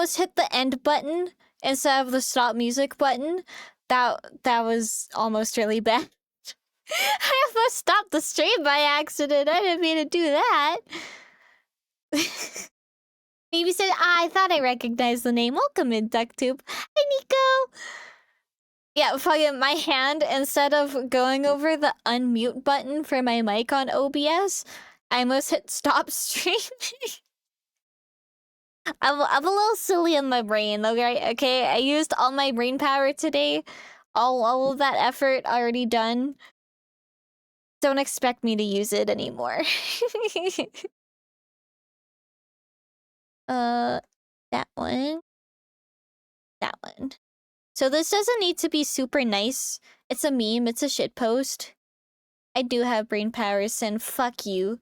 almost hit the end button instead of the stop music button. That was almost really bad. I almost stopped the stream by accident. I didn't mean to do that. Maybe said, I thought I recognized the name. Welcome in, DuckTube. Hi, Nico. Yeah, fucking my hand, instead of going over the unmute button for my mic on OBS, I almost hit stop streaming. I'm a little silly in my brain, okay? I used all my brain power today. All of that effort already done. Don't expect me to use it anymore. That one. That one. So this doesn't need to be super nice. It's a meme, it's a shitpost. I do have brain powers, and fuck you.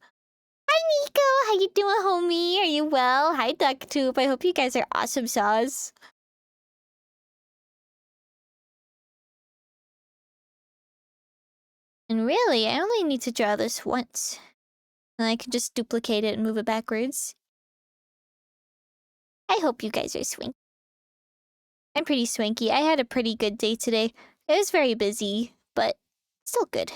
Hi, Nico! How you doing, homie? Are you well? Hi, DuckTube. I hope you guys are awesome sauce. And really, I only need to draw this once. And I can just duplicate it and move it backwards. I hope you guys are swanky. I'm pretty swanky. I had a pretty good day today. It was very busy, but still good.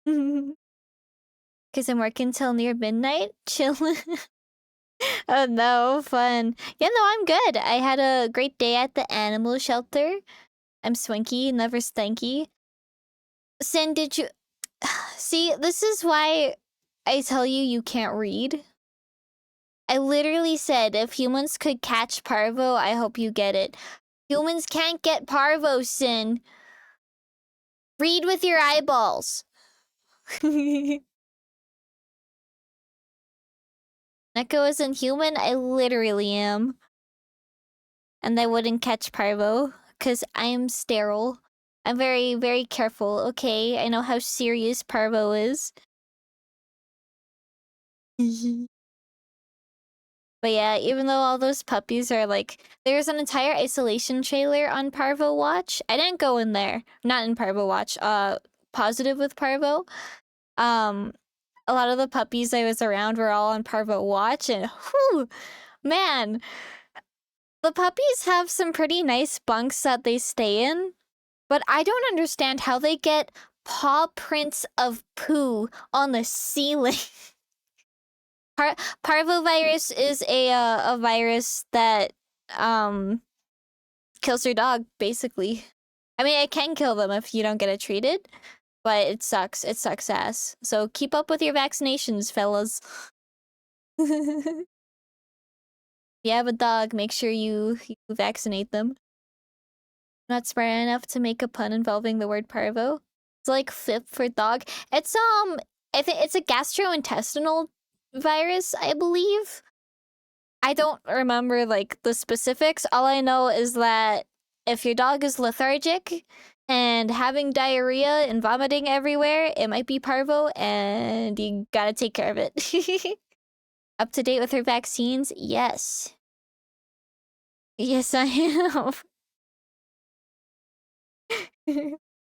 Because I'm working till near midnight. Chillin'. Oh no, fun. Yeah, no, I'm good. I had a great day at the animal shelter. I'm swanky, never stanky. Sin, did you... See, this is why I tell you you can't read. I literally said, if humans could catch parvo, I hope you get it. Humans can't get parvo, Sin. Read with your eyeballs. Neko isn't human? I literally am. And I wouldn't catch parvo, because I am sterile. I'm very, very careful, okay? I know how serious parvo is. But yeah, even though all those puppies are like... There's an entire isolation trailer on Parvo Watch. I didn't go in there. Not in Parvo Watch. Positive with Parvo. A lot of the puppies I was around were all on Parvo Watch, and whew, man. The puppies have some pretty nice bunks that they stay in, but I don't understand how they get paw prints of poo on the ceiling. Parvovirus is a virus that kills your dog, basically. I mean, it can kill them if you don't get it treated, but it sucks. It sucks ass. So keep up with your vaccinations, fellas. If you have a dog, make sure you vaccinate them. Not smart enough to make a pun involving the word parvo. It's like FIP for dog. It's I think it's a gastrointestinal virus, I believe. I don't remember like the specifics. All I know is that if your dog is lethargic and having diarrhea and vomiting everywhere, it might be parvo, and you gotta take care of it. Up to date with her vaccines? Yes. Yes, I am.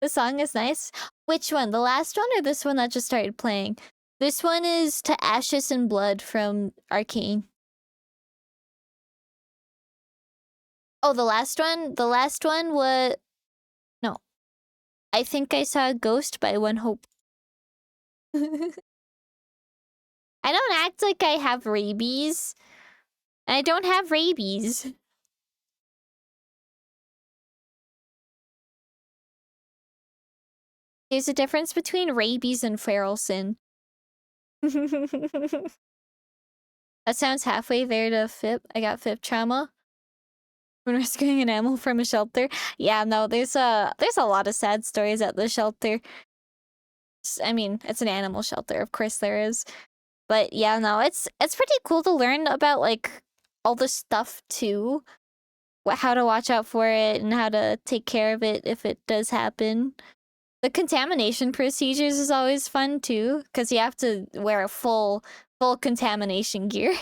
The song is nice. Which one? The last one or this one that just started playing? This one is To Ashes and Blood from Arcane. Oh, the last one? The last one was... No. I Think I Saw a Ghost by One Hope. I don't act like I have rabies. I don't have rabies. There's a difference between rabies and feral sin. That sounds halfway there to FIP. I got FIP trauma when rescuing an animal from a shelter. Yeah, no, there's a lot of sad stories at the shelter. I mean, it's an animal shelter, of course there is. But yeah, no, it's pretty cool to learn about like all the stuff too. How to watch out for it and how to take care of it if it does happen. The contamination procedures is always fun too, because you have to wear a full contamination gear.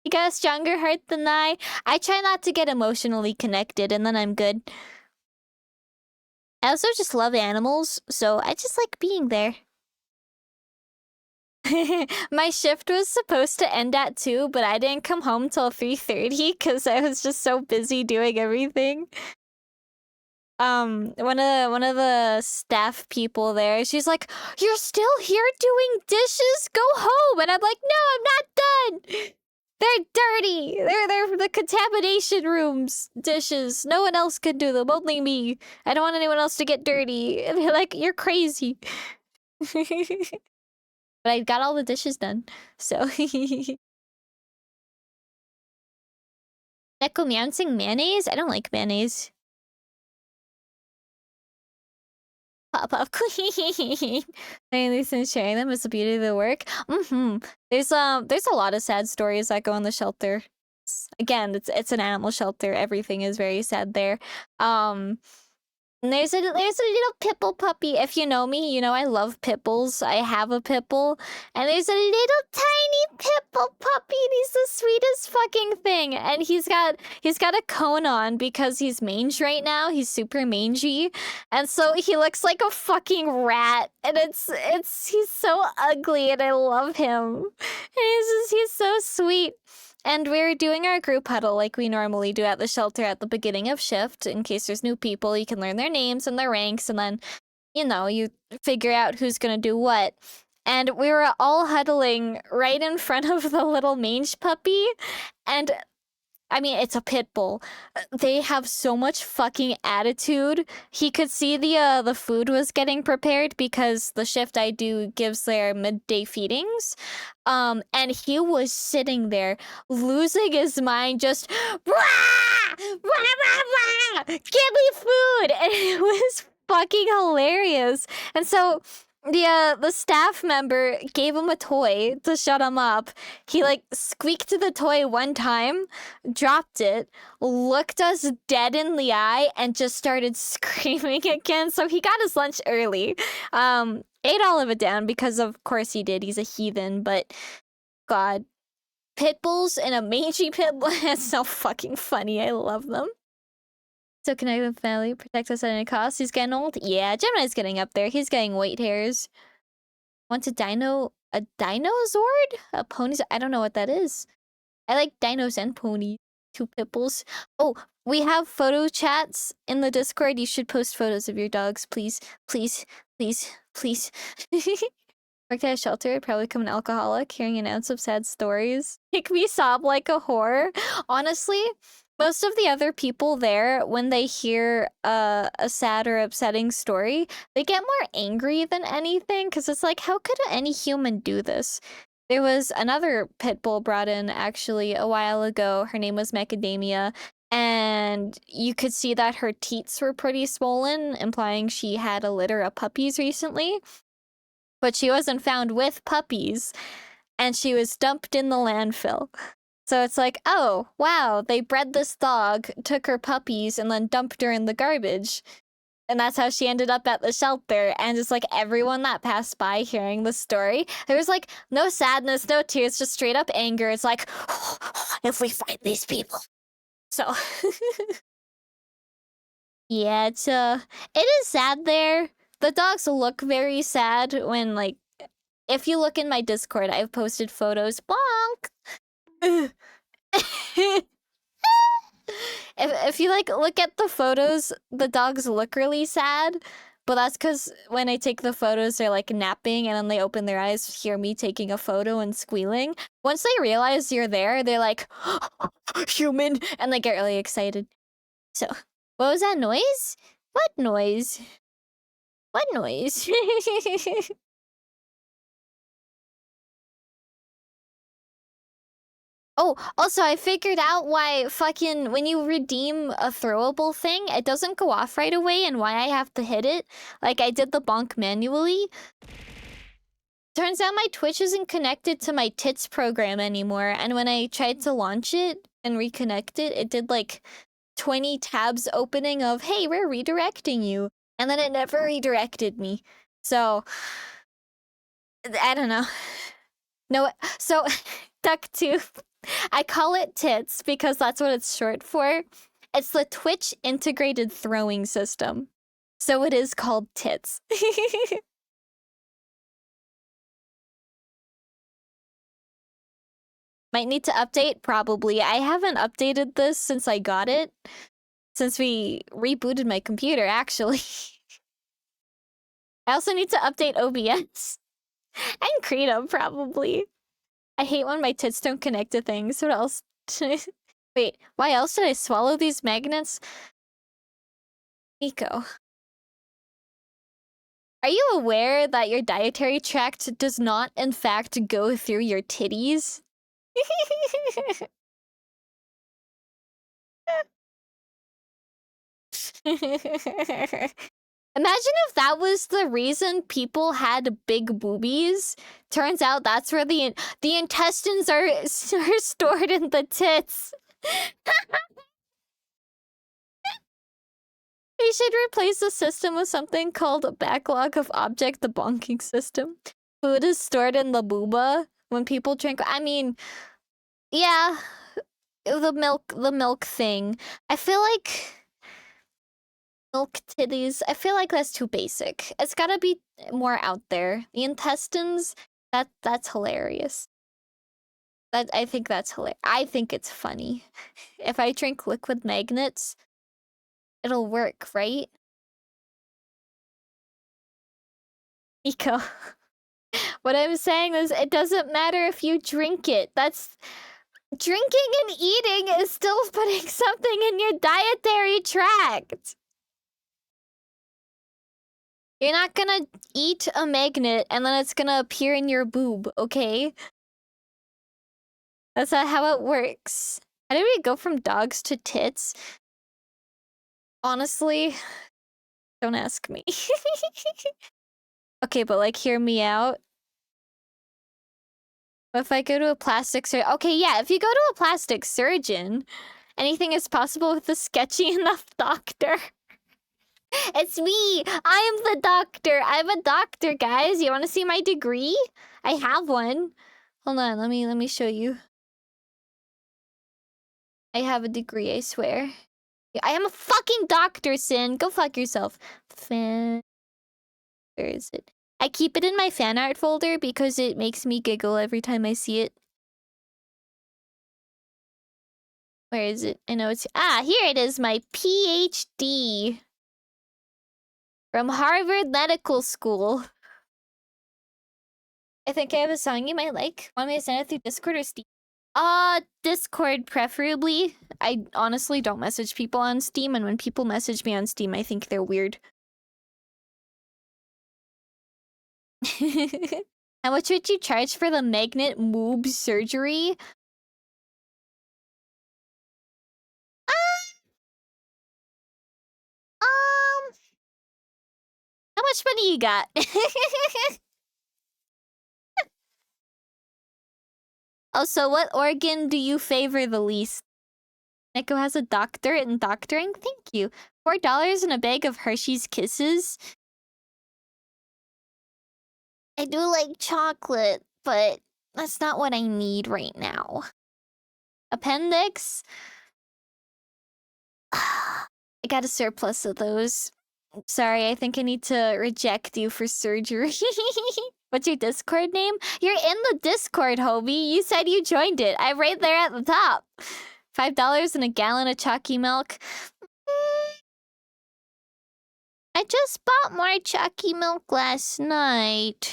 You got a stronger heart than I. I try not to get emotionally connected, and then I'm good. I also just love animals, so I just like being there. My shift was supposed to end at 2, but I didn't come home till 3:30 because I was just so busy doing everything. One of the staff people there, she's like, "You're still here doing dishes? Go home." And I'm like, "No, I'm not done. They're dirty. They're the contamination rooms dishes. No one else can do them, only me. I don't want anyone else to get dirty." And they're like, "You're crazy." But I got all the dishes done, so. Necromancing mayonnaise? I don't like mayonnaise. Pop queen. I listen sharing them is the beauty of the work. There's a lot of sad stories that go in the shelter. Again, it's an animal shelter. Everything is very sad there. And there's a little pitbull puppy. If you know me, you know I love pitbulls. I have a pitbull. And there's a little tiny pitbull puppy, and he's the sweetest fucking thing. And he's got a cone on because he's mange right now. He's super mangy. And so he looks like a fucking rat. And he's so ugly, and I love him. And he's so sweet. And we're doing our group huddle like we normally do at the shelter at the beginning of shift. In case there's new people, you can learn their names and their ranks, and then, you know, you figure out who's gonna do what. And we were all huddling right in front of the little mange puppy, and I mean, it's a pit bull. They have so much fucking attitude. He could see the food was getting prepared because the shift I do gives their midday feedings. And he was sitting there losing his mind, just rah, rah, rah, rah, give me food. And it was fucking hilarious. And so the staff member gave him a toy to shut him up. He like squeaked the toy one time, dropped it, looked us dead in the eye, and just started screaming again. So he got his lunch early. Ate all of it down because of course he did. He's a heathen, but God. Pit bulls and a mangy pit bull. That's so fucking funny. I love them. So connected with family, protect us at any cost. He's getting old? Yeah, Gemini's getting up there. He's getting white hairs. Wants a dino zord? A pony? I don't know what that is. I like dinos and ponies. 2 pit bulls. Oh, we have photo chats in the Discord. You should post photos of your dogs, please. Please, please, please. Worked at a shelter, I'd probably become an alcoholic, hearing an ounce of sad stories. Make me sob like a whore. Honestly, most of the other people there, when they hear a sad or upsetting story, they get more angry than anything, because it's like, how could any human do this? There was another pit bull brought in, actually, a while ago. Her name was Macadamia, and you could see that her teats were pretty swollen, implying she had a litter of puppies recently. But she wasn't found with puppies, and she was dumped in the landfill. So it's like, oh, wow, they bred this dog, took her puppies, and then dumped her in the garbage. And that's how she ended up at the shelter. And just like everyone that passed by hearing the story, there was like no sadness, no tears, just straight up anger. It's like, oh, if we find these people. So yeah, it is sad there. The dogs look very sad when like, if you look in my Discord, I've posted photos. Bonk! If you like look at the photos, the dogs look really sad, but that's because when I take the photos, they're like napping, and then they open their eyes, hear me taking a photo and squealing. Once they realize you're there, they're like, human, and they get really excited. So, what was that noise? What noise? What noise? Oh, also, I figured out why fucking when you redeem a throwable thing, it doesn't go off right away, and why I have to hit it. Like, I did the bonk manually. Turns out my Twitch isn't connected to my tits program anymore, and when I tried to launch it and reconnect it, it did like 20 tabs opening of, hey, we're redirecting you. And then it never redirected me. So, I don't know. No, so, DuckTube. I call it TITS because that's what it's short for. It's the Twitch Integrated Throwing System. So it is called TITS. Might need to update, probably. I haven't updated this since I got it. Since we rebooted my computer, actually. I also need to update OBS. And Credo, probably. I hate when my tits don't connect to things. What else? Wait, why else did I swallow these magnets? Nico. Are you aware that your dietary tract does not, in fact, go through your titties? Imagine if that was the reason people had big boobies. Turns out that's where the intestines are stored in the tits. We should replace the system with something called a backlog of object debunking system. Food is stored in the booba when people drink. I mean, yeah, the milk thing. I feel like milk titties. I feel like that's too basic. It's gotta be more out there. The intestines. That's hilarious. I think that's hilarious. I think it's funny. If I drink liquid magnets, it'll work, right? Nico. What I'm saying is it doesn't matter if you drink it. That's... Drinking and eating is still putting something in your dietary tract. You're not gonna eat a magnet and then it's gonna appear in your boob, okay? That's not how it works. How did we go from dogs to tits? Honestly, don't ask me. Okay, but like, hear me out. If I go to a plastic surgeon... Okay, yeah, if you go to a plastic surgeon, anything is possible with a sketchy enough doctor. It's me! I am the doctor! I'm a doctor, guys! You wanna see my degree? I have one. Hold on, let me show you. I have a degree, I swear. I am a fucking doctor, Sin! Go fuck yourself. Where is it? I keep it in my fan art folder because it makes me giggle every time I see it. Where is it? I know it's... Ah, here it is, my PhD. From Harvard Medical School. I think I have a song you might like. Want me to send it through Discord or Steam? Discord preferably. I honestly don't message people on Steam, and when people message me on Steam, I think they're weird. How much would you charge for the magnet moob surgery? How much money you got? Oh, so what organ do you favor the least? Neko has a doctorate in doctoring? Thank you. $4 and a bag of Hershey's Kisses? I do like chocolate, but that's not what I need right now. Appendix? I got a surplus of those. Sorry, I think I need to reject you for surgery. What's your Discord name? You're in the Discord, Hobie. You said you joined it. I'm right there at the top. $5 and a gallon of chalky milk. I just bought more chalky milk last night.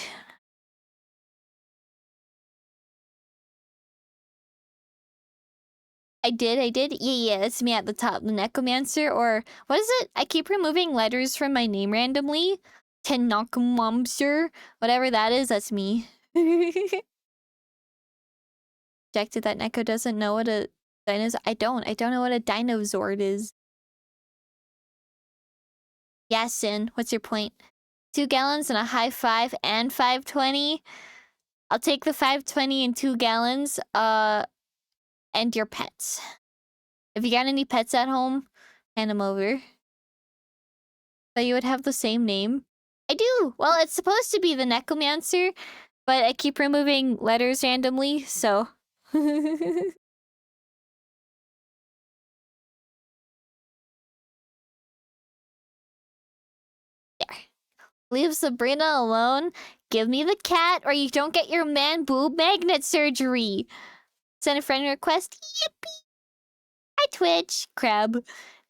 I did. Yeah, it's me at the top. The Necromancer, or... What is it? I keep removing letters from my name randomly. Tennokumamser. Whatever that is, that's me. Rejected that Neko doesn't know what a dinosaur... I don't know what a dinosaur is. Yasin, what's your point? 2 gallons and a high 5 and 520. I'll take the 520 and 2 gallons, and your pets. If you got any pets at home, hand them over. Thought you would have the same name. I do! Well, it's supposed to be the Necromancer, but I keep removing letters randomly, so... There. Leave Sabrina alone. Give me the cat, or you don't get your man boob magnet surgery. Send a friend request. Yippee! Hi, Twitch. Crab.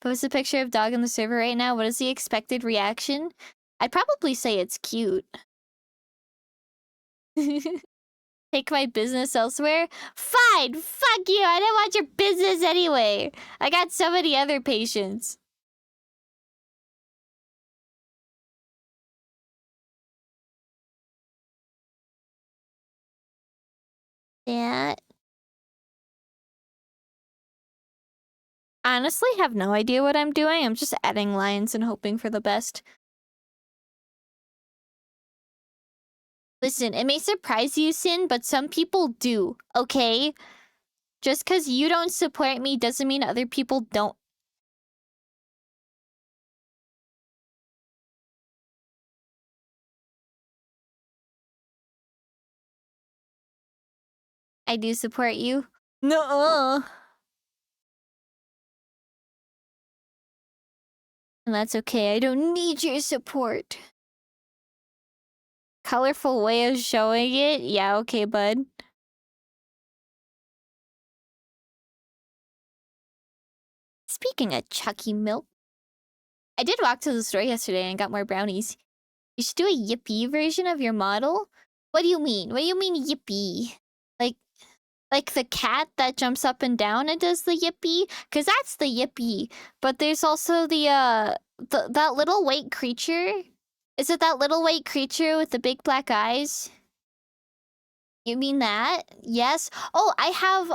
Post a picture of dog on the server right now. What is the expected reaction? I'd probably say it's cute. Take my business elsewhere? Fine! Fuck you! I didn't want your business anyway! I got so many other patients. Yeah. I honestly have no idea what I'm doing. I'm just adding lines and hoping for the best. Listen, it may surprise you, Sin, but some people do, okay? Just because you don't support me doesn't mean other people don't. I do support you. No. And that's okay. I don't need your support. Colorful way of showing it? Yeah, okay, bud. Speaking of Chucky milk, I did walk to the store yesterday and got more brownies. You should do a yippee version of your model? What do you mean? What do you mean yippee? Like the cat that jumps up and down and does the yippee? Cause that's the yippee. But there's also that little white creature. Is it that little white creature with the big black eyes? You mean that? Yes. Oh, I have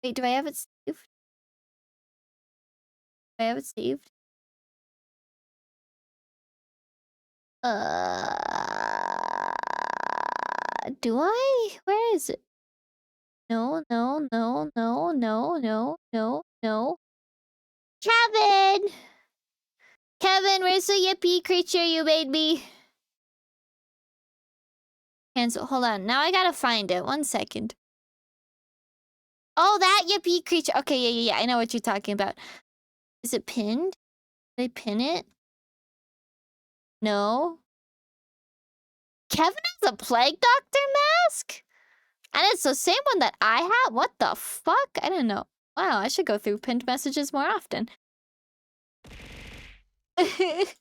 wait, do I have it saved? Do I have it saved? Do I? Where is it? No. Kevin! Kevin, where's the yippee creature you made me? Cancel. Hold on. Now I gotta find it. 1 second. Oh, that yippee creature. Okay, yeah. I know what you're talking about. Is it pinned? Did I pin it? No. Kevin has a plague doctor mask? And it's the same one that I have? What the fuck? I don't know. Wow, I should go through pinned messages more often. Wait.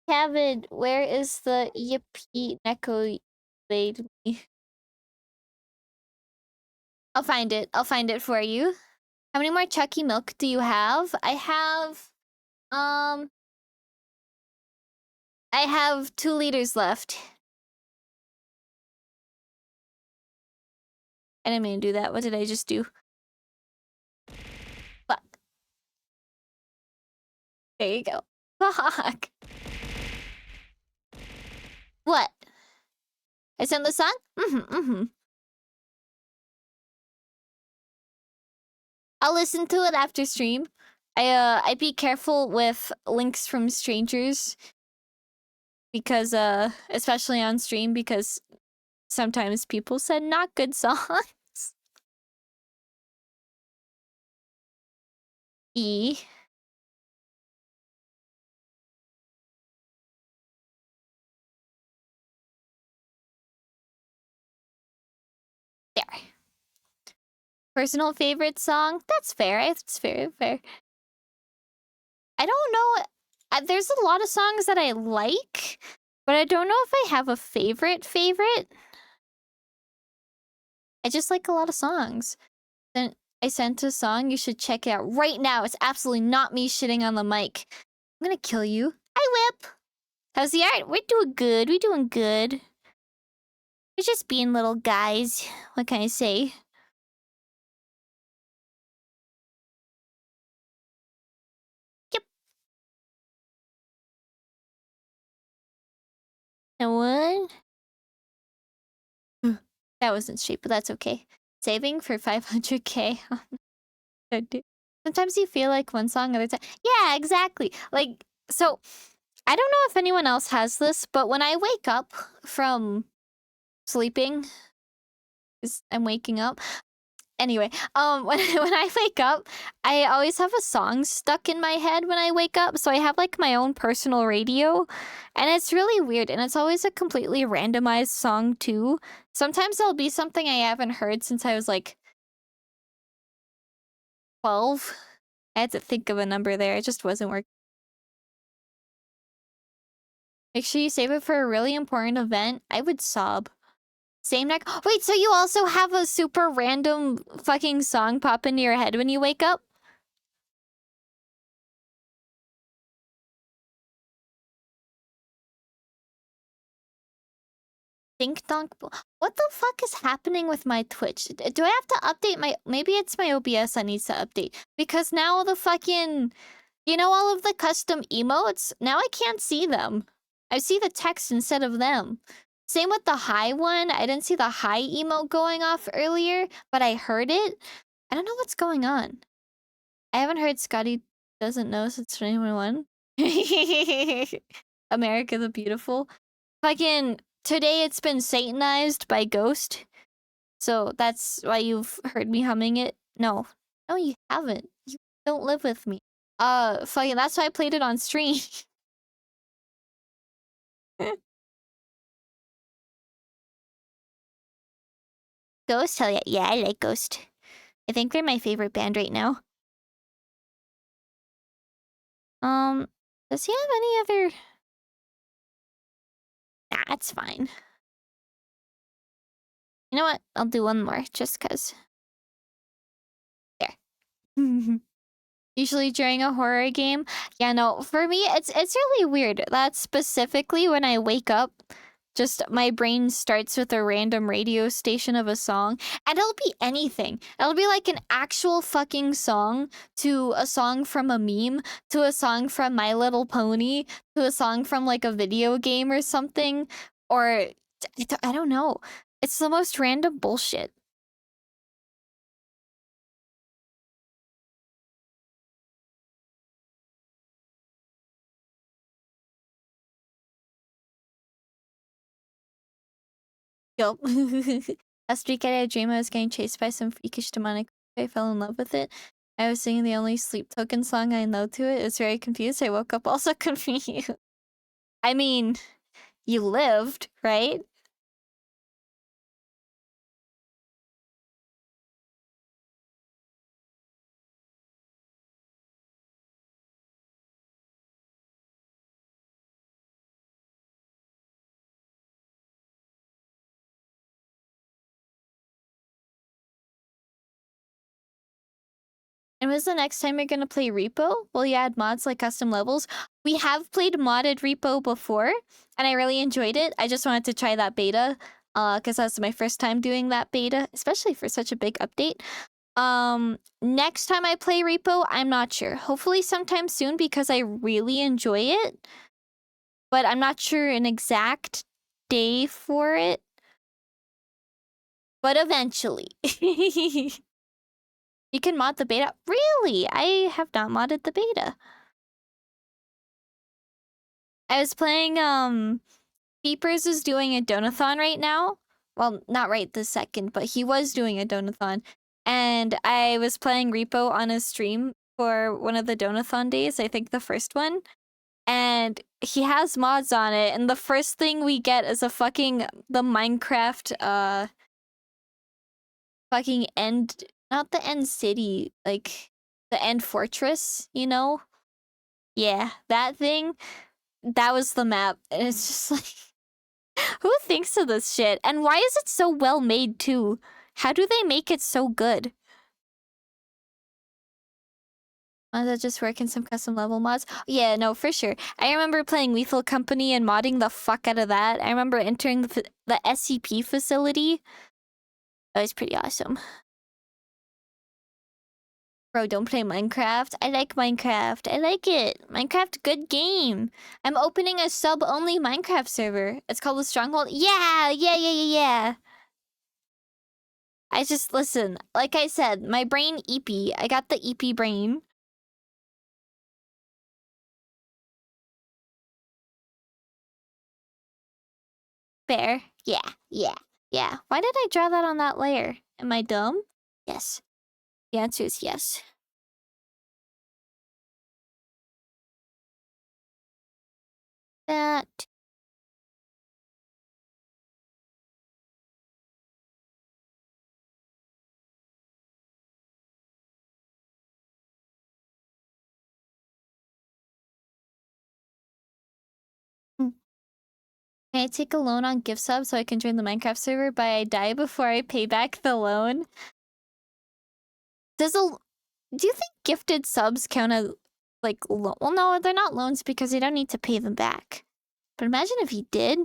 Kevin, where is the yippee neko made me? I'll find it. I'll find it for you. How many more Chucky milk do you have? I have 2 liters left. I didn't mean to do that. What did I just do? Fuck. There you go. Fuck. What? I sent the song? I'll listen to it after stream. I'd be careful with links from strangers. Because, especially on stream, because sometimes people said not good songs. E. There. Personal favorite song? That's fair. It's fair. I don't know. There's a lot of songs that I like, but I don't know if I have a favorite. I just like a lot of songs. Then I sent a song. You should check it out right now. It's absolutely not me shitting on the mic. I'm gonna kill you. Hi, Whip. How's the art? We're doing good. We're just being little guys. What can I say? Yep. And what? That wasn't straight, but that's okay. Saving for 500k. Sometimes you feel like one song, other time. Yeah, exactly. Like, so, I don't know if anyone else has this, but when I wake up from sleeping, 'cause I'm waking up, Anyway, when I wake up, I always have a song stuck in my head when I wake up, so I have like my own personal radio, and it's really weird, and it's always a completely randomized song too. Sometimes it'll be something I haven't heard since I was like 12. I had to think of a number there, it just wasn't working. Make sure you save it for a really important event. I would sob. Same neck. Wait, so you also have a super random fucking song pop into your head when you wake up? Dink donk. What the fuck is happening with my Twitch? Do I have to update my... Maybe it's my OBS that needs to update. Because now the fucking... You know all of the custom emotes? Now I can't see them. I see the text instead of them. Same with the high one. I didn't see the high emote going off earlier, but I heard it. I don't know what's going on. I haven't heard Scotty doesn't know since 2021. America the Beautiful. Fucking today it's been satanized by Ghost. So that's why you've heard me humming it. No. No, you haven't. You don't live with me. Fucking that's why I played it on stream. Ghost? Hell yeah. Yeah, I like Ghost. I think they're my favorite band right now. Does he have any other... Nah, it's fine. You know what? I'll do one more, just cause. There. Usually during a horror game. Yeah, no, for me, it's really weird. That's specifically when I wake up, just my brain starts with a random radio station of a song, and it'll be anything. It'll be like an actual fucking song to a song from a meme, to a song from My Little Pony, to a song from like a video game or something, or I don't know. It's the most random bullshit. Yup. Last week I had a dream I was getting chased by some freakish demonic. I fell in love with it. I was singing the only sleep token song I know to it. I was very confused. I woke up also confused. I mean, you lived, right? And when's the next time you're gonna play Repo? Will you add mods like custom levels? We have played modded Repo before, and I really enjoyed it. I just wanted to try that beta, because that's my first time doing that beta, especially for such a big update. Next time I play Repo, I'm not sure. Hopefully sometime soon because I really enjoy it. But I'm not sure an exact day for it. But eventually. You can mod the beta. Really? I have not modded the beta. I was playing, Peepers is doing a donathon right now. Well, not right this second, but he was doing a donathon. And I was playing Repo on his stream for one of the donathon days, I think the first one. And he has mods on it, and the first thing we get is a fucking, the Minecraft, fucking end, not the end city, like, the end fortress, you know? Yeah, that thing, that was the map, and it's just like, who thinks of this shit? And why is it so well made, too? How do they make it so good? Does that just work in some custom level mods? Yeah, no, for sure. I remember playing Lethal Company and modding the fuck out of that. I remember entering the SCP facility. That was pretty awesome. Bro, don't play Minecraft. I like Minecraft. I like it. Minecraft, good game. I'm opening a sub-only Minecraft server. It's called the Stronghold. Yeah. I just, listen, like I said, my brain EP. I got the EP brain. Fair. Yeah. Why did I draw that on that layer? Am I dumb? Yes. The answer is yes. That. Can I take a loan on gift sub so I can join the Minecraft server, but I die before I pay back the loan? Do you think gifted subs count as like well, no, they're not loans because you don't need to pay them back. But imagine if you did.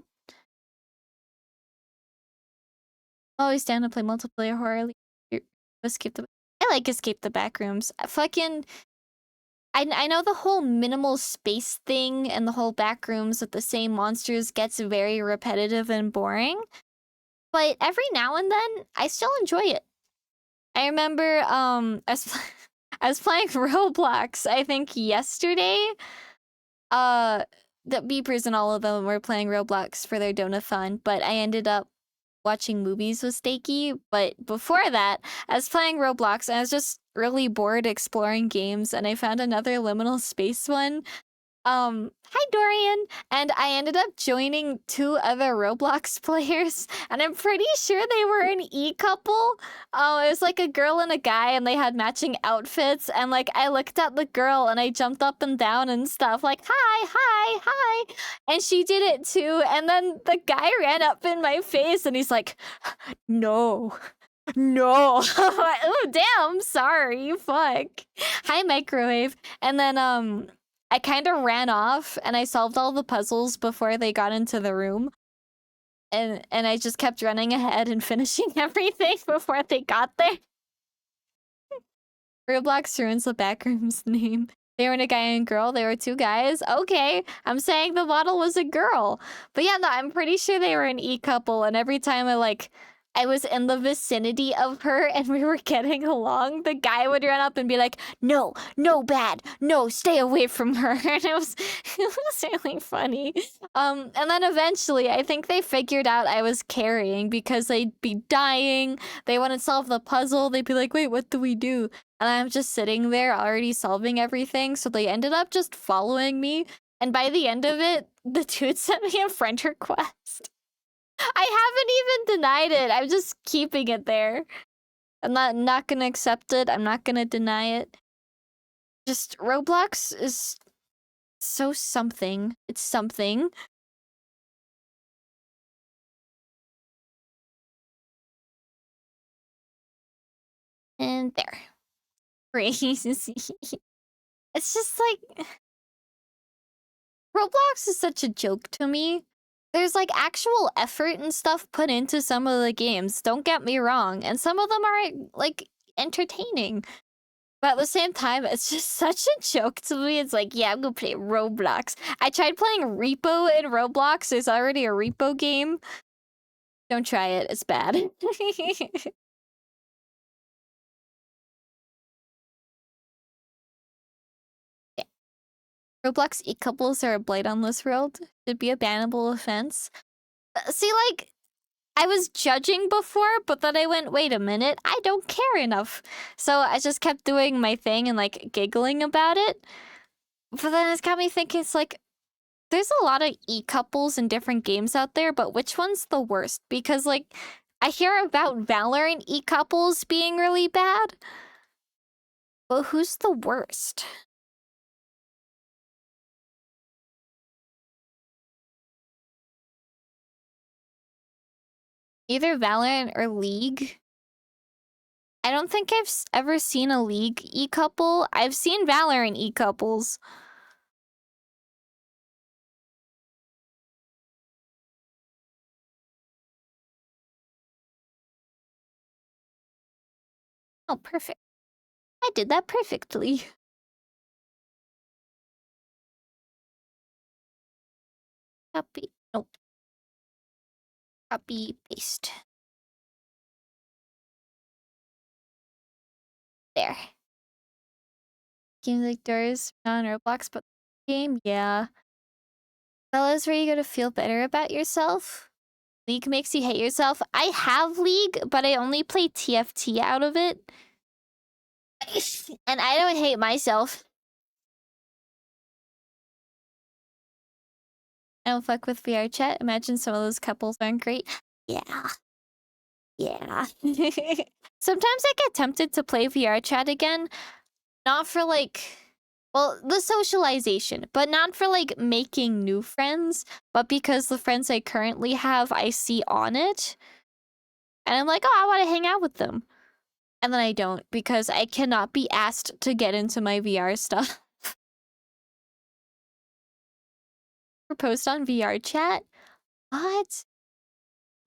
Always down to play multiplayer horror. Escape the. I like escape the backrooms. Fucking. I know the whole minimal space thing and the whole backrooms with the same monsters gets very repetitive and boring. But every now and then, I still enjoy it. I remember I was playing Roblox, I think yesterday. The Beepers and all of them were playing Roblox for their donathon, but I ended up watching movies with Stakey. But before that, I was playing Roblox and I was just really bored exploring games, and I found another liminal space one. Hi Dorian, and I ended up joining 2 other Roblox players, and I'm pretty sure they were an e-couple. It was like a girl and a guy, and they had matching outfits, and like I looked at the girl and I jumped up and down and stuff like hi, hi, hi, and she did it too, and then the guy ran up in my face and he's like, no. No. Oh damn, sorry, fuck. Hi microwave. And then I kind of ran off and I solved all the puzzles before they got into the room. And I just kept running ahead and finishing everything before they got there. Roblox ruins the backroom's name. They weren't a guy and girl, they were 2 guys. Okay, I'm saying the model was a girl. But yeah, no, I'm pretty sure they were an e-couple, and every time I was in the vicinity of her and we were getting along, the guy would run up and be like, no, no bad, no, stay away from her. And it was really funny. And then eventually, I think they figured out I was carrying because they'd be dying, they wouldn't solve the puzzle, they'd be like, wait, what do we do? And I'm just sitting there already solving everything, so they ended up just following me. And by the end of it, the dude sent me a friend request. I haven't even denied it. I'm just keeping it there. I'm not gonna accept it. I'm not gonna deny it. Just Roblox is so something. It's something. And there. Crazy. It's just like Roblox is such a joke to me. There's like actual effort and stuff put into some of the games, don't get me wrong, and some of them are like entertaining. But at the same time, it's just such a joke to me. It's like, yeah, I'm gonna play Roblox. I tried playing Repo in Roblox. There's already a Repo game. Don't try it, it's bad. Yeah. Roblox e-couples are a blight on this world. Should be a bannable offense. See, like, I was judging before, but then I went, wait a minute, I don't care enough. So I just kept doing my thing and like giggling about it. But then it's got me thinking, it's like, there's a lot of e-couples in different games out there, but which one's the worst? Because like, I hear about Valorant e-couples being really bad. But who's the worst? Either Valorant or League. I don't think I've ever seen a League e-couple. I've seen Valorant e-couples. Oh, perfect. I did that perfectly. Copy. Nope. Copy, paste. There. Games like doors, not on Roblox, but game, yeah. Fellas, where you gonna feel better about yourself? League makes you hate yourself. I have League, but I only play TFT out of it. And I don't hate myself. I don't fuck with VR chat. Imagine some of those couples aren't great. Yeah. Yeah. Sometimes I get tempted to play VR chat again. Not for like, well, the socialization, but not for like making new friends, but because the friends I currently have, I see on it. And I'm like, oh, I want to hang out with them. And then I don't because I cannot be asked to get into my VR stuff. Post on VR chat? What?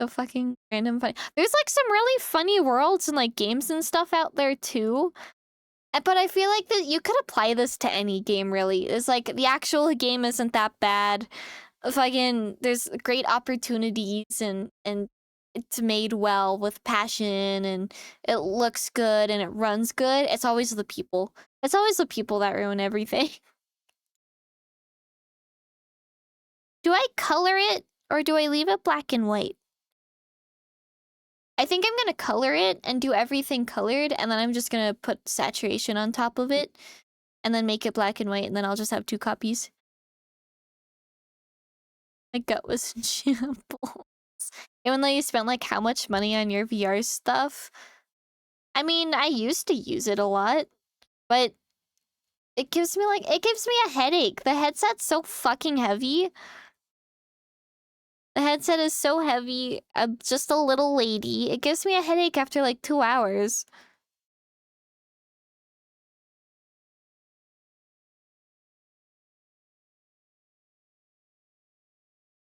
So fucking random funny. There's like some really funny worlds and like games and stuff out there too. But I feel like that you could apply this to any game really. It's like the actual game isn't that bad. Fucking there's great opportunities and it's made well with passion and it looks good and it runs good. It's always the people. It's always the people that ruin everything. Do I color it or do I leave it black and white? I think I'm gonna color it and do everything colored, and then I'm just gonna put saturation on top of it, and then make it black and white, and then I'll just have 2 copies. My gut was in shambles. Even though you spent like how much money on your VR stuff? I mean, I used to use it a lot, but it gives me a headache. The headset's so fucking heavy. The headset is so heavy. I'm just a little lady. It gives me a headache after like 2 hours.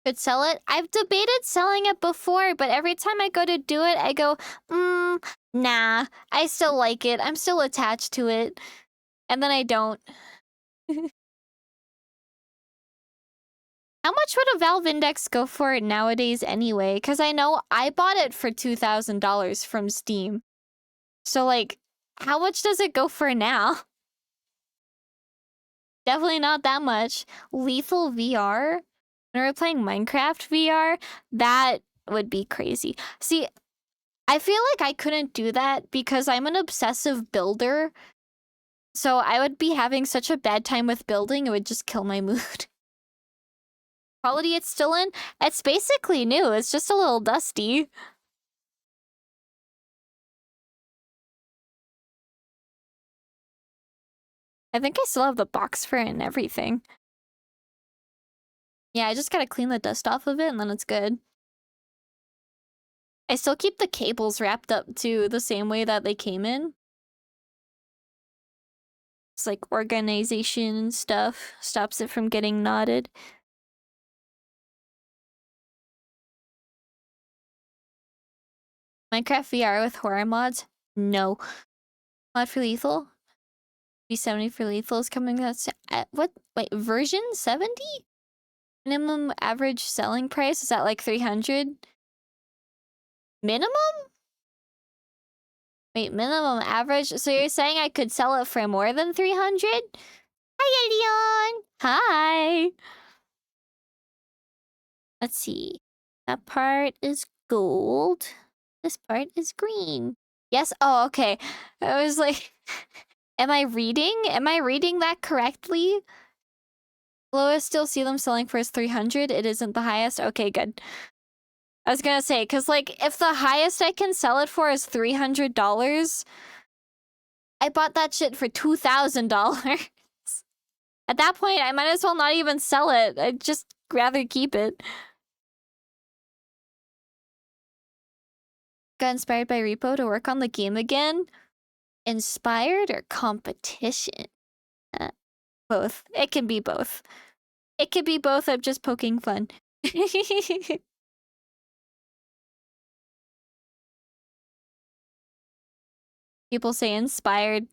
Could sell it? I've debated selling it before, but every time I go to do it, I go, nah, I still like it. I'm still attached to it. And then I don't. How much would a Valve Index go for nowadays anyway? Because I know I bought it for $2,000 from Steam. So, like, how much does it go for now? Definitely not that much. Lethal VR? When we're playing Minecraft VR? That would be crazy. See, I feel like I couldn't do that because I'm an obsessive builder. So I would be having such a bad time with building, it would just kill my mood. Quality it's still in? It's basically new. It's just a little dusty. I think I still have the box for it and everything. Yeah, I just gotta clean the dust off of it and then it's good. I still keep the cables wrapped up too, the same way that they came in. It's like organization and stuff. Stops it from getting knotted. Minecraft VR with horror mods? No. Mod for lethal? V70 for lethal is coming out at what? Wait, version 70? Minimum average selling price is at like 300? Minimum? Wait, minimum average? So you're saying I could sell it for more than 300? Hi, Leon! Hi! Let's see. That part is gold. This part is green. Yes? Oh, okay. I was like, am I reading that correctly? Lowest still see them selling for is 300. It isn't the highest. Okay, good. I was gonna say, because, like, if the highest I can sell it for is $300, I bought that shit for $2,000. At that point, I might as well not even sell it. I'd just rather keep it. Got inspired by Repo to work on the game again? Inspired or competition? Both. It can be both. It could be both. I'm just poking fun. People say inspired.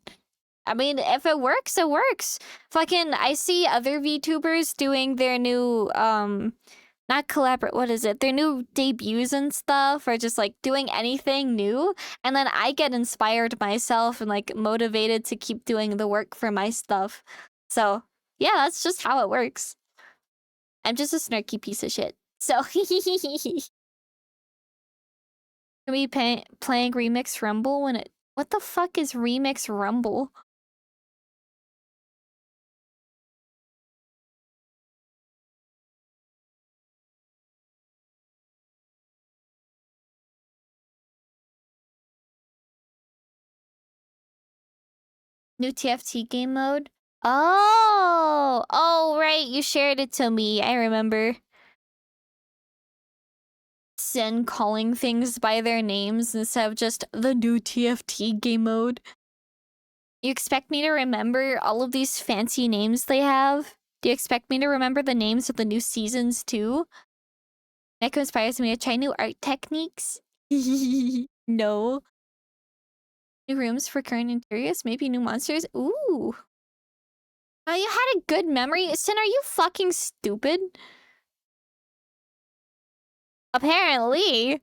I mean, if it works, it works. Fucking, I see other VTubers doing their new, not collaborate, what is it? Their new debuts and stuff, or just like doing anything new. And then I get inspired myself and like motivated to keep doing the work for my stuff. So yeah, that's just how it works. I'm just a snarky piece of shit. So Can we playing Remix Rumble when it... What the fuck is Remix Rumble? New TFT game mode? Oh! Oh, right, you shared it to me. I remember. Sin calling things by their names instead of just the new TFT game mode. You expect me to remember all of these fancy names they have? Do you expect me to remember the names of the new seasons too? Neko inspires me to try new art techniques. No. New rooms for current interiors, maybe new monsters. Ooh. Oh, you had a good memory. Sin, are you fucking stupid? Apparently.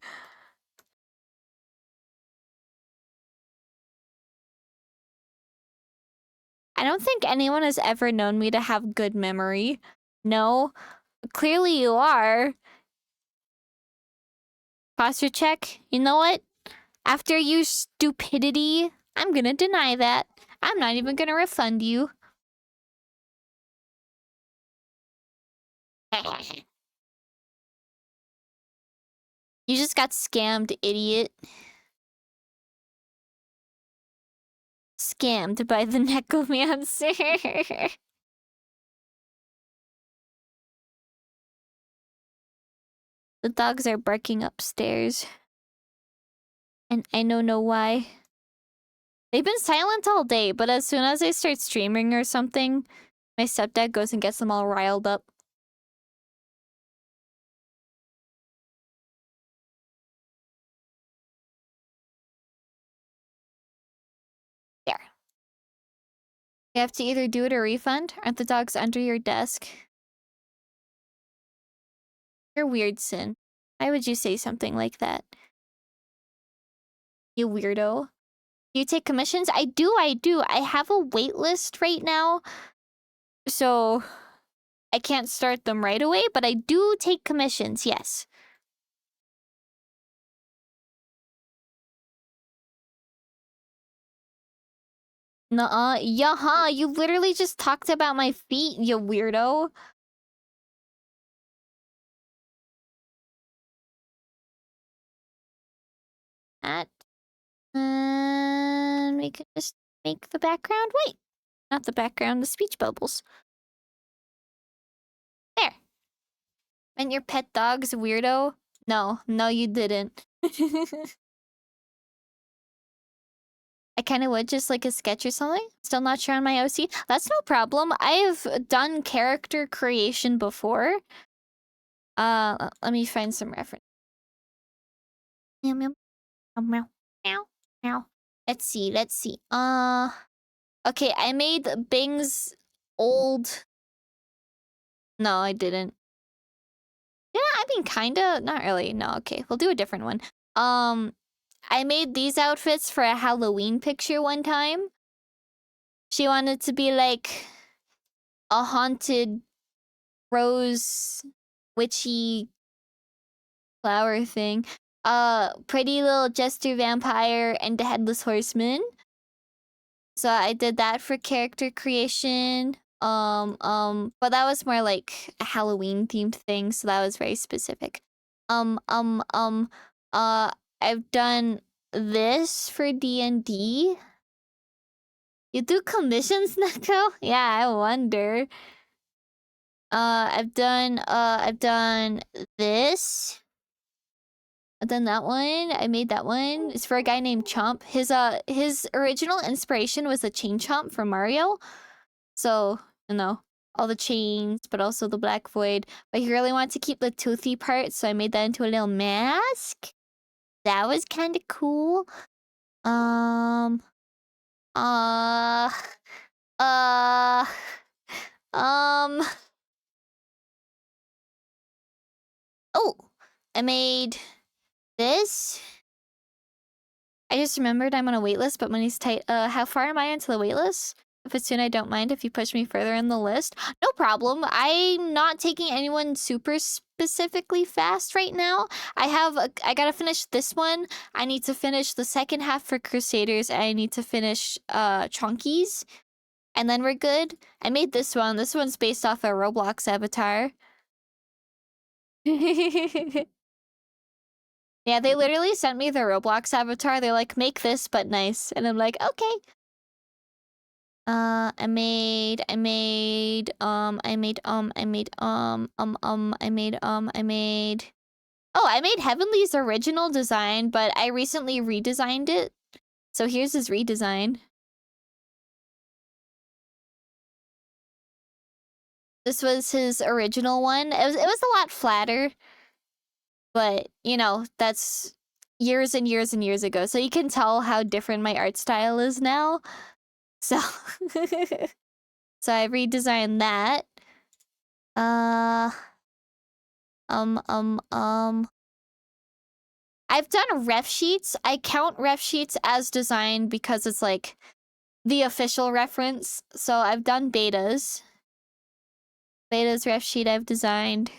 I don't think anyone has ever known me to have good memory. No. Clearly you are. Posture check. You know what? After your stupidity, I'm gonna deny that. I'm not even gonna refund you. You just got scammed, idiot. Scammed by the necromancer. The dogs are barking upstairs. And I don't know why. They've been silent all day, but as soon as I start streaming or something, my stepdad goes and gets them all riled up. There. You have to either do it or refund. Aren't the dogs under your desk? You're weird, Sin. Why would you say something like that? You weirdo. Do you take commissions? I do. I have a wait list right now, so I can't start them right away, but I do take commissions, yes. Nuh-uh. Yaha, you literally just talked about my feet, you weirdo. That. And we could just make the background white. Not the background, the speech bubbles. There. And your pet dog's weirdo? No, you didn't. I kind of would just like a sketch or something. Still not sure on my OC. That's no problem. I've done character creation before. Let me find some reference. Meow, meow, meow, meow, meow. Let's see. Okay, I made Bing's old... No, I didn't. Yeah, I mean, kinda. Not really. No, okay. We'll do a different one. I made these outfits for a Halloween picture one time. She wanted to be like a haunted rose witchy flower thing. Pretty little jester vampire and the headless horseman. So I did that for character creation. But that was more like a Halloween themed thing, so that was very specific. I've done this for D&D. You do commissions, Neko? Yeah, I wonder. I've done this. I've done that one. I made that one. It's for a guy named Chomp. His original inspiration was a chain chomp from Mario. So, you know, all the chains, but also the Black Void. But he really wanted to keep the toothy part, so I made that into a little mask. That was kind of cool. Oh, I made this. I just remembered I'm on a waitlist, but money's tight. How far am I into the waitlist? If it's soon, I don't mind if you push me further in the list. No problem. I'm not taking anyone super specifically fast right now. I gotta finish this one. I need to finish the second half for Crusaders, and I need to finish Chunkies. And then we're good. I made this one. This one's based off a Roblox avatar. Yeah, they literally sent me the Roblox avatar. They're like, make this, but nice. And I'm like, okay. I made Oh, I made Heavenly's original design, but I recently redesigned it. So here's his redesign. This was his original one. It was a lot flatter. But, you know, that's years and years and years ago. So you can tell how different my art style is now. So so I redesigned that. I've done ref sheets. I count ref sheets as design because it's like the official reference. So I've done betas. Betas ref sheet I've designed.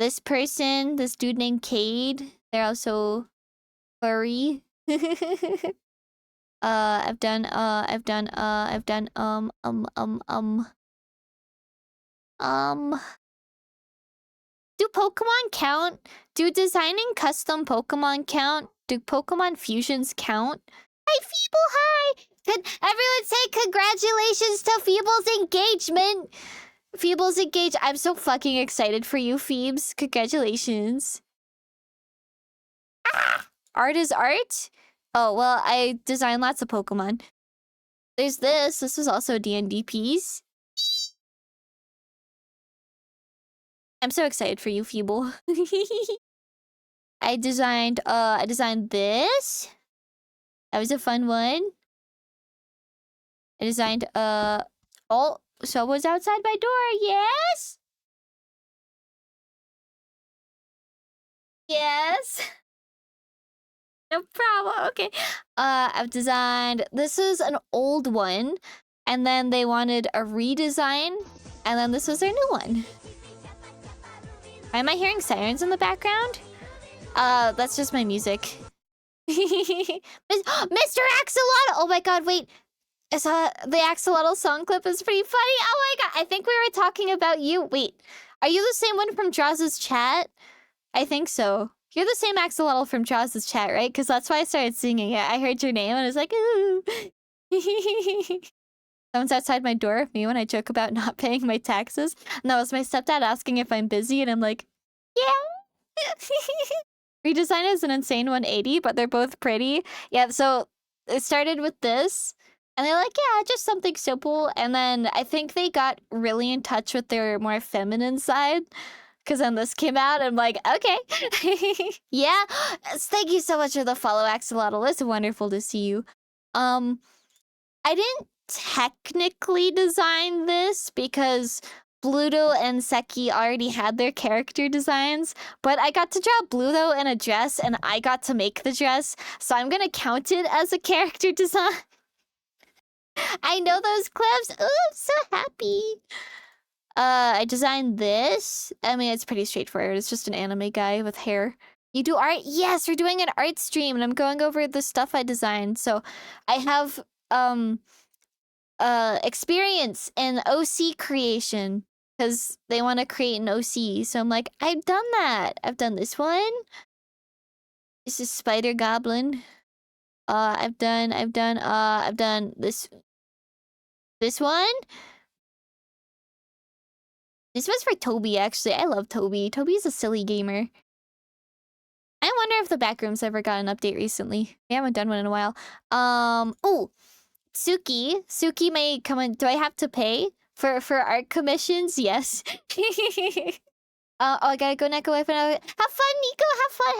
This person, this dude named Cade, they're also furry. I've done do Pokemon count? Do designing custom Pokemon count? Do Pokemon fusions count? Hi, Feeble, hi! Could everyone say congratulations to Feeble's engagement? Feeble's engaged. I'm so fucking excited for you, Phoebes. Congratulations. Ah! Art is art? Oh, well, I designed lots of Pokemon. There's this. This was also D&D piece. I'm so excited for you, Feeble. I designed this. That was a fun one. I designed, oh, someone's outside my door, yes? Yes. No problem, okay. I've designed, this is an old one, and then they wanted a redesign, and then this was their new one. Why am I hearing sirens in the background? That's just my music. Mr. Axolotl! Oh my god, wait. I saw the Axolotl song clip is pretty funny. Oh my god, I think we were talking about you. Wait, are you the same one from Draws's chat? I think so. You're the same Axolotl from Draws's chat, right? Because that's why I started singing it. I heard your name and I was like, ooh. Someone's outside my door, me when I joke about not paying my taxes. And that was my stepdad asking if I'm busy, and I'm like, yeah. Redesign is an insane 180, but they're both pretty. Yeah, so it started with this. And they're like, yeah, just something simple. And then I think they got really in touch with their more feminine side. Because then this came out, and I'm like, okay. Yeah, thank you so much for the follow, Axolotl. It's wonderful to see you. I didn't technically design this because Bluto and Seki already had their character designs, but I got to draw Bluto in a dress, and I got to make the dress, so I'm gonna count it as a character design. I know those clips. Ooh, I'm so happy. I designed this. I mean, it's pretty straightforward. It's just an anime guy with hair. You do art? Yes, we're doing an art stream, and I'm going over the stuff I designed. So I have experience in OC creation because they want to create an OC. So I'm like, I've done that. I've done this one. This is Spider Goblin. I've done this one. This was for Toby, actually. I love Toby. Toby's a silly gamer. I wonder if the Backrooms ever got an update recently. We haven't done one in a while. Oh, Suki. Suki may come in. Do I have to pay for art commissions? Yes. Oh, I gotta go, Neko. Have fun, Nico.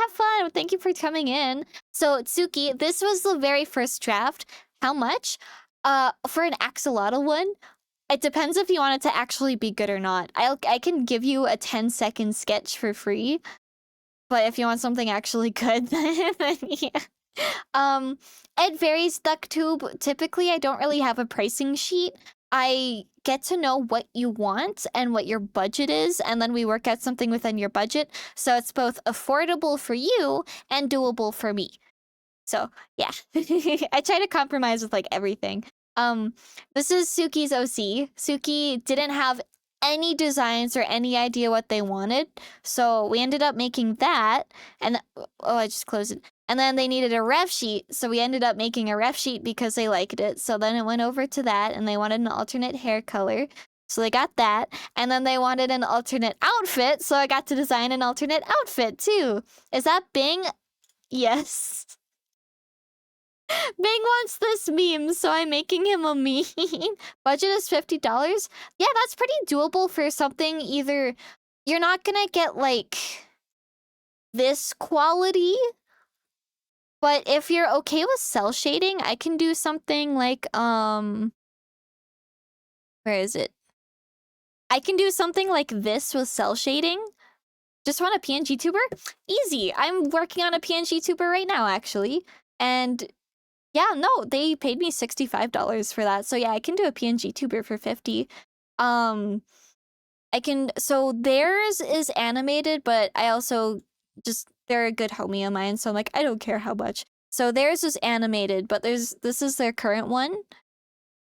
Have fun. Thank you for coming in. So, Tsuki, this was the very first draft. How much? For an axolotl one, it depends if you want it to actually be good or not. I can give you a 10-second sketch for free. But if you want something actually good, then yeah. It varies, DuckTube. Typically, I don't really have a pricing sheet. I get to know what you want and what your budget is, and then we work out something within your budget, so it's both affordable for you and doable for me. So, yeah. I try to compromise with, like, everything. This is Suki's OC. Suki didn't have any designs or any idea what they wanted, so we ended up making that, and oh, I just closed it. And then they needed a ref sheet, so we ended up making a ref sheet because they liked it. So then it went over to that, and they wanted an alternate hair color, so they got that. And then they wanted an alternate outfit, so I got to design an alternate outfit too. Is that Bing? Yes. Bing wants this meme, so I'm making him a meme. Budget is $50. Yeah, that's pretty doable for something. Either you're not gonna get like this quality, but if you're okay with cell shading, I can do something like where is it? I can do something like this with cell shading. Just want a PNG tuber? Easy. I'm working on a PNG tuber right now, actually. And yeah, no, they paid me $65 for that. So yeah, I can do a PNG tuber for 50. I can, so theirs is animated, but I also just, they're a good homie of mine, so I'm like, I don't care how much. So theirs is animated, but this is their current one.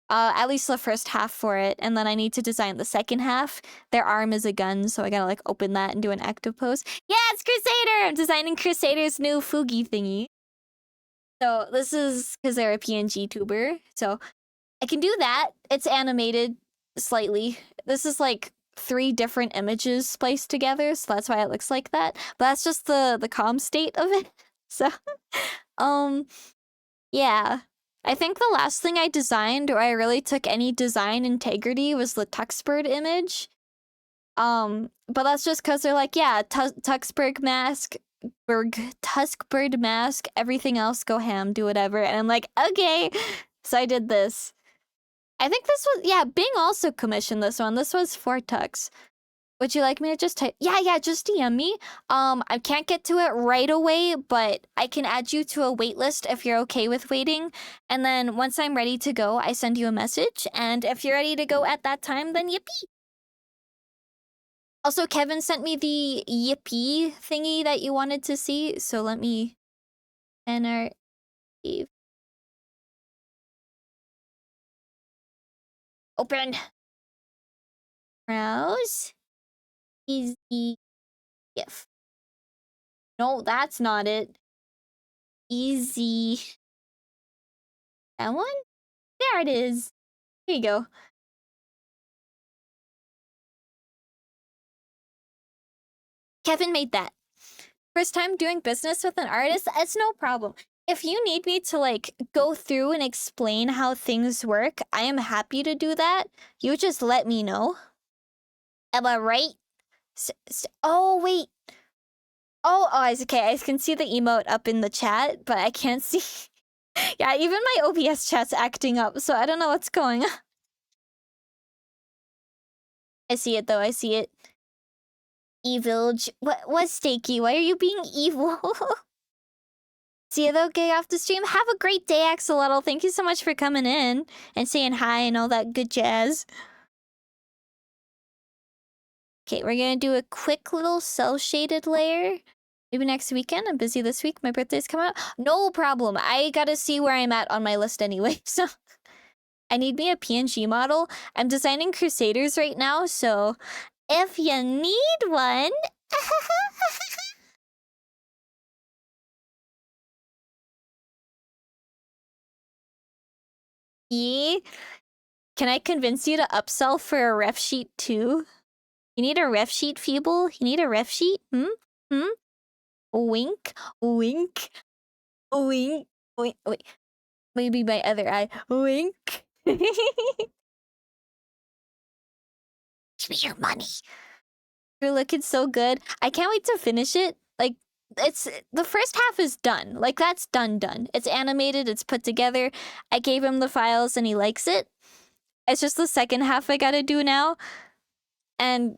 At least the first half for it, and then I need to design the second half. Their arm is a gun, so I gotta like open that and do an active pose. Yeah, it's Crusader! I'm designing Crusader's new Fugi thingy. So this is because they're a PNG tuber. So I can do that. It's animated slightly. This is like 3 different images spliced together, so that's why it looks like that. But that's just the calm state of it. So, yeah. I think the last thing I designed, or I really took any design integrity, was the Tuxbird image. But that's just because they're like, yeah, Tuxbird mask, Tuskbird mask, everything else go ham, do whatever. And I'm like, okay. So I did this. I think this was, yeah, Bing also commissioned this one. This was for Tux. Would you like me to just type? Yeah, just DM me. I can't get to it right away, but I can add you to a wait list if you're okay with waiting. And then once I'm ready to go, I send you a message. And if you're ready to go at that time, then yippee. Also, Kevin sent me the yippee thingy that you wanted to see. So let me enter. Open. Browse. Easy GIF. No, that's not it. Easy. That one? There it is. Here you go. Kevin made that. First time doing business with an artist? It's no problem. If you need me to like go through and explain how things work, I am happy to do that. You just let me know. Am I right? Oh, wait. Oh, it's okay. I can see the emote up in the chat, but I can't see. Yeah, even my OBS chat's acting up, so I don't know what's going on. I see it, though. I see it. Evil. What's Stakey? Why are you being evil? See you, though, getting off the stream. Have a great day, Axolotl. Thank you so much for coming in and saying hi and all that good jazz. Okay, we're gonna do a quick little cel-shaded layer. Maybe next weekend. I'm busy this week. My birthday's coming up. No problem. I gotta see where I'm at on my list anyway, so... I need me a PNG model. I'm designing Crusaders right now, so... if you need one... yeah. Can I convince you to upsell for a ref sheet too? You need a ref sheet, Feeble? You need a ref sheet? Wink, wink, wink, wink, wait. Maybe my other eye. Wink. Give me your money. You're looking so good. I can't wait to finish it. Like, it's the first half is done. Like, that's done. It's animated, it's put together. I gave him the files and he likes it. It's just the second half I gotta do now. And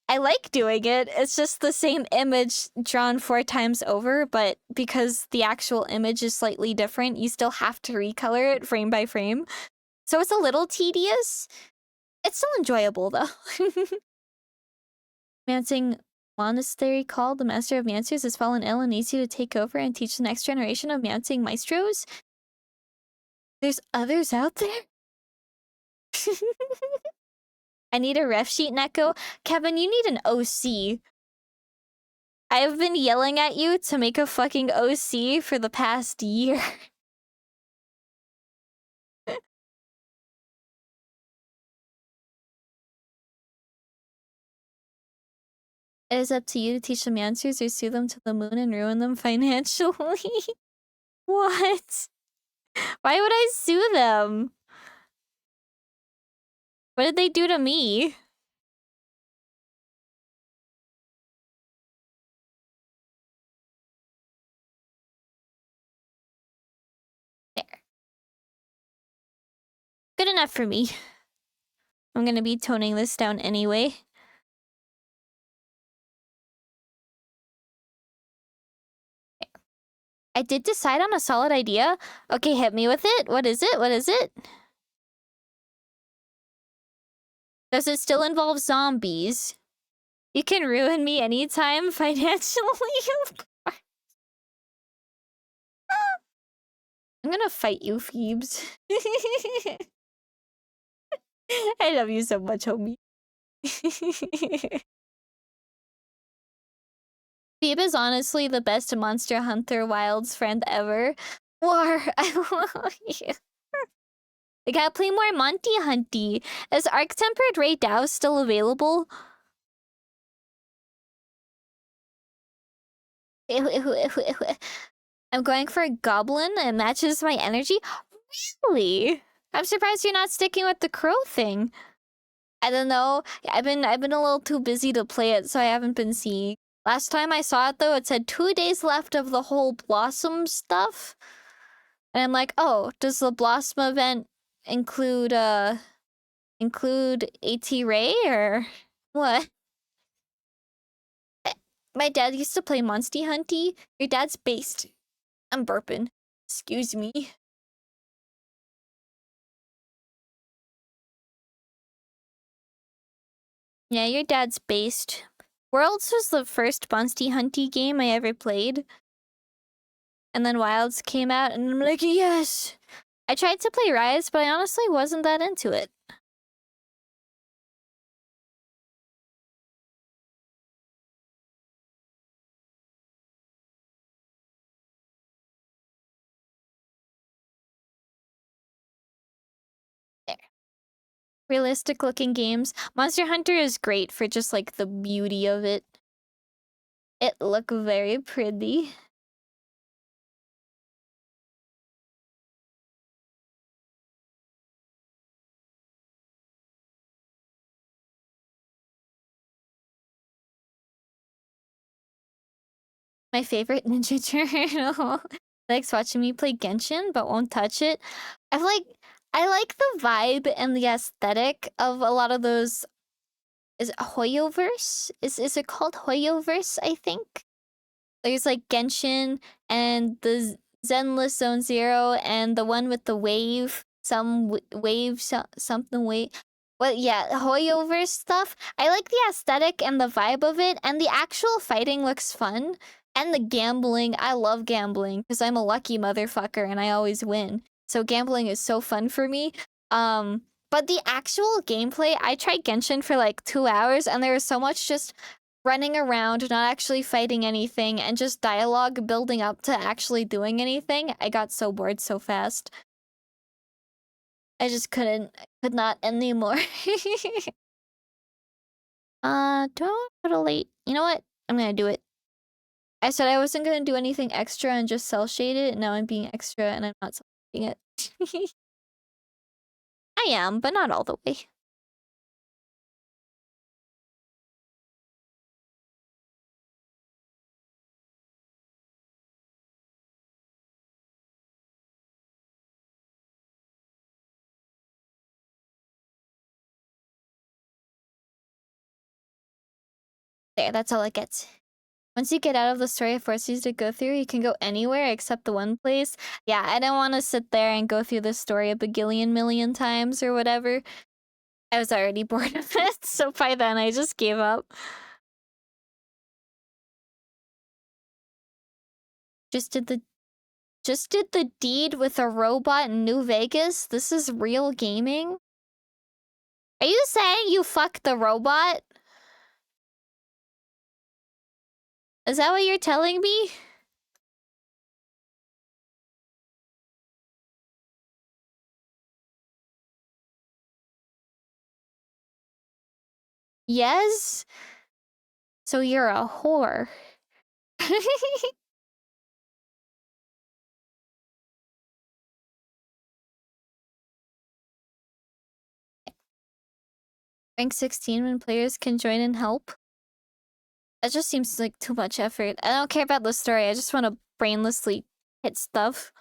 I like doing it. It's just the same image drawn 4 times over, but because the actual image is slightly different, you still have to recolor it frame by frame. So it's a little tedious. It's still enjoyable, though. Mancing monastery called the Master of Mancers has fallen ill and needs you to take over and teach the next generation of Mancing maestros. There's others out there? I need a ref sheet, Neko. Kevin, you need an OC. I've been yelling at you to make a fucking OC for the past year. It is up to you to teach them answers or sue them to the moon and ruin them financially. What? Why would I sue them? What did they do to me? There. Good enough for me. I'm gonna be toning this down anyway. I did decide on a solid idea. Okay, hit me with it. What is it? What is it? Does it still involve zombies? You can ruin me anytime financially. I'm gonna fight you, Phoebes. I love you so much, homie. Phoebe is honestly the best Monster Hunter Wilds friend ever. War, I love you. We gotta play more Monty Hunty. Is Arc Tempered Ray Dow still available? I'm going for a goblin. It matches my energy. Really? I'm surprised you're not sticking with the crow thing. I don't know. I've been a little too busy to play it, so I haven't been seeing. Last time I saw it though, it said 2 days left of the whole Blossom stuff. And I'm like, oh, does the Blossom event include AT Ray or what? My dad used to play Monsty Hunty. Your dad's based. I'm burping. Excuse me. Yeah, your dad's based. Worlds was the first Monsty Hunty game I ever played. And then Wilds came out, and I'm like, yes! I tried to play Rise, but I honestly wasn't that into it. There. Realistic looking games. Monster Hunter is great for just like the beauty of it. It look very pretty. My favorite Ninja Turtle. Likes watching me play Genshin, but won't touch it. I like the vibe and the aesthetic of a lot of those. Is it Hoyoverse? Is it called Hoyoverse? I think there's like Genshin and the Zenless Zone Zero and the one with the wave, something wave. Well, yeah, Hoyoverse stuff. I like the aesthetic and the vibe of it, and the actual fighting looks fun. And the gambling, I love gambling because I'm a lucky motherfucker and I always win. So gambling is so fun for me. But the actual gameplay, I tried Genshin for like 2 hours and there was so much just running around, not actually fighting anything, and just dialogue building up to actually doing anything. I got so bored so fast. I just could not anymore. Don't put a late. You know what? I'm gonna do it. I said I wasn't gonna do anything extra and just cell shade it, and now I'm being extra and I'm not cell shading it. I am, but not all the way. There, that's all it gets. Once you get out of the story it forces you to go through, you can go anywhere except the one place. Yeah, I don't want to sit there and go through the story a bagillion million times or whatever. I was already bored of it, so by then I just gave up. Just did the deed with a robot in New Vegas? This is real gaming? Are you saying you fucked the robot? Is that what you're telling me? Yes? So you're a whore. Rank 16 when players can join and help? That just seems like too much effort. I don't care about the story, I just want to brainlessly hit stuff.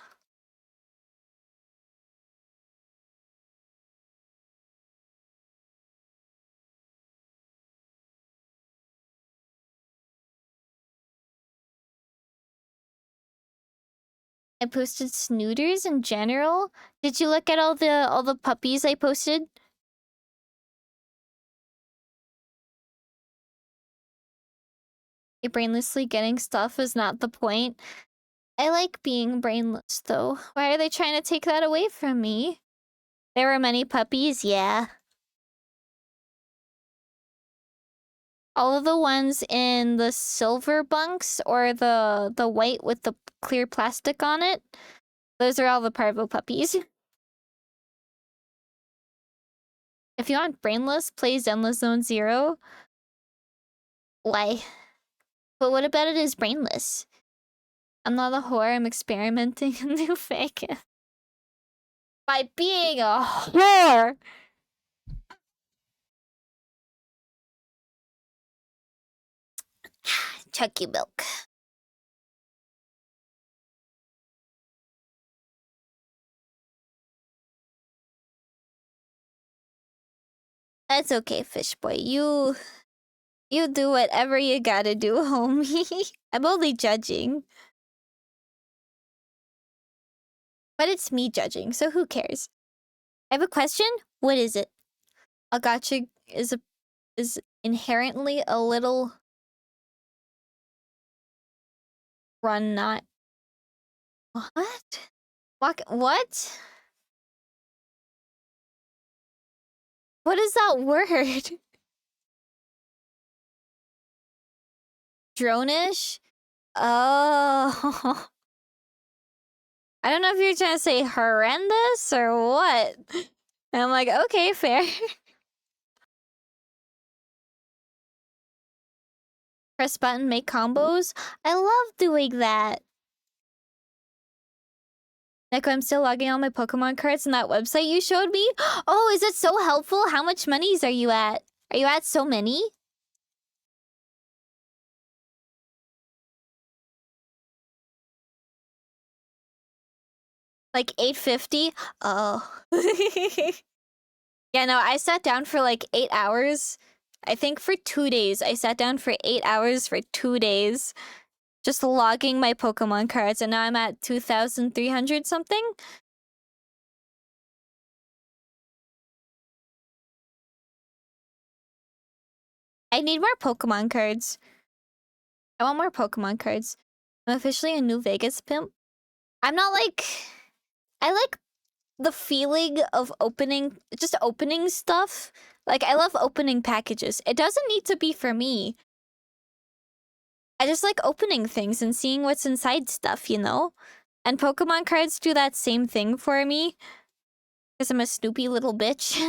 I posted snooters in general. Did you look at all the puppies I posted? Brainlessly getting stuff is not the point. I like being brainless though. Why are they trying to take that away from me? There were many puppies, yeah. All of the ones in the silver bunks or the white with the clear plastic on it, those are all the parvo puppies. If you want brainless, play Zenless Zone Zero. Why? But what about it is brainless? I'm not a whore, I'm experimenting in New Vegas. By being a whore! Chucky milk. That's okay, fish boy. You do whatever you gotta do, homie. I'm only judging. But it's me judging, so who cares? I have a question. What is it? A gotcha is inherently a little run not. What? What? What is that word? Drone-ish? Oh. I don't know if you're trying to say horrendous or what. And I'm like, okay, fair. Press button, make combos. I love doing that. Neko, I'm still logging all my Pokemon cards in that website you showed me. Oh, is it so helpful? How much monies are you at? Are you at so many? Like 850? Oh. Yeah, no, I sat down for like 8 hours. I think for 2 days. I sat down for 8 hours for 2 days. Just logging my Pokemon cards, and now I'm at 2,300 something. I need more Pokemon cards. I want more Pokemon cards. I'm officially a New Vegas pimp. I'm not like... I like the feeling of just opening stuff. Like, I love opening packages. It doesn't need to be for me. I just like opening things and seeing what's inside stuff, you know? And Pokemon cards do that same thing for me. Because I'm a snoopy little bitch.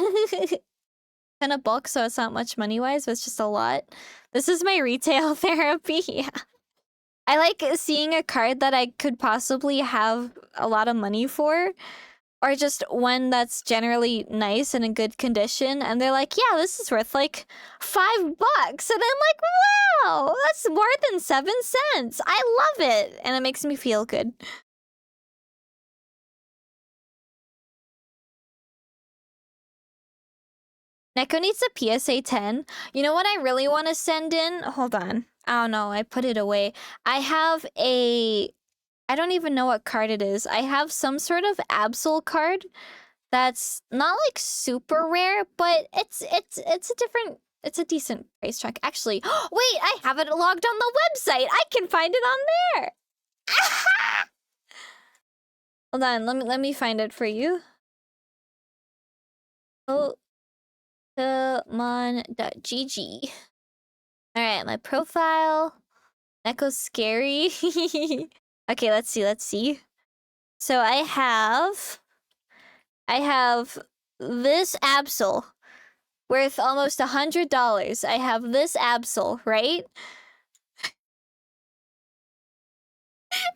Kind of bulk, so it's not much money-wise, but it's just a lot. This is my retail therapy, yeah. I like seeing a card that I could possibly have a lot of money for, or just one that's generally nice and in good condition, and they're like, yeah, this is worth like $5. And I'm like, wow, that's more than 7 cents. I love it. And it makes me feel good. Neko needs a PSA 10. You know what I really want to send in? Hold on. Oh no, I put it away. I have a... I don't even know what card it is. I have some sort of Absol card that's not like super rare, but it's a different... It's a decent price track. Actually, wait, I have it logged on the website. I can find it on there. Hold on, let me find it for you. Pokemon.gg. Alright, my profile. Neko's scary. Okay, let's see. So I have this Absol worth almost $100. I have this Absol, right?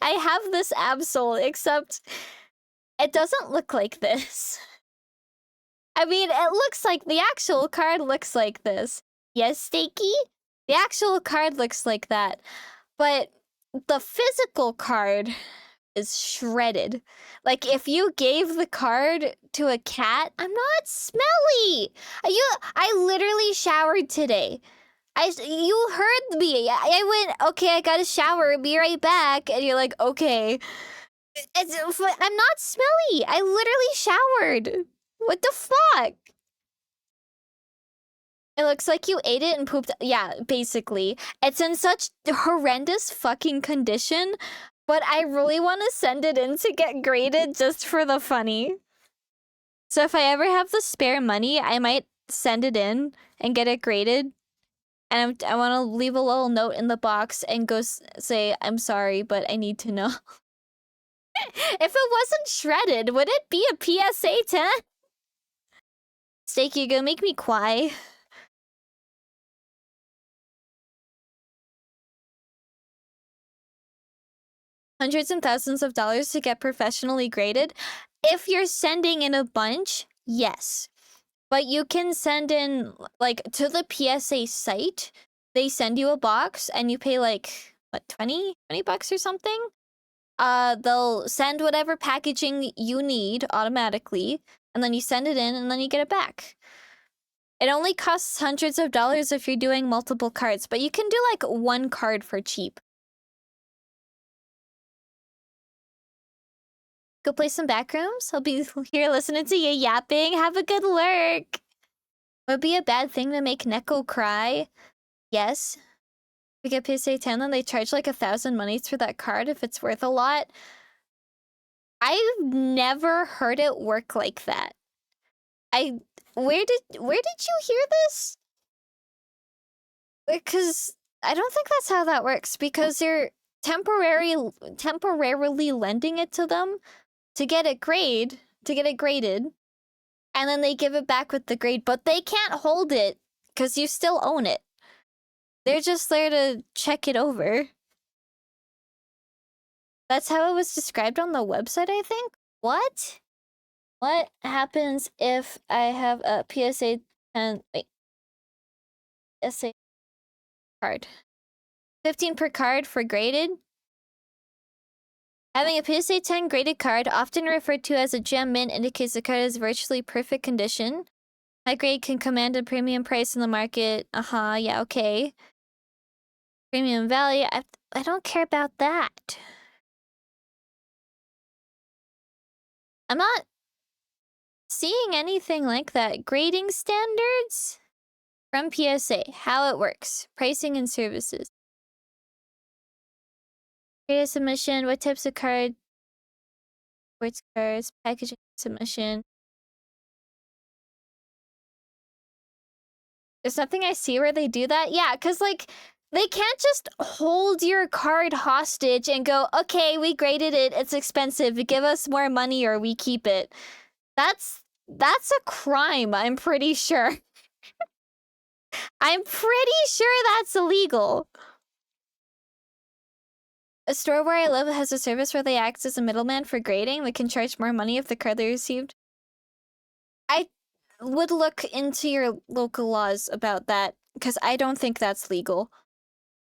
I have this Absol, except it doesn't look like this. I mean, it looks like the actual card looks like this. Yes, Stakey? The actual card looks like that. But the physical card is shredded. Like, if you gave the card to a cat, I'm not smelly. I literally showered today. You heard me. I went, okay, I gotta shower, be right back. And you're like, okay. I'm not smelly. I literally showered. What the fuck? It looks like you ate it and pooped. Yeah, basically. It's in such horrendous fucking condition, but I really want to send it in to get graded just for the funny. So if I ever have the spare money, I might send it in and get it graded. And I want to leave a little note in the box and go say, I'm sorry, but I need to know. If it wasn't shredded, would it be a PSA 10? Steak, you gonna make me cry. Hundreds and thousands of dollars to get professionally graded. If you're sending in a bunch, yes. But you can send in, like, to the PSA site. They send you a box and you pay like, what, 20 bucks or something? They'll send whatever packaging you need automatically, and then you send it in and then you get it back. It only costs hundreds of dollars if you're doing multiple cards, but you can do like one card for cheap. Go play some backrooms. I'll be here listening to you yapping. Have a good lurk. Would it be a bad thing to make Neko cry? Yes. We get PSA 10, then they charge like 1,000 monies for that card if it's worth a lot. I've never heard it work like that. Where did you hear this? Because I don't think that's how that works, because you're temporarily lending it to them to get it graded, and then they give it back with the grade, but they can't hold it because you still own it. They're just there to check it over. That's how it was described on the website, I think. What? What happens if I have a PSA 10? Wait. PSA card. 15 per card for graded. Having a PSA 10 graded card, often referred to as a gem mint, indicates the card is virtually perfect condition. High grade can command a premium price in the market. Yeah, okay. Premium value. I don't care about that. I'm not seeing anything like that. Grading standards from PSA. How it works. Pricing and services. Data submission. What types of cards? Sports cards. Packaging submission. There's nothing I see where they do that. Yeah, because, like, they can't just hold your card hostage and go, okay, we graded it. It's expensive. Give us more money or we keep it. That's a crime, I'm pretty sure. I'm pretty sure that's illegal. A store where I live has a service where they act as a middleman for grading. They can charge more money if the card they received. I would look into your local laws about that, because I don't think that's legal.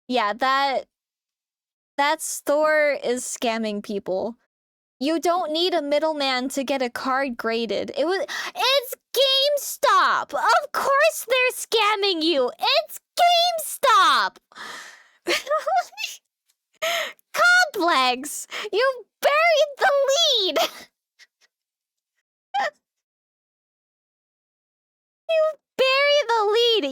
Yeah, that store is scamming people. You don't need a middleman to get a card graded. It's GameStop! Of course they're scamming you! It's GameStop! Complex! You buried the lead! You bury the lead!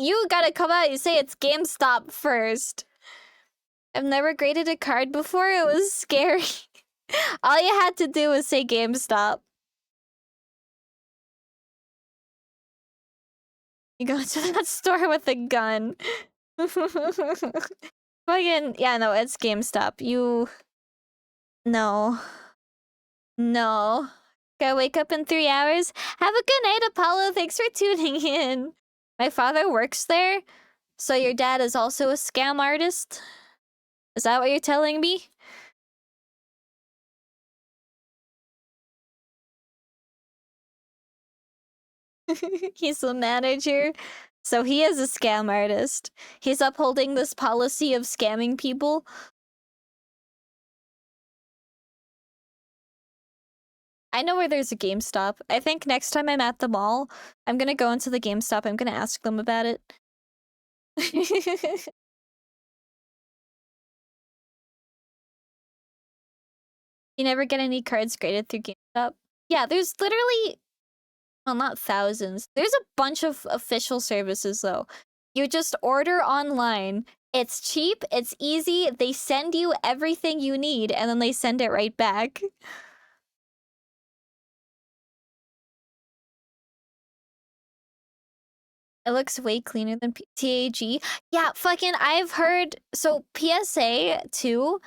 You gotta come out and say it's GameStop first. I've never graded a card before, it was scary. All you had to do was say GameStop. You go to that store with a gun. Fucking, yeah, no, it's GameStop. No. No. Gotta wake up in 3 hours. Have a good night, Apollo. Thanks for tuning in. My father works there, so your dad is also a scam artist? Is that what you're telling me? He's the manager. So he is a scam artist. He's upholding this policy of scamming people. I know where there's a GameStop. I think next time I'm at the mall, I'm gonna go into the GameStop. I'm gonna ask them about it. You never get any cards graded through GameStop? Yeah, there's literally... Well, not thousands. There's a bunch of official services, though. You just order online. It's cheap, it's easy, they send you everything you need, and then they send it right back. It looks way cleaner than TAG. Yeah, fucking, I've heard... So, PSA, too,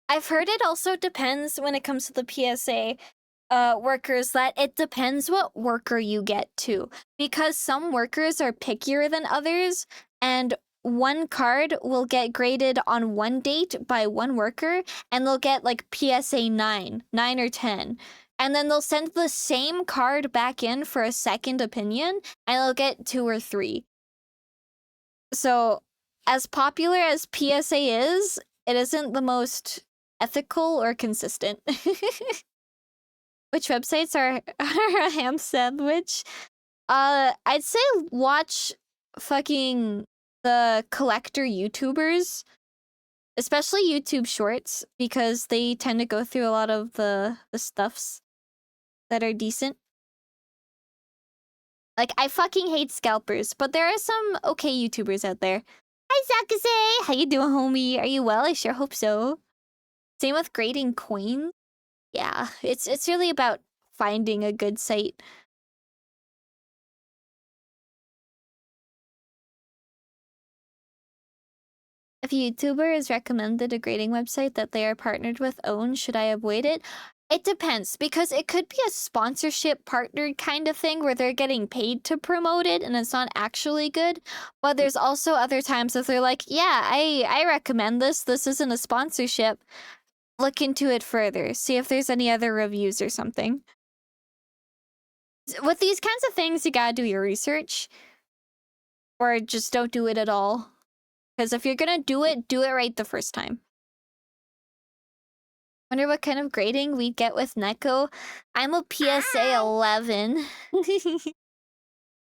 I've heard it also depends when it comes to the PSA workers that it depends what worker you get to. Because some workers are pickier than others, and one card will get graded on one date by one worker, and they'll get like PSA 9 or 10. And then they'll send the same card back in for a second opinion, and they'll get 2 or 3. So, as popular as PSA is, it isn't the most ethical or consistent. Which websites are a ham sandwich? I'd say watch fucking the collector YouTubers, especially YouTube Shorts, because they tend to go through a lot of the stuffs that are decent. Like, I fucking hate scalpers, but there are some okay YouTubers out there. Hi, Zakase! How you doing, homie? Are you well? I sure hope so. Same with grading coins. Yeah, it's really about finding a good site. If a YouTuber is recommended a grading website that they are partnered with should I avoid it? It depends, because it could be a sponsorship partnered kind of thing where they're getting paid to promote it and it's not actually good. But there's also other times that they're like, yeah, I recommend this. This isn't a sponsorship. Look into it further. See if there's any other reviews or something. With these kinds of things, you gotta do your research. Or just don't do it at all. Because if you're gonna do it right the first time. Wonder what kind of grading we get with Neko. I'm a PSA 11.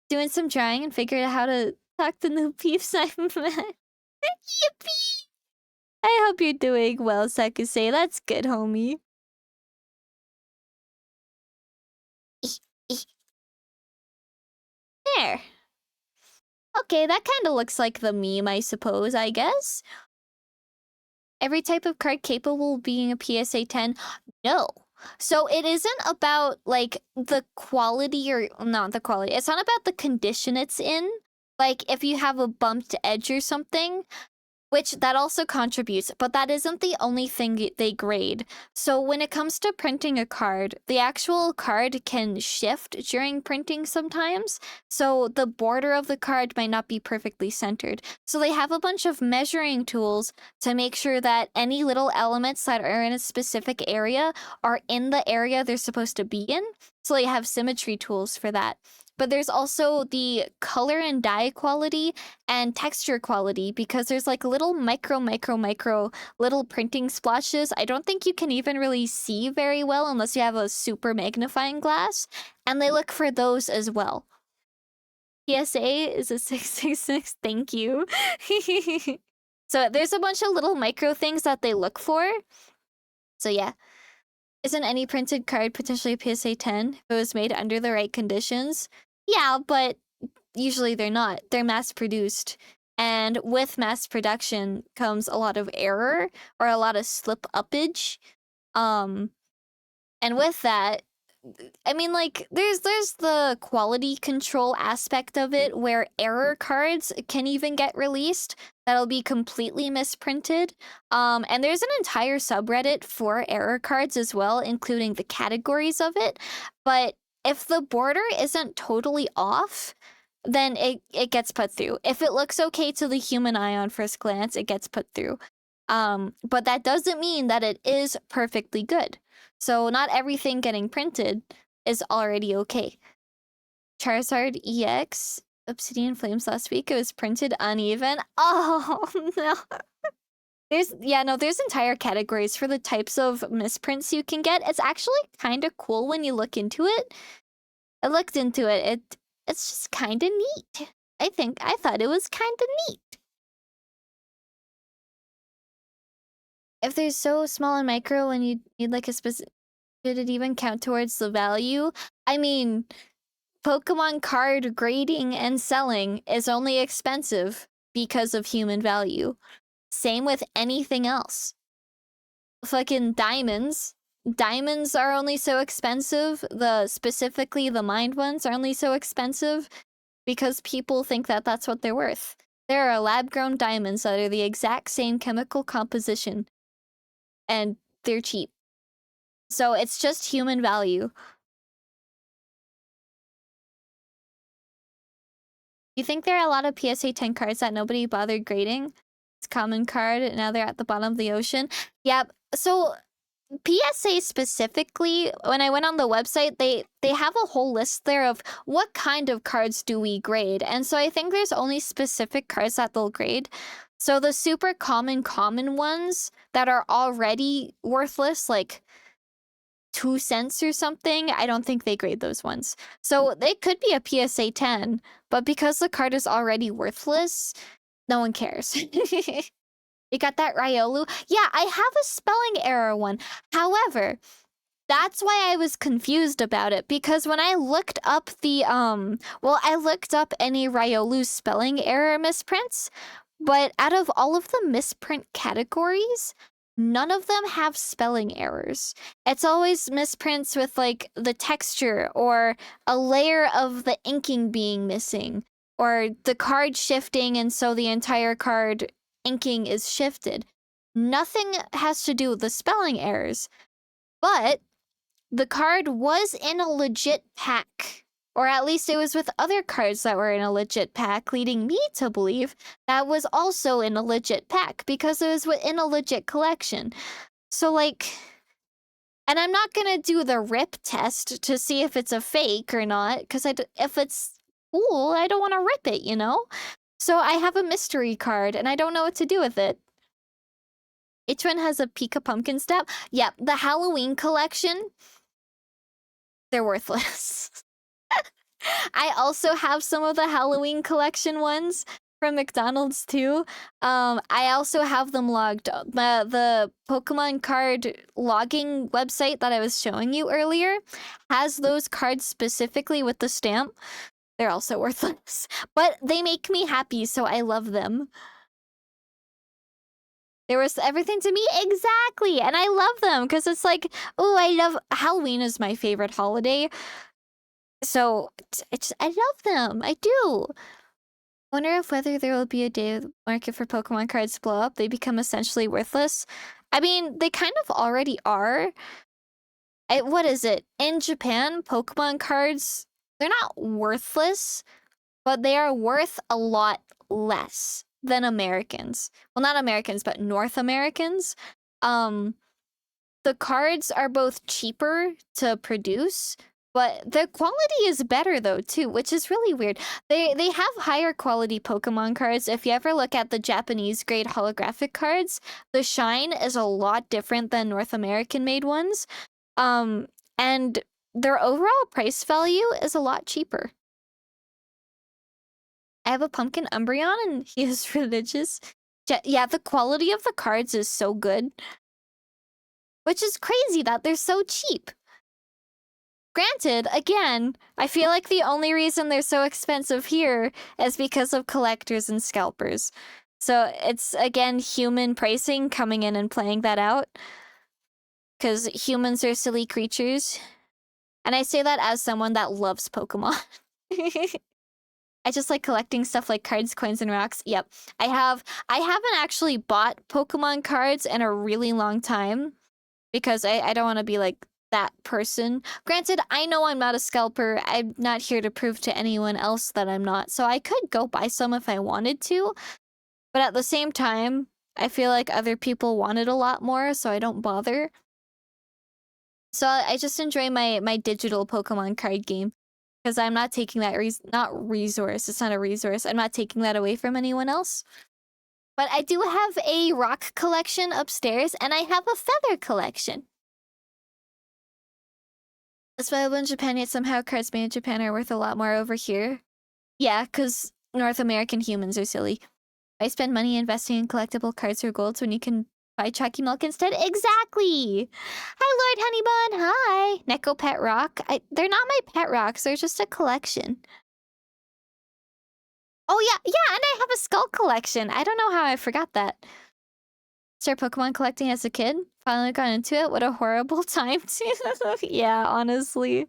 Doing some trying and figured out how to talk to new peeps I've met. Yippee! I hope you're doing well, Sakuse. That's good, homie. There. Okay, that kind of looks like the meme, I suppose, I guess. Every type of card capable of being a PSA 10? No. So it isn't about, like, the quality or... Not the quality. It's not about the condition it's in. Like, if you have a bumped edge or something, which that also contributes, but that isn't the only thing they grade. So when it comes to printing a card, the actual card can shift during printing sometimes. So the border of the card might not be perfectly centered. So they have a bunch of measuring tools to make sure that any little elements that are in a specific area are in the area they're supposed to be in. So they have symmetry tools for that. but there's also the color and dye quality and texture quality, because there's like little micro little printing splashes. I don't think you can even really see very well unless you have a super magnifying glass, and they look for those as well. PSA is a 666, thank you. So there's a bunch of little micro things that they look for. So yeah. Isn't any printed card potentially a PSA 10 if it was made under the right conditions? Yeah, but usually they're not. They're mass produced. And with mass production comes a lot of error or a lot of slip uppage. And with that, I mean, like, there's the quality control aspect of it where error cards can even get released that'll be completely misprinted. And there's an entire subreddit for error cards as well, including the categories of it. But if the border isn't totally off, then it gets put through. If it looks okay to the human eye on first glance, it gets put through. But that doesn't mean that it is perfectly good. So not everything getting printed is already okay. Charizard EX, Obsidian Flames last week, it was printed uneven. Oh, no. There's entire categories for the types of misprints you can get. It's actually kind of cool when you look into it. I looked into it. It's just kind of neat. I thought it was kind of neat. If they're so small and micro and you need like a specific, did it even count towards the value? I mean, Pokemon card grading and selling is only expensive because of human value. Same with anything else. Fucking diamonds. Diamonds are only so expensive. Specifically the mined ones are only so expensive because people think that that's what they're worth. There are lab-grown diamonds that are the exact same chemical composition, and they're cheap. So it's just human value. You think there are a lot of PSA 10 cards that nobody bothered grading? It's common card, and now they're at the bottom of the ocean. Yep. So PSA specifically, when I went on the website, they have a whole list there of what kind of cards do we grade. And so I think there's only specific cards that they'll grade. So the super common ones that are already worthless, like 2 cents or something, I don't think they grade those ones. So they could be a PSA 10, but because the card is already worthless, no one cares. You got that Riolu? Yeah, I have a spelling error one. However, that's why I was confused about it, because when I looked up I looked up any Riolu spelling error misprints, but out of all of the misprint categories, none of them have spelling errors. It's always misprints with like the texture or a layer of the inking being missing or the card shifting, and so the entire card inking is shifted. Nothing has to do with the spelling errors, but the card was in a legit pack, or at least it was with other cards that were in a legit pack, leading me to believe that was also in a legit pack because it was in a legit collection. So like, and I'm not gonna do the rip test to see if it's a fake or not, because if it's cool, I don't want to rip it, you know? So I have a mystery card, and I don't know what to do with it. Each one has a Pika Pumpkin stamp. Yep, the Halloween collection, they're worthless. I also have some of the Halloween collection ones from McDonald's too. I also have them logged. The Pokemon card logging website that I was showing you earlier has those cards specifically with the stamp. They're also worthless, but they make me happy, so I love them. There was everything to me, exactly, and I love them because it's like, oh, Halloween is my favorite holiday, so I love them. I do. Wonder if whether there will be a day the market for Pokemon cards blow up, they become essentially worthless. I mean, they kind of already are. What is it? In Japan, Pokemon cards, they're not worthless, but they are worth a lot less than Americans. Well, not Americans, but North Americans. The cards are both cheaper to produce, But the quality is better though too, which is really weird. They have higher quality Pokemon cards. If you ever look at the Japanese grade holographic cards, the shine is a lot different than North American made ones. And their overall price value is a lot cheaper. I have a pumpkin Umbreon and he is religious. Yeah, the quality of the cards is so good. Which is crazy that they're so cheap. Granted, again, I feel like the only reason they're so expensive here is because of collectors and scalpers. So it's, again, human pricing coming in and playing that out. Because humans are silly creatures. And I say that as someone that loves Pokemon. I just like collecting stuff like cards, coins, and rocks. Yep. I haven't actually bought Pokemon cards in a really long time. Because I don't want to be like that person. Granted, I know I'm not a scalper. I'm not here to prove to anyone else that I'm not. So I could go buy some if I wanted to. But at the same time, I feel like other people want it a lot more, so I don't bother. So I just enjoy my digital Pokemon card game. Because I'm not taking that not resource. It's not a resource. I'm not taking that away from anyone else. But I do have a rock collection upstairs, and I have a feather collection. It's valuable in Japan, yet somehow cards made in Japan are worth a lot more over here. Yeah, because North American humans are silly. I spend money investing in collectible cards or golds when you can buy chalky milk instead. Exactly! Hi, Lord Honeybun! Hi! Neko Pet Rock. They're not my pet rocks, they're just a collection. Oh yeah, and I have a skull collection. I don't know how I forgot that. Start Pokemon collecting as a kid. Finally got into it. What a horrible time too. Yeah, honestly.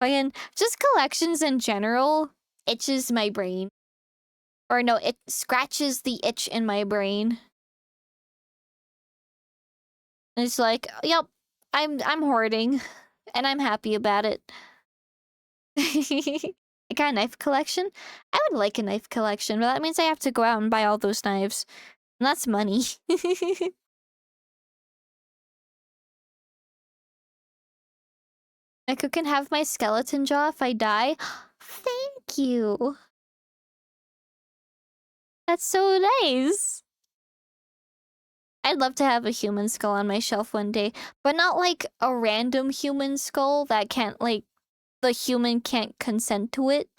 Again, just collections in general itches my brain. Or no, it scratches the itch in my brain. And it's like, yep, I'm hoarding. And I'm happy about it. I got a knife collection? I would like a knife collection, but that means I have to go out and buy all those knives. And that's money. I can have my skeleton jaw if I die. Thank you. That's so nice. I'd love to have a human skull on my shelf one day, but not like a random human skull that can't, like, the human can't consent to it.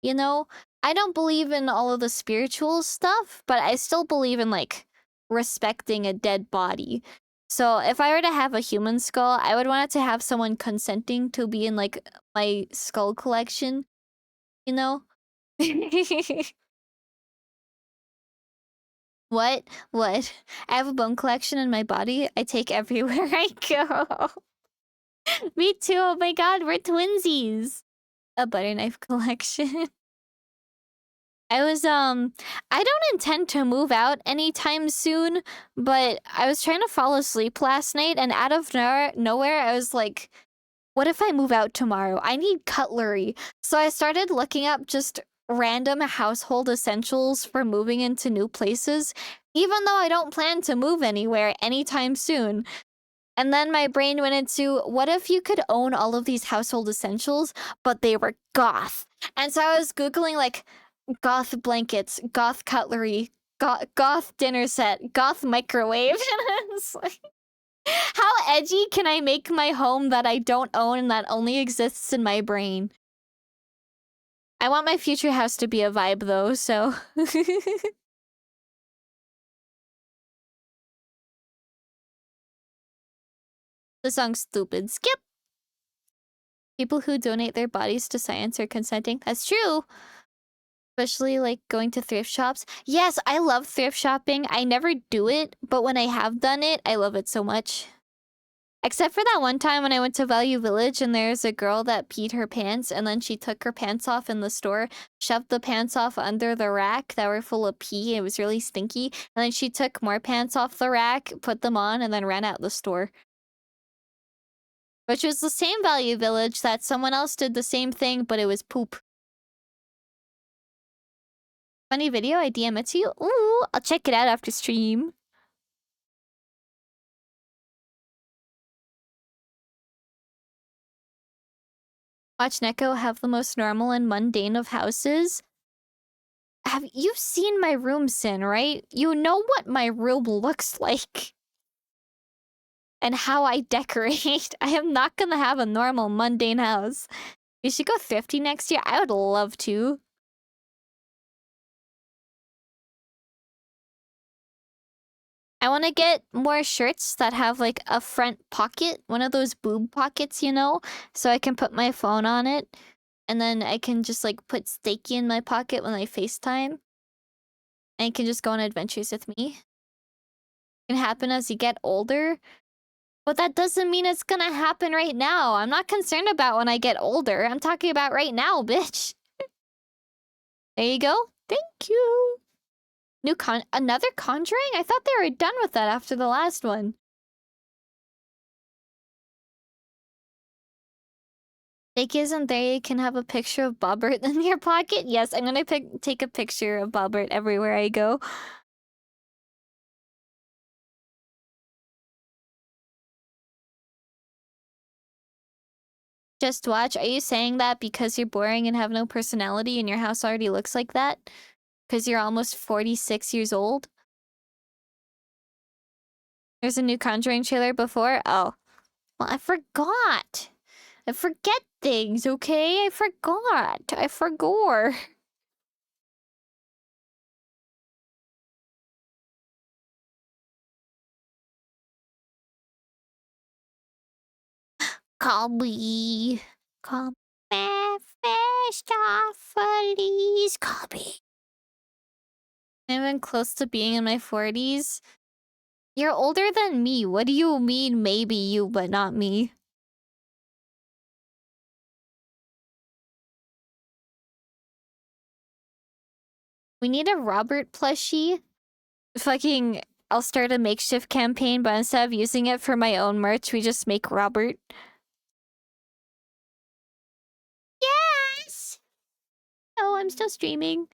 You know? I don't believe in all of the spiritual stuff, but I still believe in, like, respecting a dead body. So if I were to have a human skull, I would want it to have someone consenting to be in, like, my skull collection. You know? What? What? I have a bone collection in my body. I take everywhere I go. Me too. Oh my god, we're twinsies. A butter knife collection. I don't intend to move out anytime soon, but I was trying to fall asleep last night, and out of nowhere, I was like, what if I move out tomorrow? I need cutlery. So I started looking up just random household essentials for moving into new places, even though I don't plan to move anywhere anytime soon. And then my brain went into, what if you could own all of these household essentials, but they were goth? And so I was Googling, like, goth blankets, goth cutlery, goth dinner set, goth microwave. And it's like, how edgy can I make my home that I don't own and that only exists in my brain? I want my future house to be a vibe though, so... The song's stupid. Skip! People who donate their bodies to science are consenting. That's true! Especially, like, going to thrift shops. Yes, I love thrift shopping. I never do it, but when I have done it, I love it so much. Except for that one time when I went to Value Village and there's a girl that peed her pants and then she took her pants off in the store, shoved the pants off under the rack that were full of pee. It was really stinky. And then she took more pants off the rack, put them on, and then ran out the store. Which was the same Value Village that someone else did the same thing, but it was poop. Funny video, I DM it to you. Ooh, I'll check it out after stream. Watch Neko have the most normal and mundane of houses. Have you seen my room, Sin, right? You know what my room looks like. And how I decorate. I am not gonna have a normal, mundane house. You should go thrifty next year. I would love to. I want to get more shirts that have like a front pocket, one of those boob pockets, you know, so I can put my phone on it, and then I can just like put Stakey in my pocket when I FaceTime, and you can just go on adventures with me. It can happen as you get older, but that doesn't mean it's gonna happen right now. I'm not concerned about when I get older. I'm talking about right now, bitch. There you go. Thank you. Another Conjuring? I thought they were done with that after the last one. Fake isn't there, you can have a picture of Bobbert in your pocket? Yes, I'm gonna take a picture of Bobbert everywhere I go. Just watch. Are you saying that because you're boring and have no personality and your house already looks like that? Because you're almost 46 years old? There's a new Conjuring trailer before? Oh. Well, I forgot. I forget things, okay? I forgot. I forgot. Call me. Call me. Mephistopheles. Call me. I'm even close to being in my 40s. You're older than me. What do you mean maybe you, but not me? We need a Robert plushie. Fucking, I'll start a makeshift campaign, but instead of using it for my own merch, we just make Robert. Yes! Oh, I'm still streaming.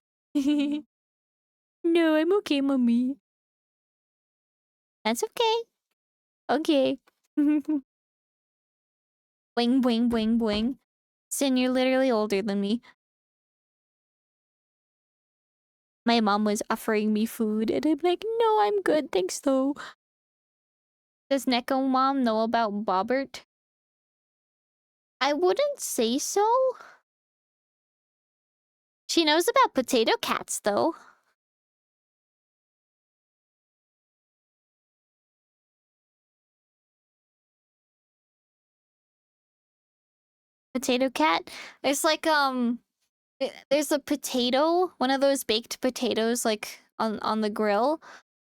No, I'm okay, mommy. That's okay. Okay. Boing, boing, boing, boing. Sin, you're literally older than me. My mom was offering me food, and I'm like, no, I'm good, thanks though. Does Neko Mom know about Bobbert? I wouldn't say so. She knows about potato cats, though. Potato cat? There's like, there's a potato, one of those baked potatoes, like, on the grill.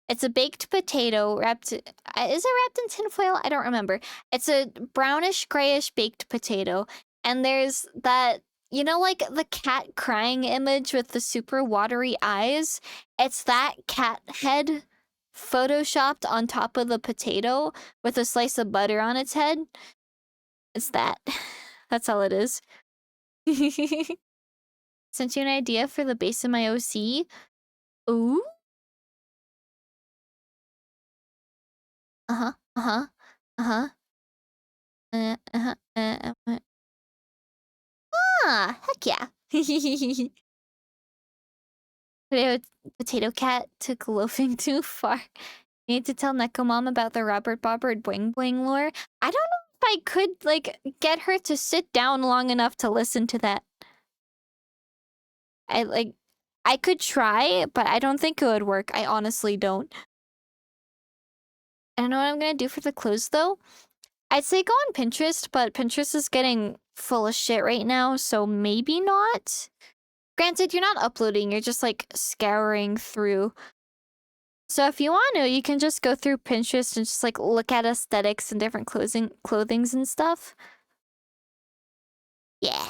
It's a baked potato wrapped... Is it wrapped in tinfoil? I don't remember. It's a brownish, grayish baked potato. And there's that... You know, like, the cat crying image with the super watery eyes? It's that cat head photoshopped on top of the potato with a slice of butter on its head. It's that. That's all it is. Sent you an idea for the base of my OC. Ooh? Uh-huh, uh-huh, uh-huh. Ah, heck yeah. Potato cat took loafing too far. You need to tell Neko Mom about the Robert Bobbert Boing Boing lore. I don't know if I could, like, get her to sit down long enough to listen to that. I could try, but I don't think it would work. I honestly don't. I don't know what I'm gonna do for the clothes, though. I'd say go on Pinterest, but Pinterest is getting full of shit right now, so maybe not. Granted, you're not uploading, you're just, like, scouring through. So if you want to, you can just go through Pinterest and just, like, look at aesthetics and different clothings and stuff. Yeah.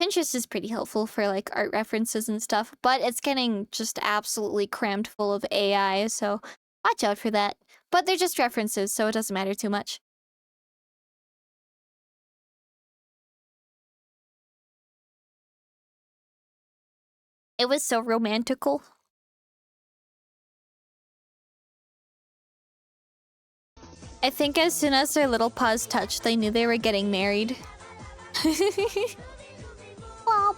Pinterest is pretty helpful for, like, art references and stuff, but it's getting just absolutely crammed full of AI, so watch out for that. But they're just references, so it doesn't matter too much. It was so romantical. I think as soon as their little paws touched, they knew they were getting married. Boom,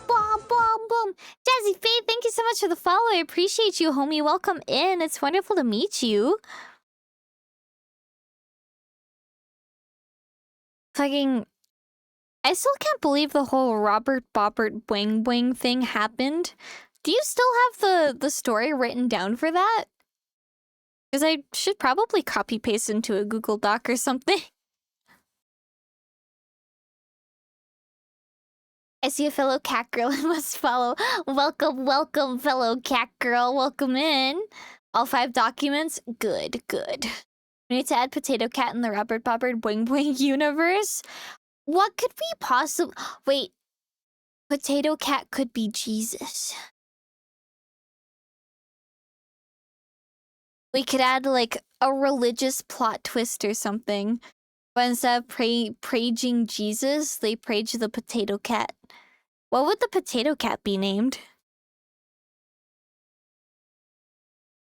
boom, boom, boom. Jazzy Faye, thank you so much for the follow. I appreciate you, homie. Welcome in. It's wonderful to meet you. Fucking... I still can't believe the whole Robert Boppert Boing Boing thing happened. Do you still have the story written down for that? Because I should probably copy-paste into a Google Doc or something. I see a fellow cat girl I must follow. Welcome, welcome, fellow cat girl. Welcome in. All 5 documents? Good, good. We need to add Potato Cat in the Robert Boppert Boing Boing universe. What could we possibly... Wait. Potato Cat could be Jesus. We could add, like, a religious plot twist or something. But instead of praising Jesus, they praise the Potato Cat. What would the Potato Cat be named?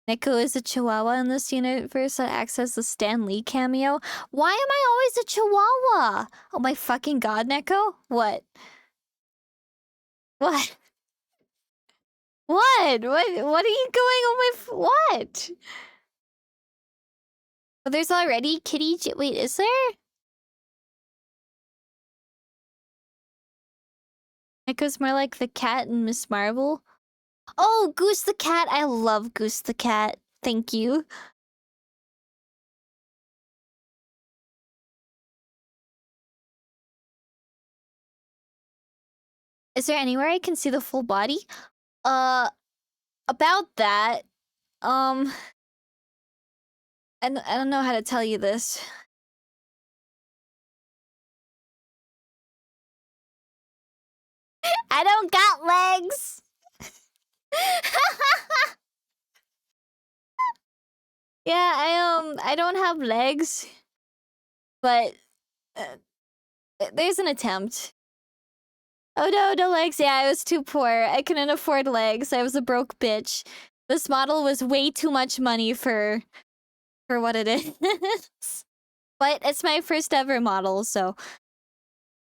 Neko is a chihuahua in this universe that acts as the Stan Lee cameo. Why am I always a chihuahua? Oh my fucking god, Neko? What? What? What? What are you going on with? What? Oh, there's already Kitty... Wait, is there? Neko's more like the cat in Miss Marvel. Oh, Goose the Cat. I love Goose the Cat. Thank you. Is there anywhere I can see the full body? About that, I don't know how to tell you this. I don't got legs! Yeah, I don't have legs. But, there's an attempt. Oh no, no legs. Yeah, I was too poor. I couldn't afford legs. I was a broke bitch. This model was way too much money for what it is. But it's my first ever model, so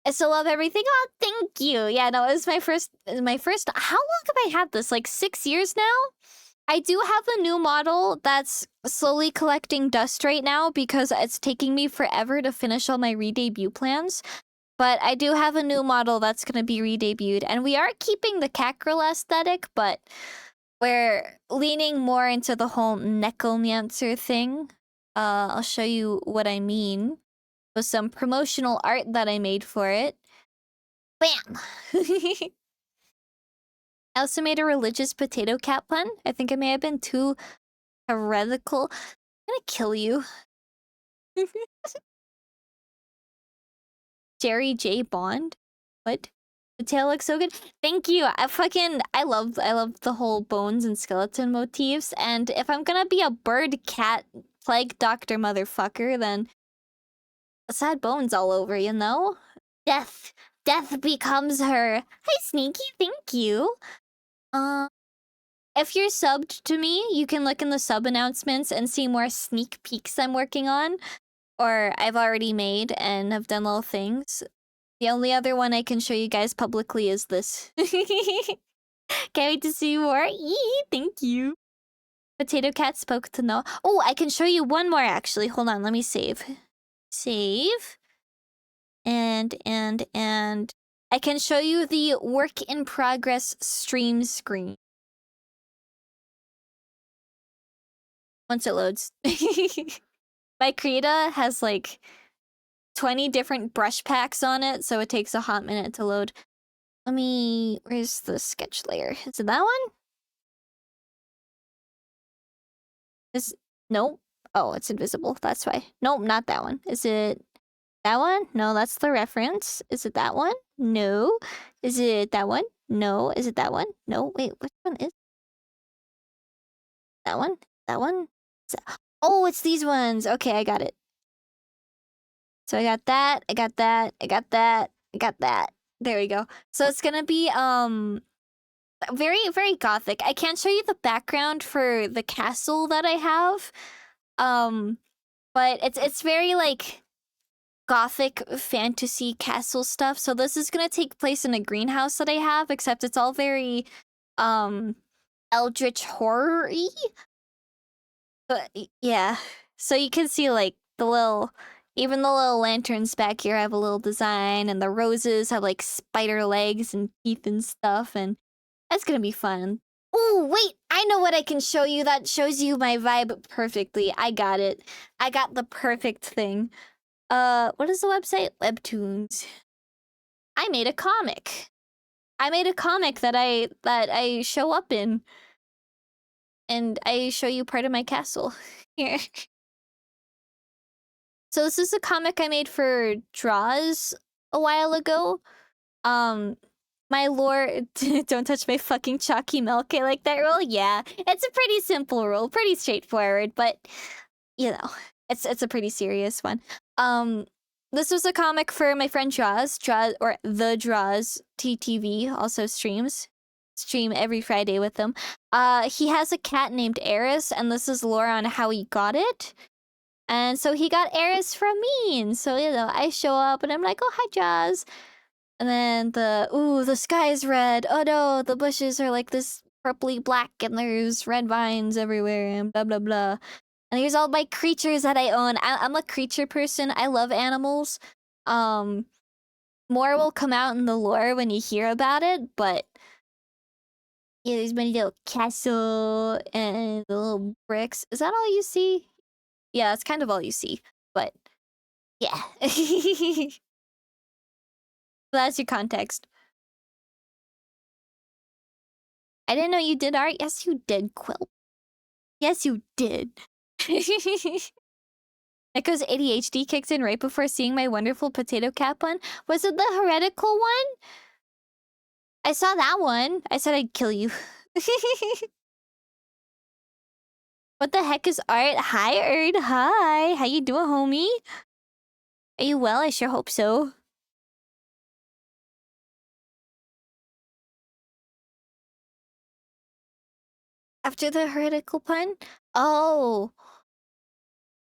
I still love everything. Oh, thank you. Yeah, no, it was my first. How long have I had this? Like 6 years now? I do have a new model that's slowly collecting dust right now because it's taking me forever to finish all my re-debut plans. But I do have a new model that's going to be re-debuted. And we are keeping the cat girl aesthetic, but we're leaning more into the whole necromancer thing. I'll show you what I mean with some promotional art that I made for it. Bam! I also made a religious potato cat pun. I think I may have been too heretical. I'm gonna kill you. Jerry J. Bond? What? The tail looks so good. Thank you. I love the whole bones and skeleton motifs. And if I'm gonna be a bird cat plague doctor motherfucker, then let's add bones all over, you know? Death becomes her. Hi, Sneaky. Thank you. If you're subbed to me, you can look in the sub announcements and see more sneak peeks I'm working on, or I've already made and have done little things. The only other one I can show you guys publicly is this. Can't wait to see more. Eee, thank you. Potato Cat spoke to no. Oh, I can show you one more actually. Hold on, let me save. Save. And I can show you the work in progress stream screen. Once it loads. My Krita has like 20 different brush packs on it, so it takes a hot minute to load. Where's the sketch layer? Is it that one? Nope. Oh, it's invisible, that's why. Nope, not that one. Is it that one? No, that's the reference. Is it that one? No. Is it that one? No. Is it that one? No. Wait, which one is that one? That one? Oh, it's these ones. Okay, I got it. So I got that, I got that, I got that, I got that. There we go. So it's gonna be very, very gothic. I can't show you the background for the castle that I have. But it's very like gothic fantasy castle stuff. So this is gonna take place in a greenhouse that I have, except it's all very eldritch horror-y. But yeah. So you can see like even the little lanterns back here have a little design, and the roses have like spider legs and teeth and stuff, and that's gonna be fun. Oh, wait, I know what I can show you that shows you my vibe perfectly. I got it. I got the perfect thing. What is the website? Webtoons. I made a comic. I made a comic that I show up in. And I show you part of my castle. Here. So this is a comic I made for Draws a while ago. My lore, don't touch my fucking chalky milk. I like that rule. Yeah, it's a pretty simple rule, pretty straightforward, but you know, it's a pretty serious one. This was a comic for my friend Draws, or the Draws TTV, also stream every Friday with him. He has a cat named Eris, and this is lore on how he got it. And so he got Eris from me, and so, you know, I show up and I'm like, oh, hi, Jaws. And then the sky is red. Oh no, the bushes are like this purpley black, and there's red vines everywhere, and blah, blah, blah. And here's all my creatures that I own. I'm a creature person. I love animals. More will come out in the lore when you hear about it, but yeah, there's my little castle and the little bricks. Is that all you see? Yeah, that's kind of all you see, but yeah. That's your context. I didn't know you did art. Yes, you did, Quill. Yes, you did. Echo's ADHD kicked in right before seeing my wonderful potato cat one. Was it the heretical one? I saw that one. I said I'd kill you. What the heck is art? Hi, Erd. Hi. How you doing, homie? Are you well? I sure hope so. After the heretical pun? Oh.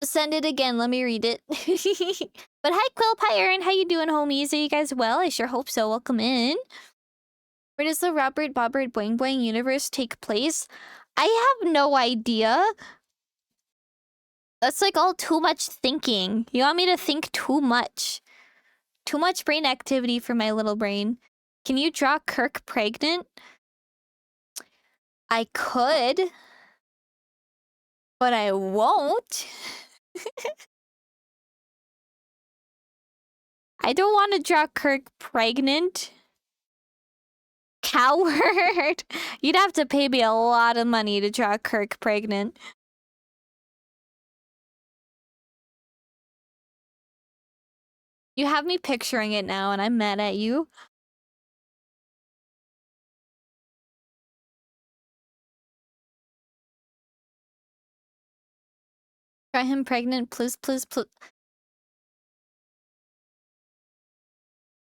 Send it again. Let me read it. But hi, Quill, hi, Aaron. How you doing, homies? Are you guys well? I sure hope so. Welcome in. Where does the Robert Bobbert Boing Boing universe take place? I have no idea. That's like all too much thinking. You want me to think too much? Too much brain activity for my little brain. Can you draw Kirk pregnant? I could. But I won't. I don't want to draw Kirk pregnant. Coward. You'd have to pay me a lot of money to draw Kirk pregnant. You have me picturing it now, and I'm mad at you. Try him pregnant, please, please, please.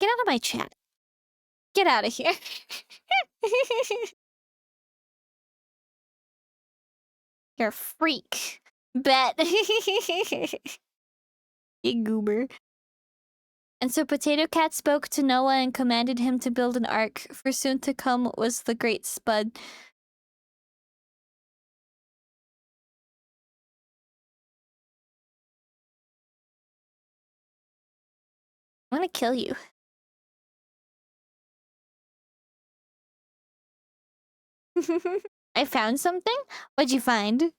Get out of my chat. Get out of here. You're a freak. Bet. You goober. And so Potato Cat spoke to Noah and commanded him to build an ark, for soon to come was the great Spud. I'm gonna kill you. I found something? What'd you find?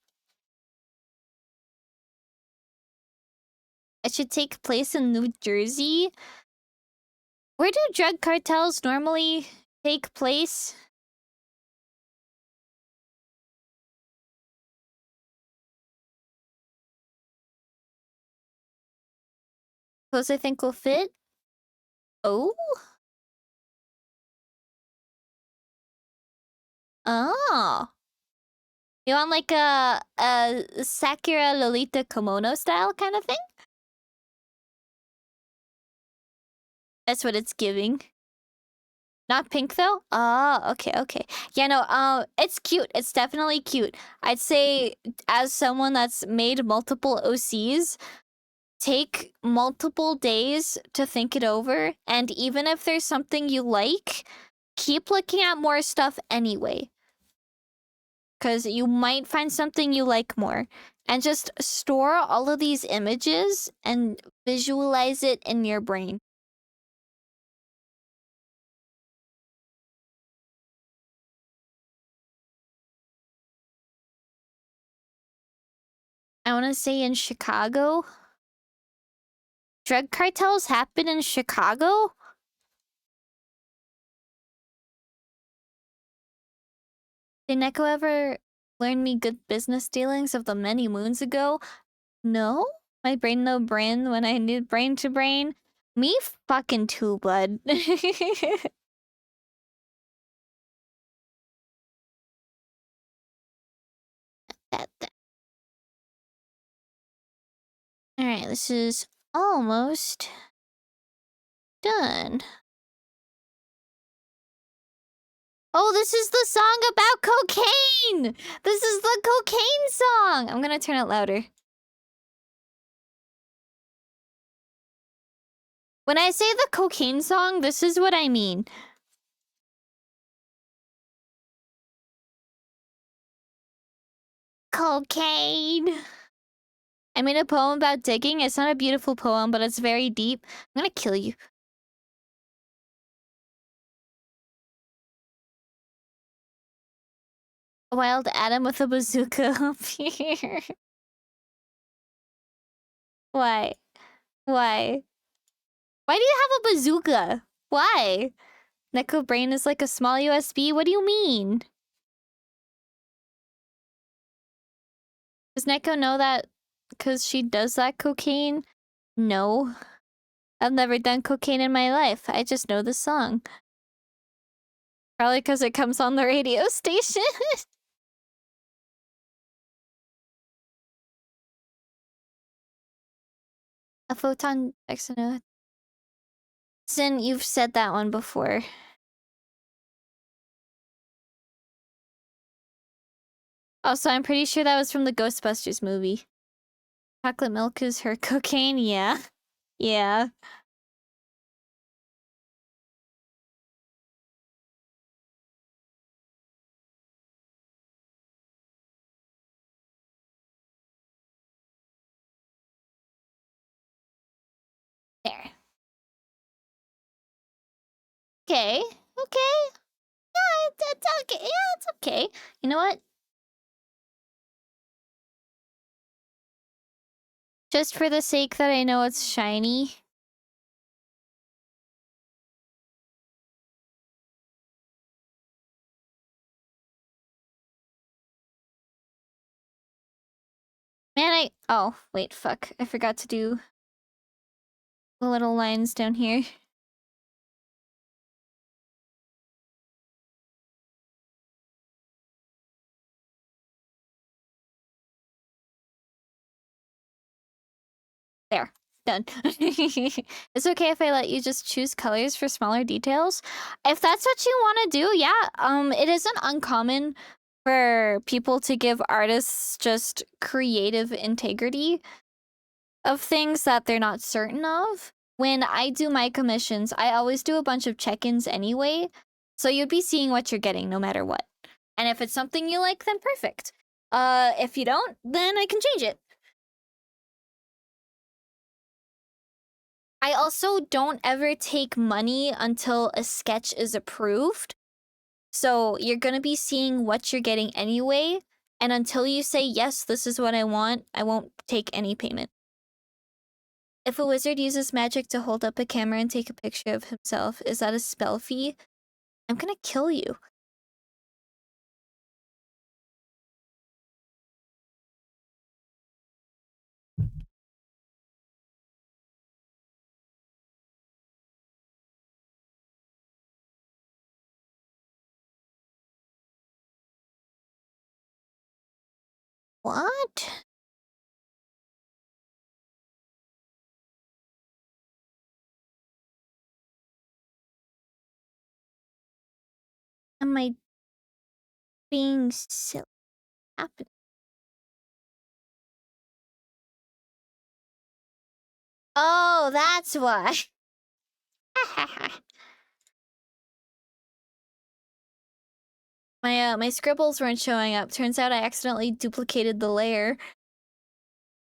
It should take place in New Jersey. Where do drug cartels normally take place? Clothes I think will fit? Oh? Oh. You want like a Sakura Lolita kimono style kind of thing? That's what it's giving. Not pink though? Oh, okay, okay. Yeah, no, it's cute. It's definitely cute. I'd say as someone that's made multiple OCs, take multiple days to think it over, and even if there's something you like, keep looking at more stuff anyway. Because you might find something you like more. And just store all of these images and visualize it in your brain. I want to say in Chicago. Drug cartels happen in Chicago? Did Neko ever learn me good business dealings of the many moons ago? No? My brain no brain when I need brain to brain? Me fucking too, bud. that. Alright, this is almost done. Oh, this is the song about cocaine! This is the cocaine song! I'm gonna turn it louder. When I say the cocaine song, this is what I mean. Cocaine! I made a poem about digging. It's not a beautiful poem, but it's very deep. I'm gonna kill you. A wild Adam with a bazooka up here. Why? Why? Why do you have a bazooka? Why? Neko brain is like a small USB? What do you mean? Does Neko know that because she does that cocaine? No. I've never done cocaine in my life. I just know the song. Probably because it comes on the radio station. A photon exonaut. Sin, you've said that one before. Also, I'm pretty sure that was from the Ghostbusters movie. Chocolate milk is her cocaine? Yeah. Yeah. There. Okay. Okay. Yeah, it's okay. Yeah, it's okay. You know what? Just for the sake that I know it's shiny. Man, oh, wait, fuck. I forgot to do the little lines down here. There. Done. It's okay if I let you just choose colors for smaller details. If that's what you want to do, yeah. It isn't uncommon for people to give artists just creative integrity of things that they're not certain of. When I do my commissions, I always do a bunch of check-ins anyway, so you'd be seeing what you're getting no matter what. And if it's something you like, then perfect. If you don't, then I can change it. I also don't ever take money until a sketch is approved. So you're gonna be seeing what you're getting anyway, and until you say, yes, this is what I want, I won't take any payment. If a wizard uses magic to hold up a camera and take a picture of himself, is that a spell fee? I'm gonna kill you. What? Am I being silly? Happening? Oh, that's why. My scribbles weren't showing up. Turns out I accidentally duplicated the layer.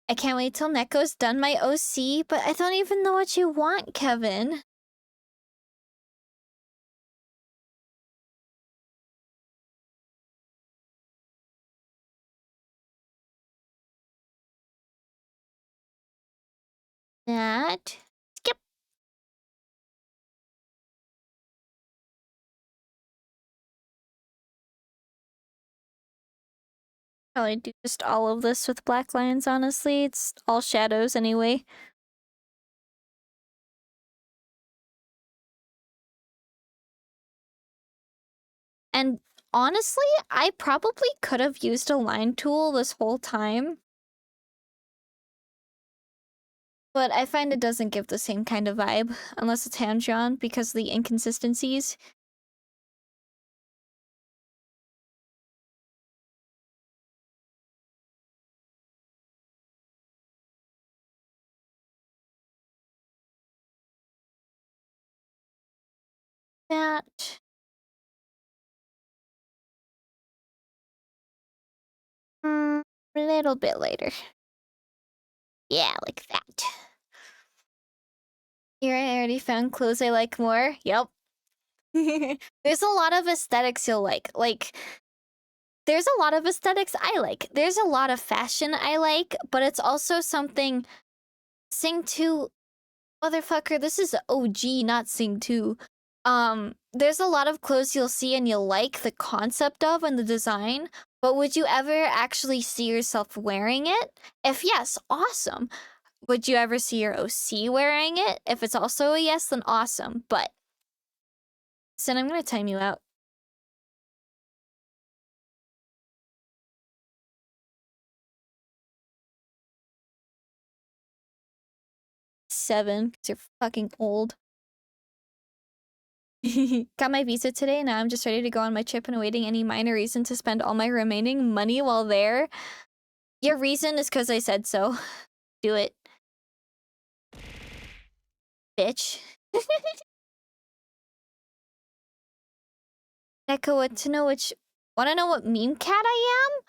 I can't wait till Neko's done my OC, but I don't even know what you want, Kevin. That. Skip. Probably do just all of this with black lines, honestly. It's all shadows anyway. And honestly, I probably could have used a line tool this whole time. But I find it doesn't give the same kind of vibe, unless it's hand-drawn, because of the inconsistencies. That. A little bit later. Yeah, like that. Here, I already found clothes I like more. Yep. There's a lot of aesthetics you'll like. There's a lot of aesthetics I like. There's a lot of fashion I like, but it's also something... Sing 2... Motherfucker, this is OG, not Sing 2. There's a lot of clothes you'll see and you'll like the concept of and the design, but would you ever actually see yourself wearing it? If yes, awesome. Would you ever see your OC wearing it? If it's also a yes, then awesome. But Sin, I'm gonna time you out. Seven, because you're fucking old. Got my visa today, now I'm just ready to go on my trip and awaiting any minor reason to spend all my remaining money while there. Your reason is because I said so. Do it. Bitch. Neko, wanna know what meme cat I am?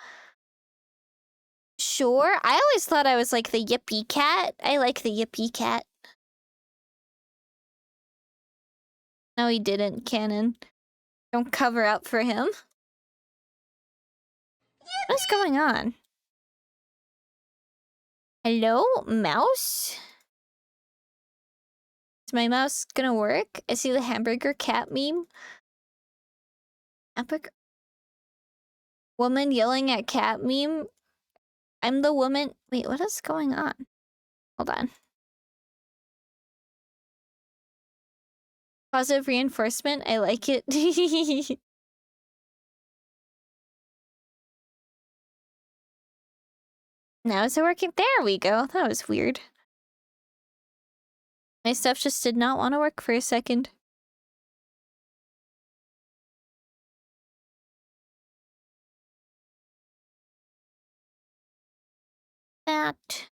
Sure. I always thought I was like the yippee cat. I like the yippee cat. No, he didn't, Canon. Don't cover up for him. What's going on? Hello, mouse? Is my mouse gonna work? I see the hamburger cat meme. Hamburger... Woman yelling at cat meme? I'm the woman... Wait, what is going on? Hold on. Positive reinforcement? I like it. Now is it working? There we go. That was weird. My stuff just did not want to work for a second. That.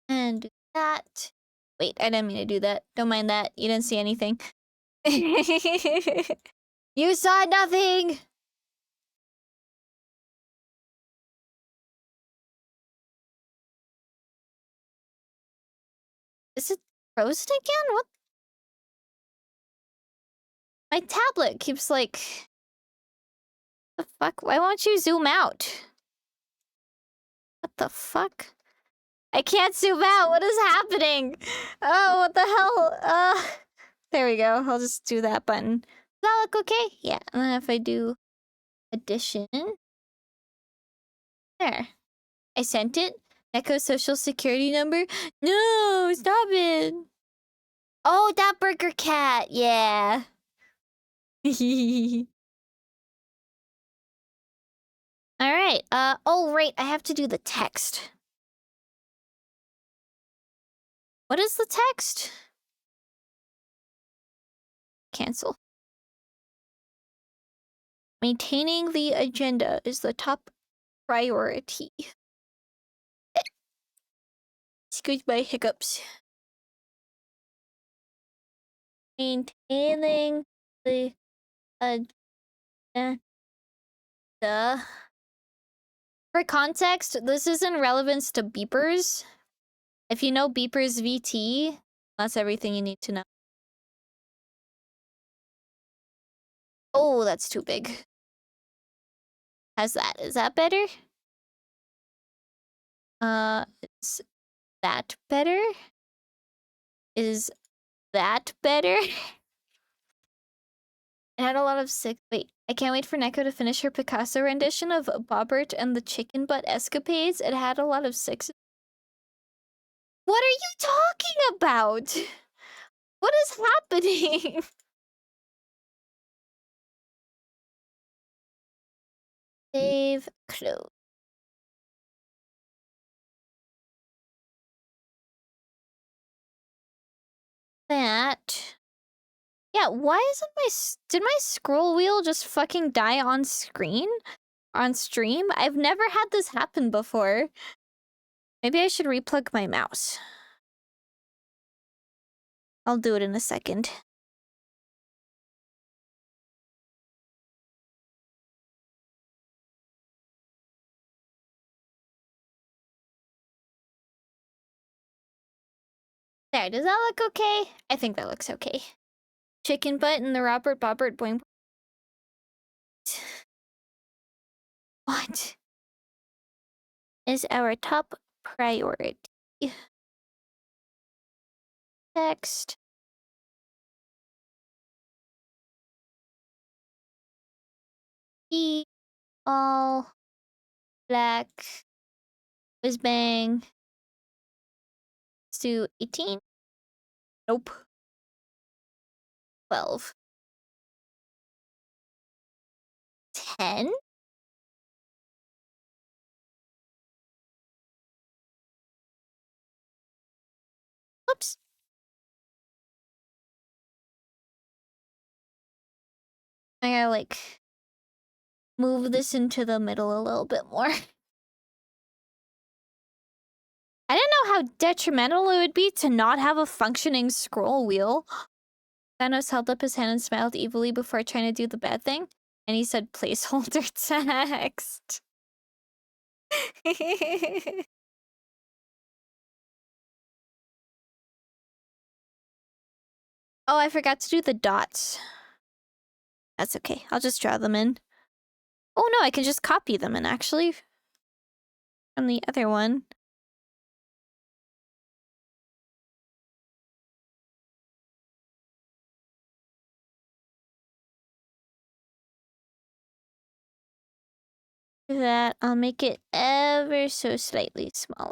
And that. Wait, I didn't mean to do that. Don't mind that. You didn't see anything. You saw nothing! Is it frozen again? What? My tablet keeps like... The fuck? Why won't you zoom out? What the fuck? I can't zoom out! What is happening? Oh, what the hell? There we go. I'll just do that button. Does that look okay? Yeah, and then if I do addition... There. I sent it. Neko's social security number. No, stop it. Oh, that burger cat. Yeah. All right. Oh, right. I have to do the text. What is the text? Cancel. Maintaining the agenda is the top priority. Excuse my hiccups. Maintaining the agenda. For context, this is in relevance to beepers. If you know beepers VT, that's everything you need to know. Oh, that's too big. How's that? Is that better? Is that better? Is that better? It had a lot of sick. Wait, I can't wait for Neko to finish her Picasso rendition of Bobbert and the Chicken Butt Escapades. It had a lot of sixes. What are you talking about? What is happening? Save, close. That. Yeah, why isn't did my scroll wheel just fucking die on screen? On stream? I've never had this happen before. Maybe I should replug my mouse. I'll do it in a second. There, does that look okay? I think that looks okay. Chicken butt and the Robert Bobbert boing. What is our top priority? Text. E all black whiz bang. Let's do 18. Nope. 12. 10. Whoops. I gotta like move this into the middle a little bit more. I didn't know how detrimental it would be to not have a functioning scroll wheel. Thanos held up his hand and smiled evilly before trying to do the bad thing. And he said placeholder text. Oh, I forgot to do the dots. That's okay. I'll just draw them in. Oh no, I can just copy them in actually. From the other one. That I'll make it ever so slightly smaller.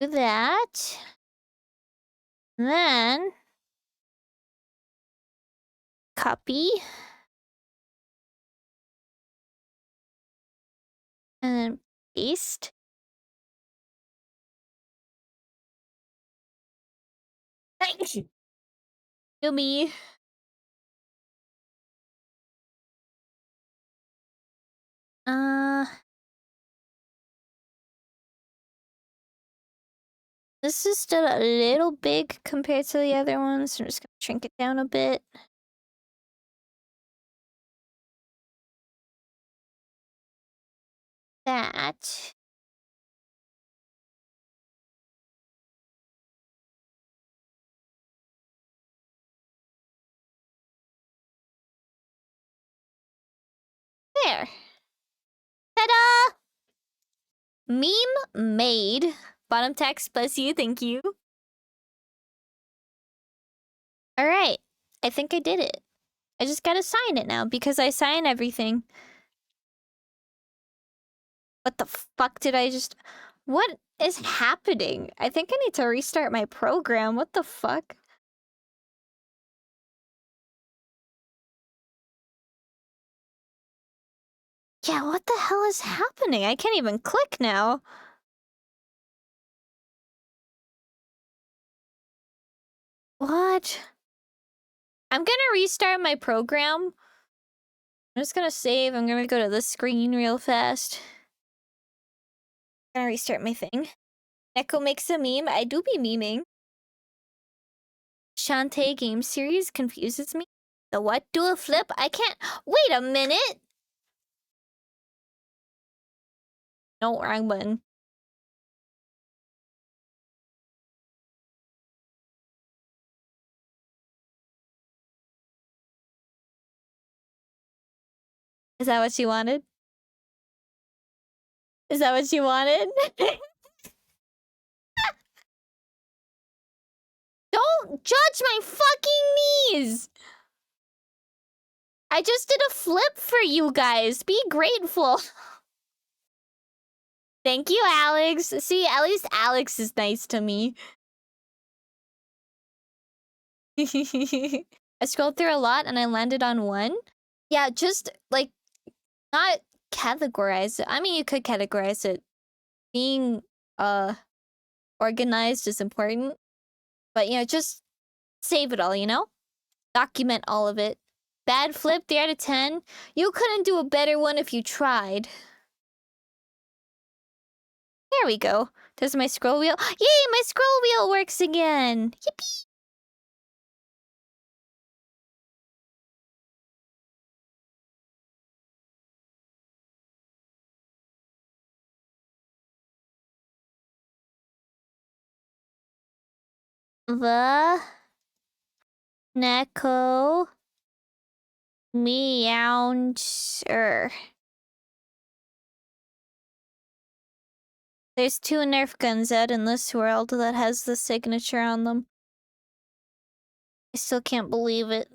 Do that. Then copy. And then paste. Thank you. Yummy. This is still a little big compared to the other ones, so I'm just gonna shrink it down a bit. That. There. Ta-da! Meme made. Bottom text, bless you, thank you. Alright, I think I did it. I just gotta sign it now, because I sign everything. What the fuck did I just... What is happening? I think I need to restart my program. What the fuck? Yeah, what the hell is happening? I can't even click now. What? I'm gonna restart my program. I'm just gonna save. I'm gonna go to the screen real fast. I'm gonna restart my thing. Neko makes a meme. I do be memeing. Shantae game series confuses me. The what? Do a flip? I can't. Wait a minute. No, wrong button. Is that what you wanted? Is that what you wanted? Don't judge my fucking knees! I just did a flip for you guys. Be grateful. Thank you, Alex. See, at least Alex is nice to me. I scrolled through a lot and I landed on one. Yeah, just, like, not categorize it. I mean, you could categorize it. Being, organized is important. But, you know, just save it all, you know? Document all of it. Bad flip, 3 out of 10. You couldn't do a better one if you tried. There we go. Does my scroll wheel... Yay, my scroll wheel works again! Yippee! The... Neko... Meowncer. There's 2 Nerf guns out in this world that has the signature on them. I still can't believe it.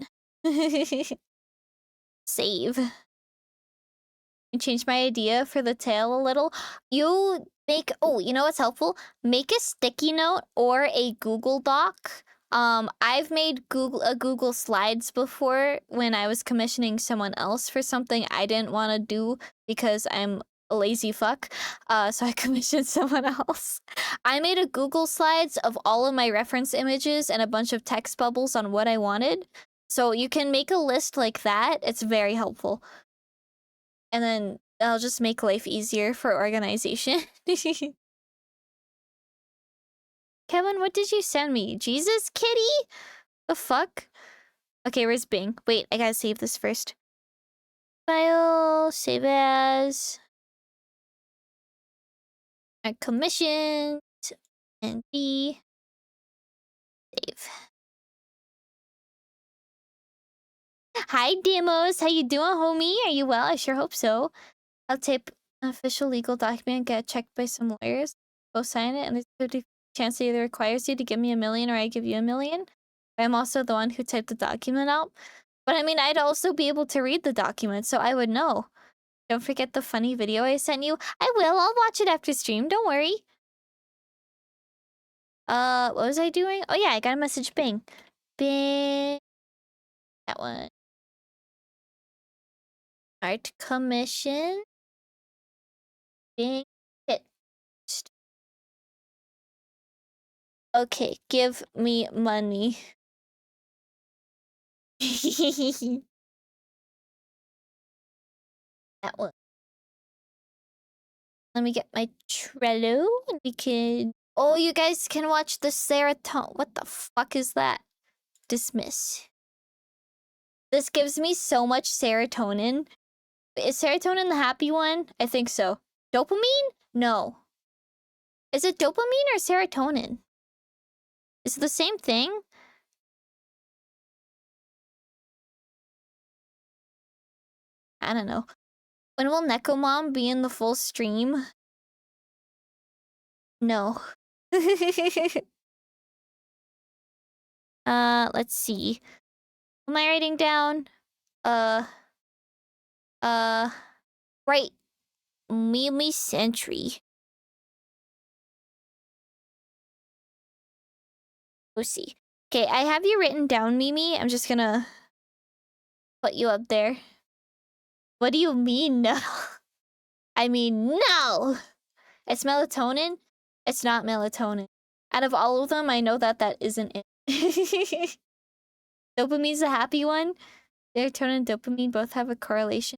Save. I changed my idea for the tail a little. You make... Oh, you know what's helpful? Make a sticky note or a Google Doc. I've made Google Slides before when I was commissioning someone else for something I didn't want to do because I'm a lazy fuck. So I commissioned someone else. I made a Google Slides of all of my reference images and a bunch of text bubbles on what I wanted. So you can make a list like that. It's very helpful. And then I'll just make life easier for organization. Kevin, what did you send me? Jesus, kitty? The fuck? Okay, where's Bing? Wait, I gotta save this first. File, save as. Commissioned. And B. Save. Hi, Demos. How you doing, homie? Are you well? I sure hope so. I'll type an official legal document, get checked by some lawyers. Both sign it, and there's a 50% chance that either requires you to give me $1 million or I give you $1 million. I'm also the one who typed the document out. But I mean, I'd also be able to read the document, so I would know. Don't forget the funny video I sent you. I will. I'll watch it after stream. Don't worry. What was I doing? Oh, yeah, I got a message. Bing. Bing. That one. Art commission. Bing. Hit. Okay, give me money. That one. Let me get my Trello and we can... Oh, you guys can watch the serotonin. What the fuck is that? Dismiss. This gives me so much serotonin. Is serotonin the happy one? I think so. Dopamine? No. Is it dopamine or serotonin? Is it the same thing? I don't know. When will Neko Mom be in the full stream? No. Let's see. What am I writing down? Right. Mimi Sentry. We'll see. Okay, I have you written down, Mimi. I'm just gonna put you up there. What do you mean, no? I mean, no! It's melatonin? It's not melatonin. Out of all of them, I know that that isn't it. Dopamine's a happy one. Serotonin and dopamine both have a correlation.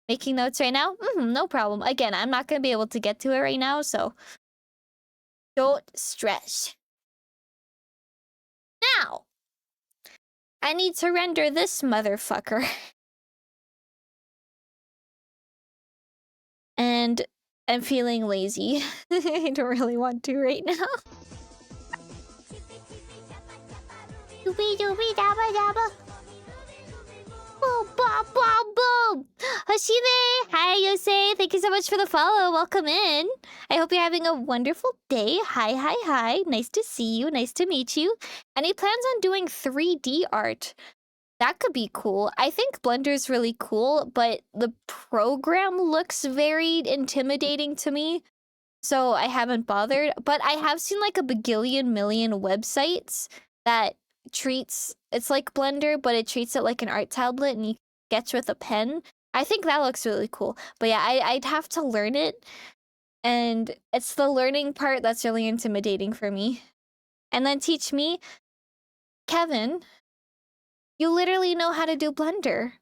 Making notes right now? No problem. Again, I'm not gonna be able to get to it right now, so don't stress. Now, I need to render this motherfucker. And I'm feeling lazy. I don't really want to right now. Doobie doobie dabba dabba. Boom, boom, boom, boom. Hashime! Hi, Yosei. Thank you so much for the follow. Welcome in. I hope you're having a wonderful day. Hi, hi, hi. Nice to see you. Nice to meet you. And he plans on doing 3D art. That could be cool. I think Blender's really cool, but the program looks very intimidating to me. So I haven't bothered. But I have seen like a bagillion million websites that treats it's like Blender, but it treats it like an art tablet and you sketch with a pen. I think that looks really cool. But yeah, I'd have to learn it. And it's the learning part that's really intimidating for me. And then teach me, Kevin, you literally know how to do Blender.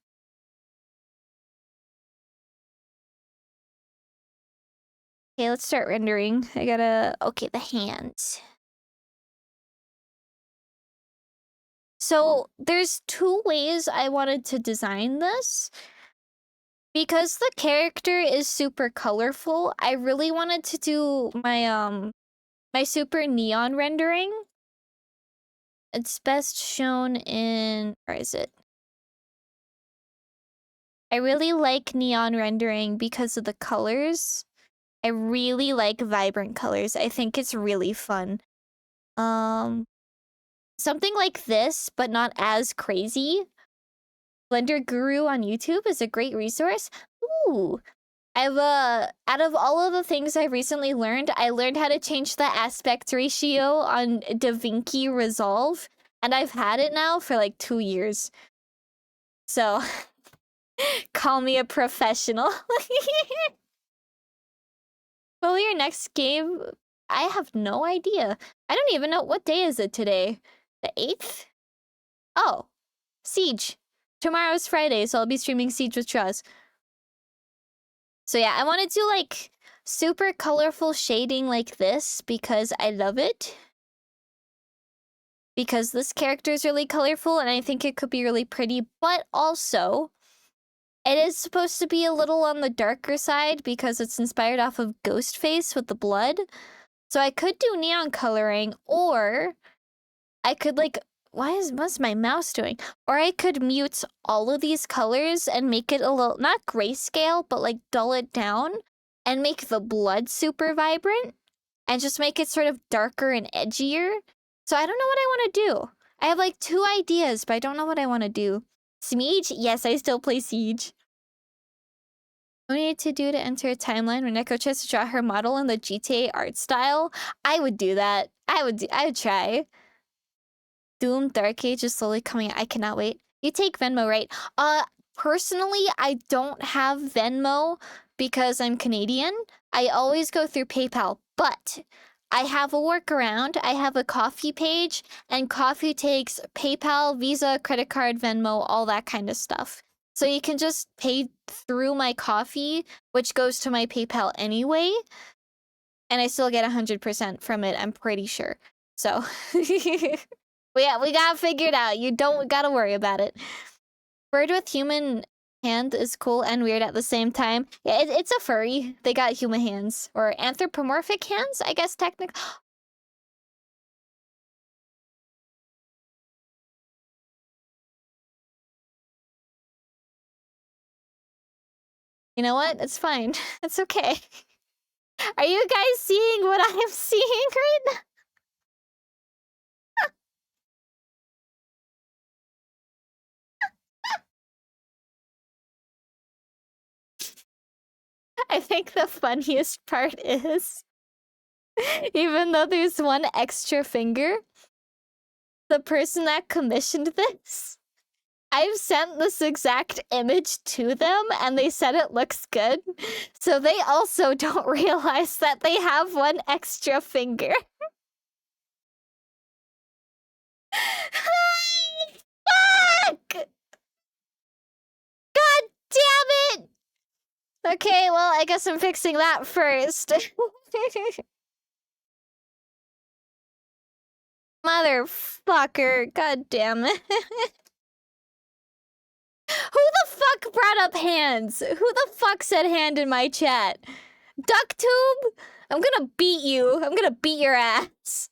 Okay, let's start rendering. I gotta... Okay, the hands. So, there's two ways I wanted to design this. Because the character is super colorful, I really wanted to do my, my super neon rendering. It's best shown in... Where is it? I really like neon rendering because of the colors. I really like vibrant colors. I think it's really fun. Something like this, but not as crazy. Blender Guru on YouTube is a great resource. Ooh. Out of all of the things I recently learned, I learned how to change the aspect ratio on DaVinci Resolve. And I've had it now for like 2 years. So, call me a professional. Well, your next game, I have no idea. I don't even know, what day is it today? The 8th? Oh, Siege. Tomorrow's Friday, so I'll be streaming Siege with Truz. So yeah, I wanted to like super colorful shading like this because I love it. Because this character is really colorful and I think it could be really pretty, but also it is supposed to be a little on the darker side because it's inspired off of Ghostface with the blood. So I could do neon coloring, or I could like, what's my mouse doing? Or I could mute all of these colors and make it a little, not grayscale, but like dull it down and make the blood super vibrant and just make it sort of darker and edgier. So I don't know what I want to do. I have like 2 ideas, but I don't know what I want to do. Siege? Yes, I still play Siege. What do I need to do to enter a timeline when Neko tries to draw her model in the GTA art style? I would do that. I would try. Doom Dark Age is slowly coming. I cannot wait. You take Venmo, right? Personally, I don't have Venmo because I'm Canadian. I always go through PayPal, but I have a workaround. I have a Coffee page, and Coffee takes PayPal, Visa, credit card, Venmo, all that kind of stuff. So you can just pay through my Coffee, which goes to my PayPal anyway, and I still get 100% from it, I'm pretty sure. So, but yeah, we got it figured out. You don't gotta worry about it. Bird with human hand is cool and weird at the same time. Yeah, it's a furry. They got human hands. Or anthropomorphic hands, I guess, technically. You know what? It's fine. It's okay. Are you guys seeing what I'm seeing right now? I think the funniest part is, even though there's one extra finger, the person that commissioned this, I've sent this exact image to them and they said it looks good. So they also don't realize that they have one extra finger. Okay, well, I guess I'm fixing that first. Motherfucker, god damn it. Who the fuck brought up hands? Who the fuck said hand in my chat? DuckTube? I'm gonna beat you. I'm gonna beat your ass.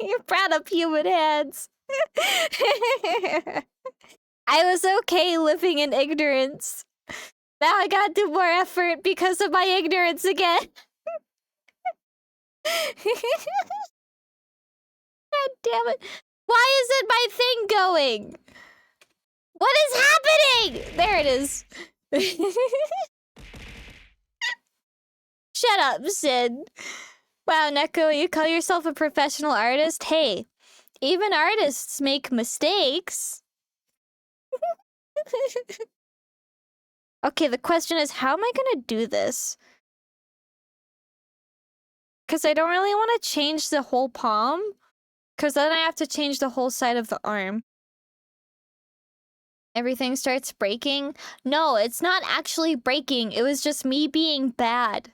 You brought up human hands. I was okay living in ignorance. Now I gotta do more effort because of my ignorance again. God damn it. Why isn't my thing going? What is happening? There it is. Shut up, Sid. Wow, Neko, you call yourself a professional artist? Hey, even artists make mistakes. Okay, the question is, how am I gonna do this? Because I don't really want to change the whole palm. Because then I have to change the whole side of the arm. Everything starts breaking. No, it's not actually breaking. It was just me being bad.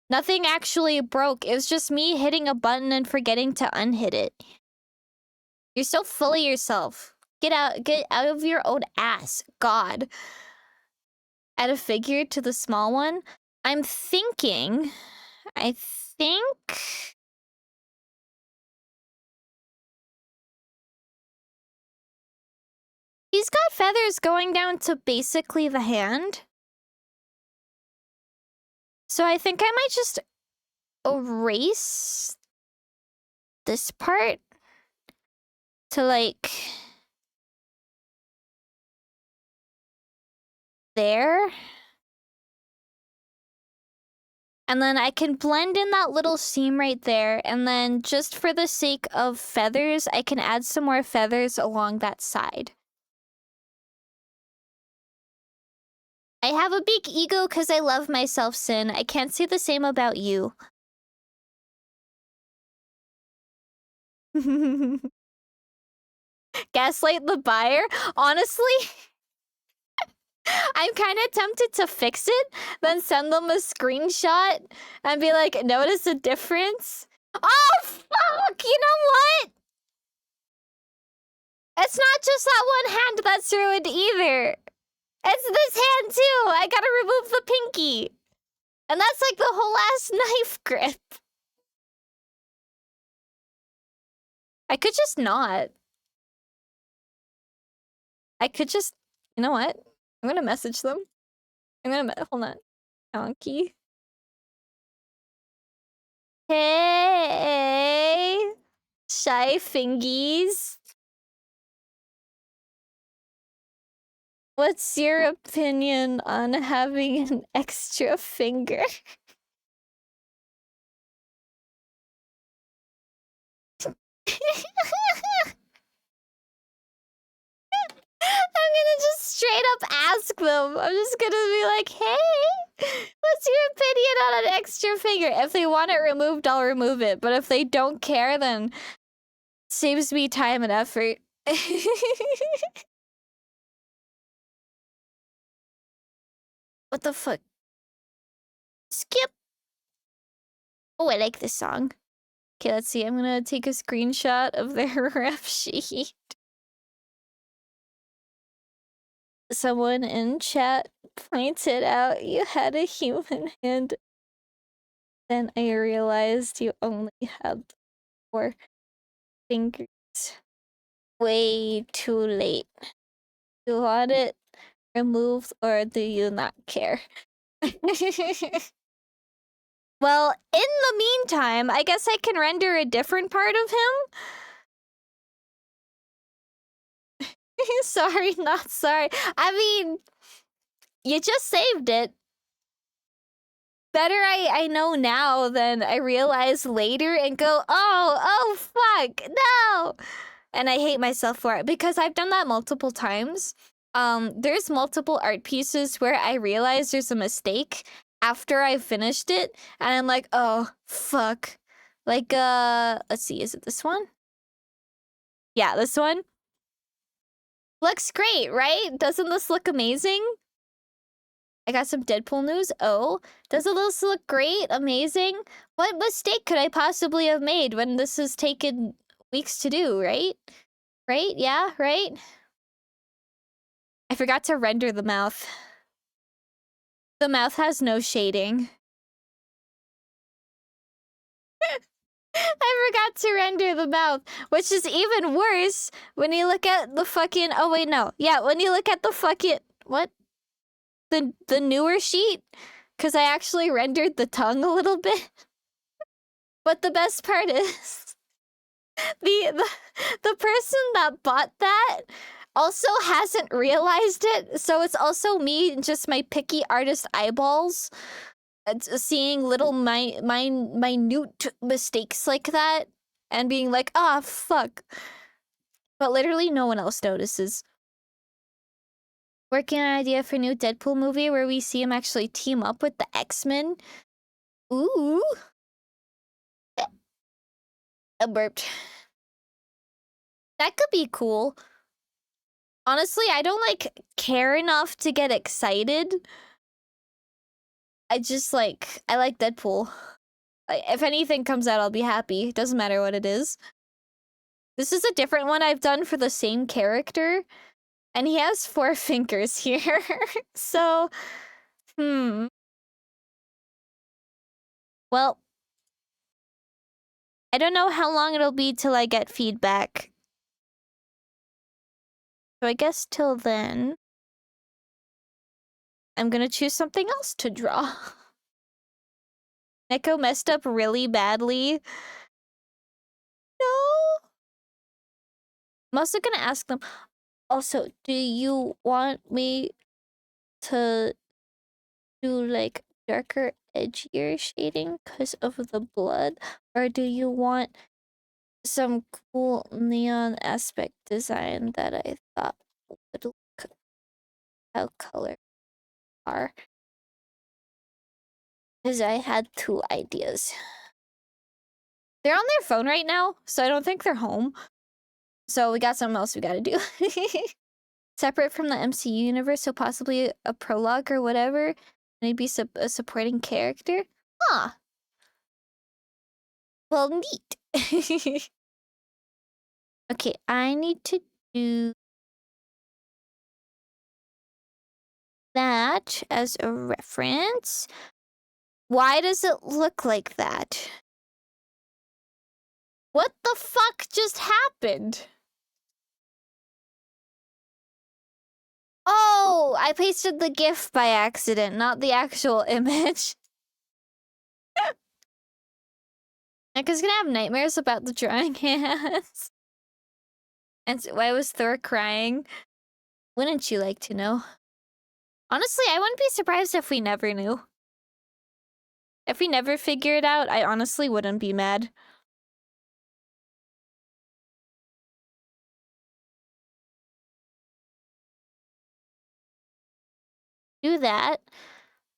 Nothing actually broke. It was just me hitting a button and forgetting to unhit it. You're so full of yourself. Get out of your own ass. God. Add a figure to the small one. I'm thinking... I think... He's got feathers going down to basically the hand. So I think I might just erase this part to like there. And then I can blend in that little seam right there. And then just for the sake of feathers, I can add some more feathers along that side. I have a big ego because I love myself, Sin. I can't say the same about you. Gaslight the buyer? Honestly, I'm kind of tempted to fix it, then send them a screenshot and be like, notice a difference? Oh, fuck! You know what? It's not just that one hand that's ruined either. It's this hand too. I gotta remove the pinky. And that's like the whole ass knife grip. I could just not. I could just... You know what? I'm gonna message them. Hold on. Donkey. Hey! Shy fingies. What's your opinion on having an extra finger? I'm gonna just straight up ask them. I'm just gonna be like, hey, what's your opinion on an extra finger? If they want it removed, I'll remove it. But if they don't care, then it saves me time and effort. What the fuck? Skip. Oh, I like this song. Okay, let's see. I'm gonna take a screenshot of their ref sheet. Someone in chat pointed out you had a human hand. Then I realized you only had 4 fingers. Way too late. You want it removed or do you not care? Well, in the meantime, I guess I can render a different part of him. Sorry, not sorry. I mean, you just saved it. Better I know now than I realize later and go, oh, fuck, no! And I hate myself for it because I've done that multiple times. There's multiple art pieces where I realize there's a mistake after I finished it, and I'm like, oh, fuck. Like, let's see, is it this one? Yeah, this one. Looks great, right? Doesn't this look amazing? I got some Deadpool news. Oh, does this look great? Amazing? What mistake could I possibly have made when this has taken weeks to do, right? Right? Yeah, right? I forgot to render the mouth. The mouth has no shading. I forgot to render the mouth, which is even worse when you look at the fucking... Oh, wait, no. Yeah, when you look at the fucking... What? The newer sheet? Because I actually rendered the tongue a little bit. But the best part is... The person that bought that also hasn't realized it, so it's also me, just my picky artist eyeballs, seeing little minute mistakes like that and being like, ah, fuck. But literally no one else notices. Working on an idea for a new Deadpool movie where we see him actually team up with the X-Men. Ooh. I burped. That could be cool. Honestly, I don't, like, care enough to get excited. I just, like, I like Deadpool. If anything comes out, I'll be happy. It doesn't matter what it is. This is a different one I've done for the same character. And he has 4 fingers here. So, well, I don't know how long it'll be till I get feedback. So I guess till then, I'm gonna choose something else to draw. Neko messed up really badly. No. I'm also gonna ask them, also, do you want me to do, like, darker, edgier shading because of the blood? Or do you want some cool neon aspect design that I thought would look how colors are? Because I had 2 ideas. They're on their phone right now, so I don't think they're home. So we got something else we gotta do. Separate from the MCU universe, so possibly a prologue or whatever. Maybe a supporting character. Huh. Well, neat. Okay, I need to do that as a reference. Why does it look like that? What the fuck just happened? Oh, I pasted the GIF by accident, not the actual image. Nika's gonna have nightmares about the drawing hands. And why was Thor crying? Wouldn't you like to know? Honestly, I wouldn't be surprised if we never knew. If we never figure it out, I honestly wouldn't be mad. Do that.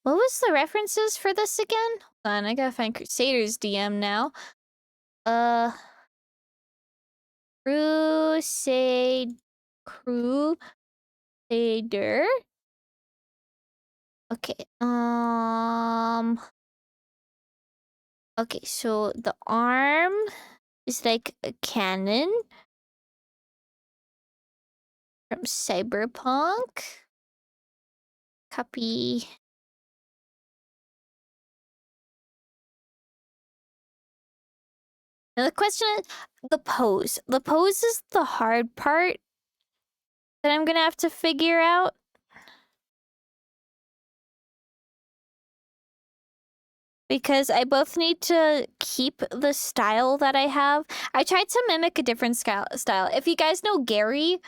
What was the references for this again? Hold on, I gotta find Crusader's DM now. Crusader. Okay, okay, so the arm is like a cannon from Cyberpunk. Copy. Now the question is the pose. The pose is the hard part that I'm gonna have to figure out. Because I both need to keep the style that I have. I tried to mimic a different style. If you guys know Gary,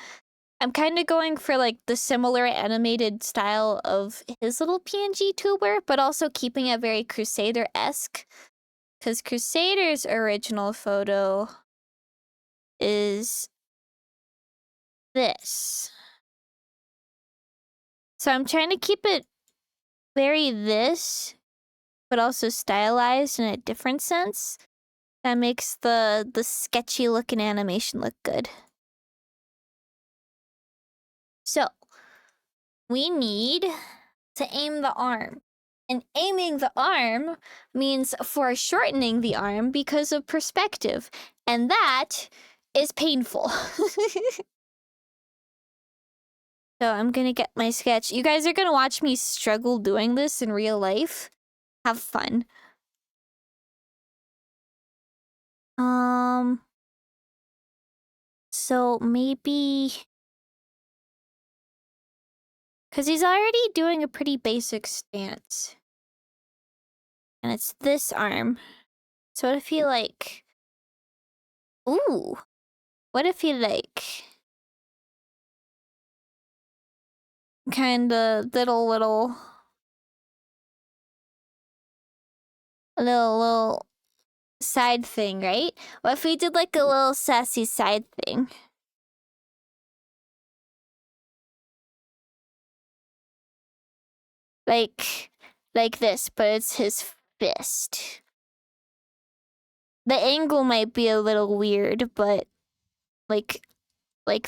I'm kind of going for like the similar animated style of his little PNG tuber, but also keeping it very Crusader-esque. Because Crusader's original photo is this. So I'm trying to keep it very this, but also stylized in a different sense. That makes the sketchy looking animation look good. So, we need to aim the arm. And aiming the arm means foreshortening the arm because of perspective. And that is painful. So I'm gonna get my sketch. You guys are gonna watch me struggle doing this in real life. Have fun. So maybe... Because he's already doing a pretty basic stance. And it's this arm. So what if he like... Ooh. What if he like... Kinda little side thing, right? What if we did like a little sassy side thing? Like this, but it's his fist. The angle might be a little weird, but like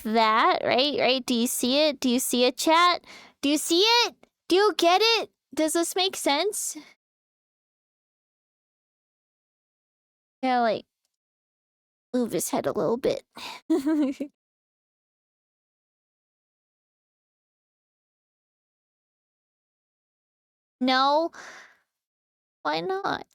that, right? Do you see it? Do you see it, chat? Do you see it? Do you get it? Does this make sense? Yeah, like move his head a little bit. No? Why not?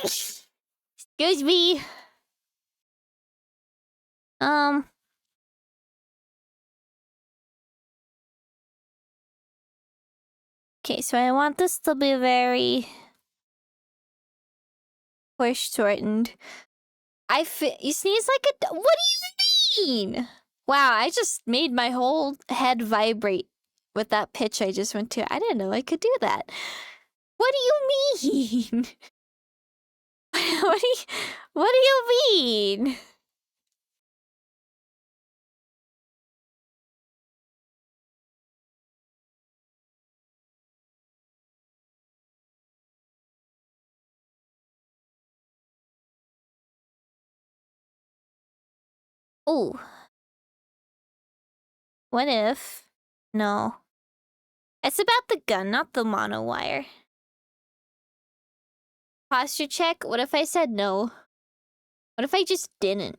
Excuse me. Okay, so I want this to be very foreshortened. You sneeze like a... What do you mean? Wow, I just made my whole head vibrate with that pitch I just went to. I didn't know I could do that. What do you mean? What do you mean? Ooh. What if... No. It's about the gun, not the mono wire. Posture check? What if I said no? What if I just didn't?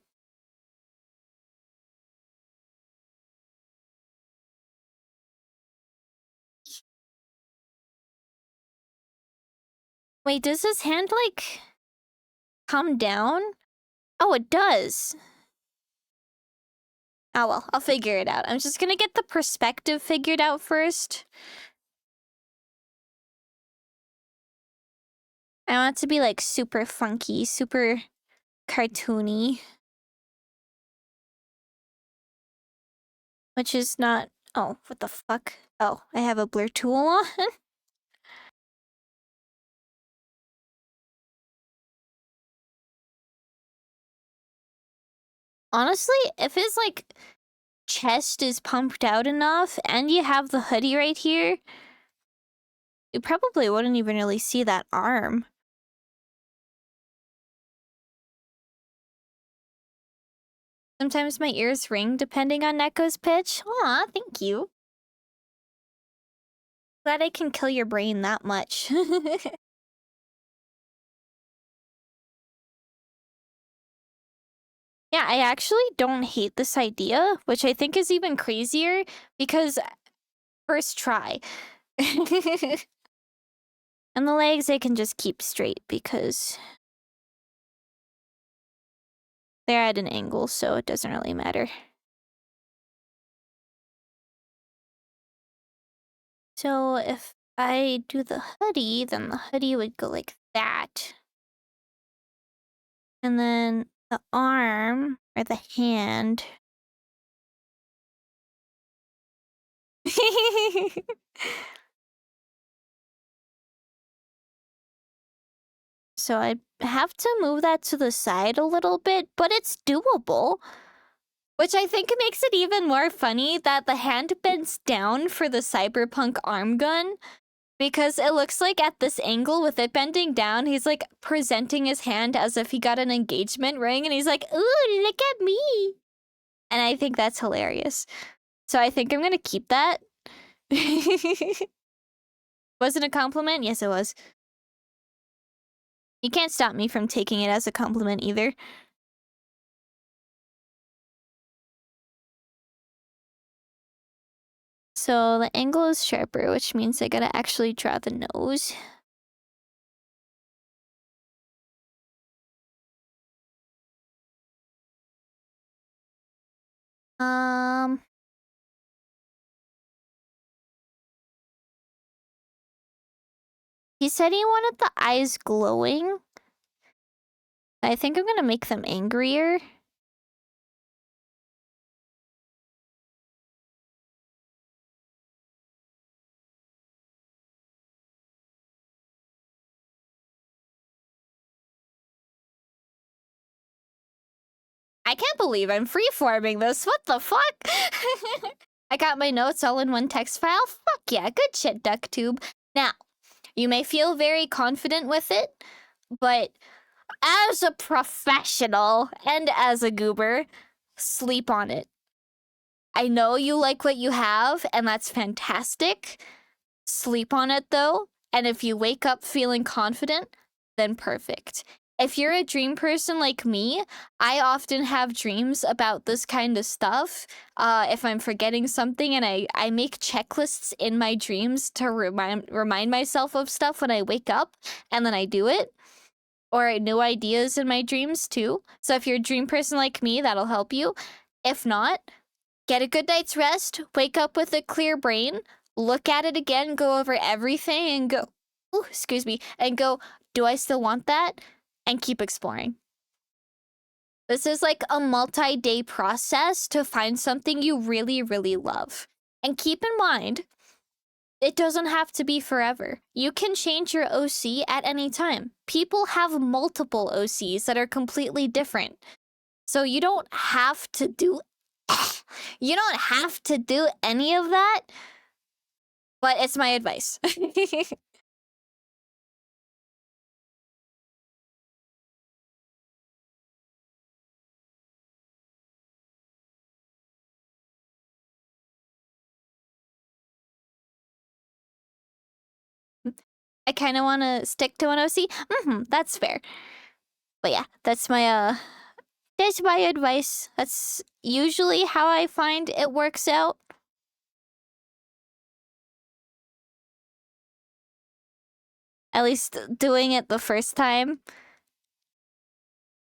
Wait, does his hand, like, come down? Oh, it does. Oh, well, I'll figure it out. I'm just gonna get the perspective figured out first. I want it to be, like, super funky, super cartoony. Which is not... Oh, what the fuck? Oh, I have a blur tool on? Honestly, if his, like, chest is pumped out enough, and you have the hoodie right here, you probably wouldn't even really see that arm. Sometimes my ears ring depending on Neko's pitch. Aw, thank you. Glad I can kill your brain that much. Yeah, I actually don't hate this idea, which I think is even crazier, because first try. And the legs I can just keep straight because they're at an angle, so it doesn't really matter. So if I do the hoodie, then the hoodie would go like that. And then the arm, or the hand... So I have to move that to the side a little bit, but it's doable. Which I think makes it even more funny that the hand bends down for the cyberpunk arm gun, because it looks like at this angle with it bending down, he's like presenting his hand as if he got an engagement ring, and he's like, ooh, look at me. And I think that's hilarious. So I think I'm gonna keep that. Was it a compliment? Yes, it was. You can't stop me from taking it as a compliment either. So the angle is sharper, which means I gotta actually draw the nose. He said he wanted the eyes glowing. I think I'm gonna make them angrier. I can't believe I'm freeforming this. What the fuck? I got my notes all in one text file. Fuck yeah, good shit, DuckTube. Now, you may feel very confident with it, but as a professional and as a goober, sleep on it. I know you like what you have, and that's fantastic. Sleep on it, though, and if you wake up feeling confident, then perfect. If you're a dream person like me, I often have dreams about this kind of stuff. If I'm forgetting something, and I make checklists in my dreams to remind myself of stuff when I wake up, and then I do it. Or new ideas in my dreams, too. So if you're a dream person like me, that'll help you. If not, get a good night's rest, wake up with a clear brain, look at it again, go over everything, and go, ooh, excuse me, and go, do I still want that? And keep exploring. This is like a multi-day process to find something you really, really love. And keep in mind, it doesn't have to be forever. You can change your OC at any time. People have multiple OCs that are completely different. So you don't have to do you don't have to do any of that, but it's my advice. I kind of want to stick to an OC. That's fair. But yeah, that's my advice. That's usually how I find it works out. At least doing it the first time.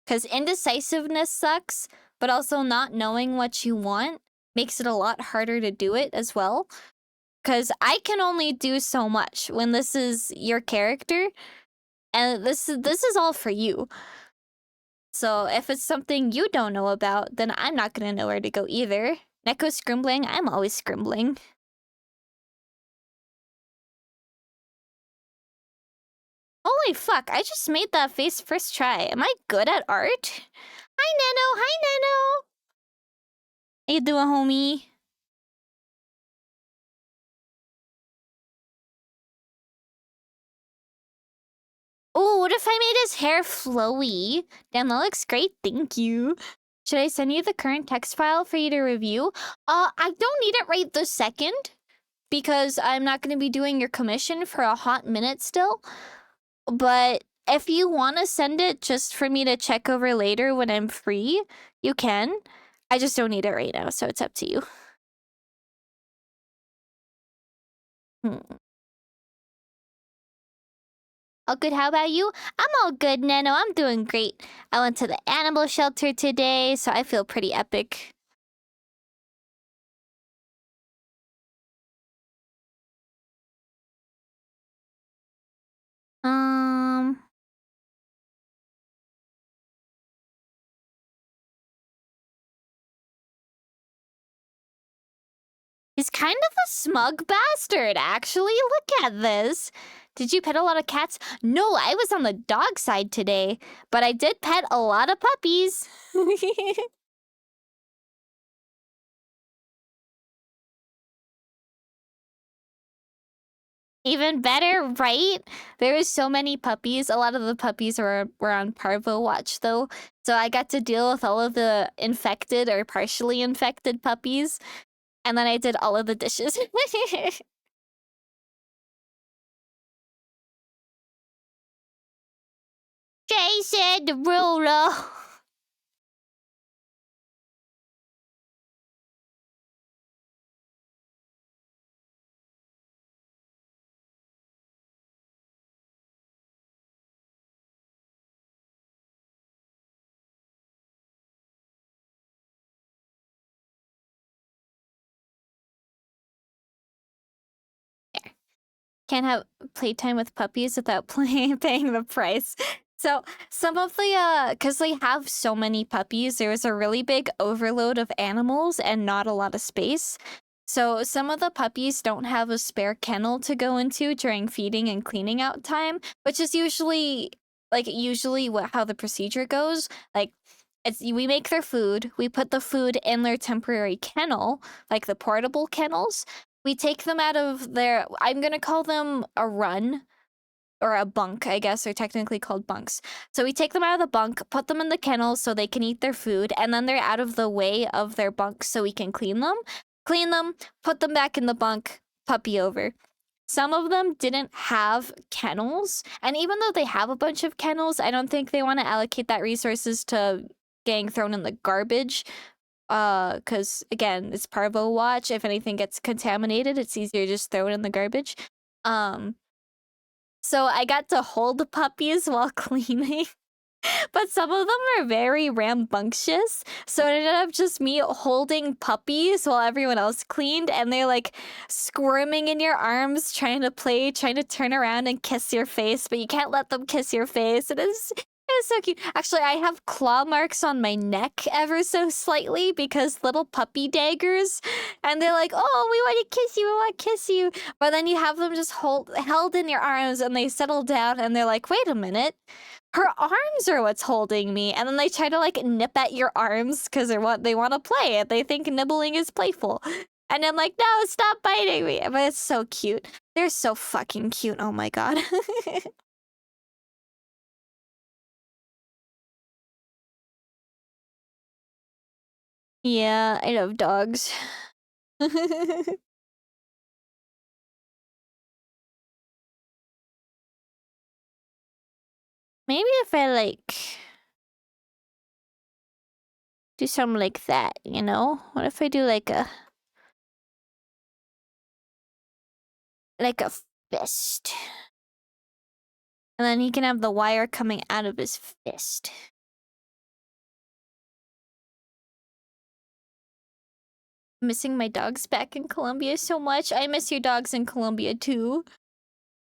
Because indecisiveness sucks, but also not knowing what you want makes it a lot harder to do it as well. Because I can only do so much when this is your character, and this is all for you. So if it's something you don't know about, then I'm not gonna know where to go either. Neko's scribbling, I'm always scribbling. Holy fuck, I just made that face first try. Am I good at art? Hi, Nano. Hi, Nano. How you doing, homie? Oh, what if I made his hair flowy? Damn, that looks great. Thank you. Should I send you the current text file for you to review? I don't need it right this second because I'm not going to be doing your commission for a hot minute still. But if you want to send it just for me to check over later when I'm free, you can. I just don't need it right now, so it's up to you. All good, how about you? I'm all good, Nano. I'm doing great. I went to the animal shelter today, so I feel pretty epic. He's kind of a smug bastard, actually. Look at this. Did you pet a lot of cats? No, I was on the dog side today, but I did pet a lot of puppies. Even better, right? There was so many puppies. A lot of the puppies were on parvo watch though. So I got to deal with all of the infected or partially infected puppies. And then I did all of the dishes. Jason Derulo. Can't have playtime with puppies without paying the price. So some of the because they have so many puppies, there was a really big overload of animals and not a lot of space. So some of the puppies don't have a spare kennel to go into during feeding and cleaning out time, which is usually how the procedure goes. Like we make their food, we put the food in their temporary kennel, like the portable kennels. We take them out of their, I'm gonna call them a run or a bunk, I guess. They're technically called bunks. So we take them out of the bunk, put them in the kennel so they can eat their food, and then they're out of the way of their bunks so we can clean them, put them back in the bunk, puppy over. Some of them didn't have kennels, and even though they have a bunch of kennels, I don't think they want to allocate that resources to getting thrown in the garbage. Because again, it's parvo watch. If anything gets contaminated, it's easier to just throw it in the garbage. So I got to hold the puppies while cleaning. But some of them are very rambunctious, so it ended up just me holding puppies while everyone else cleaned, and they're like squirming in your arms, trying to play, trying to turn around and kiss your face, but you can't let them kiss your face. It is so cute. Actually, I have claw marks on my neck ever so slightly because little puppy daggers, and they're like, "Oh, we want to kiss you, we want to kiss you," but then you have them just held in your arms, and they settle down, and they're like, "Wait a minute. Her arms are what's holding me," and then they try to like nip at your arms because they want to play it. They think nibbling is playful, and I'm like, no, stop biting me. But it's so cute. They're so fucking cute. Oh my god. Yeah, I love dogs. Maybe if I like do something like that, you know? What if I do like a fist? And then he can have the wire coming out of his fist. Missing my dogs back in Colombia so much. I miss your dogs in Colombia too.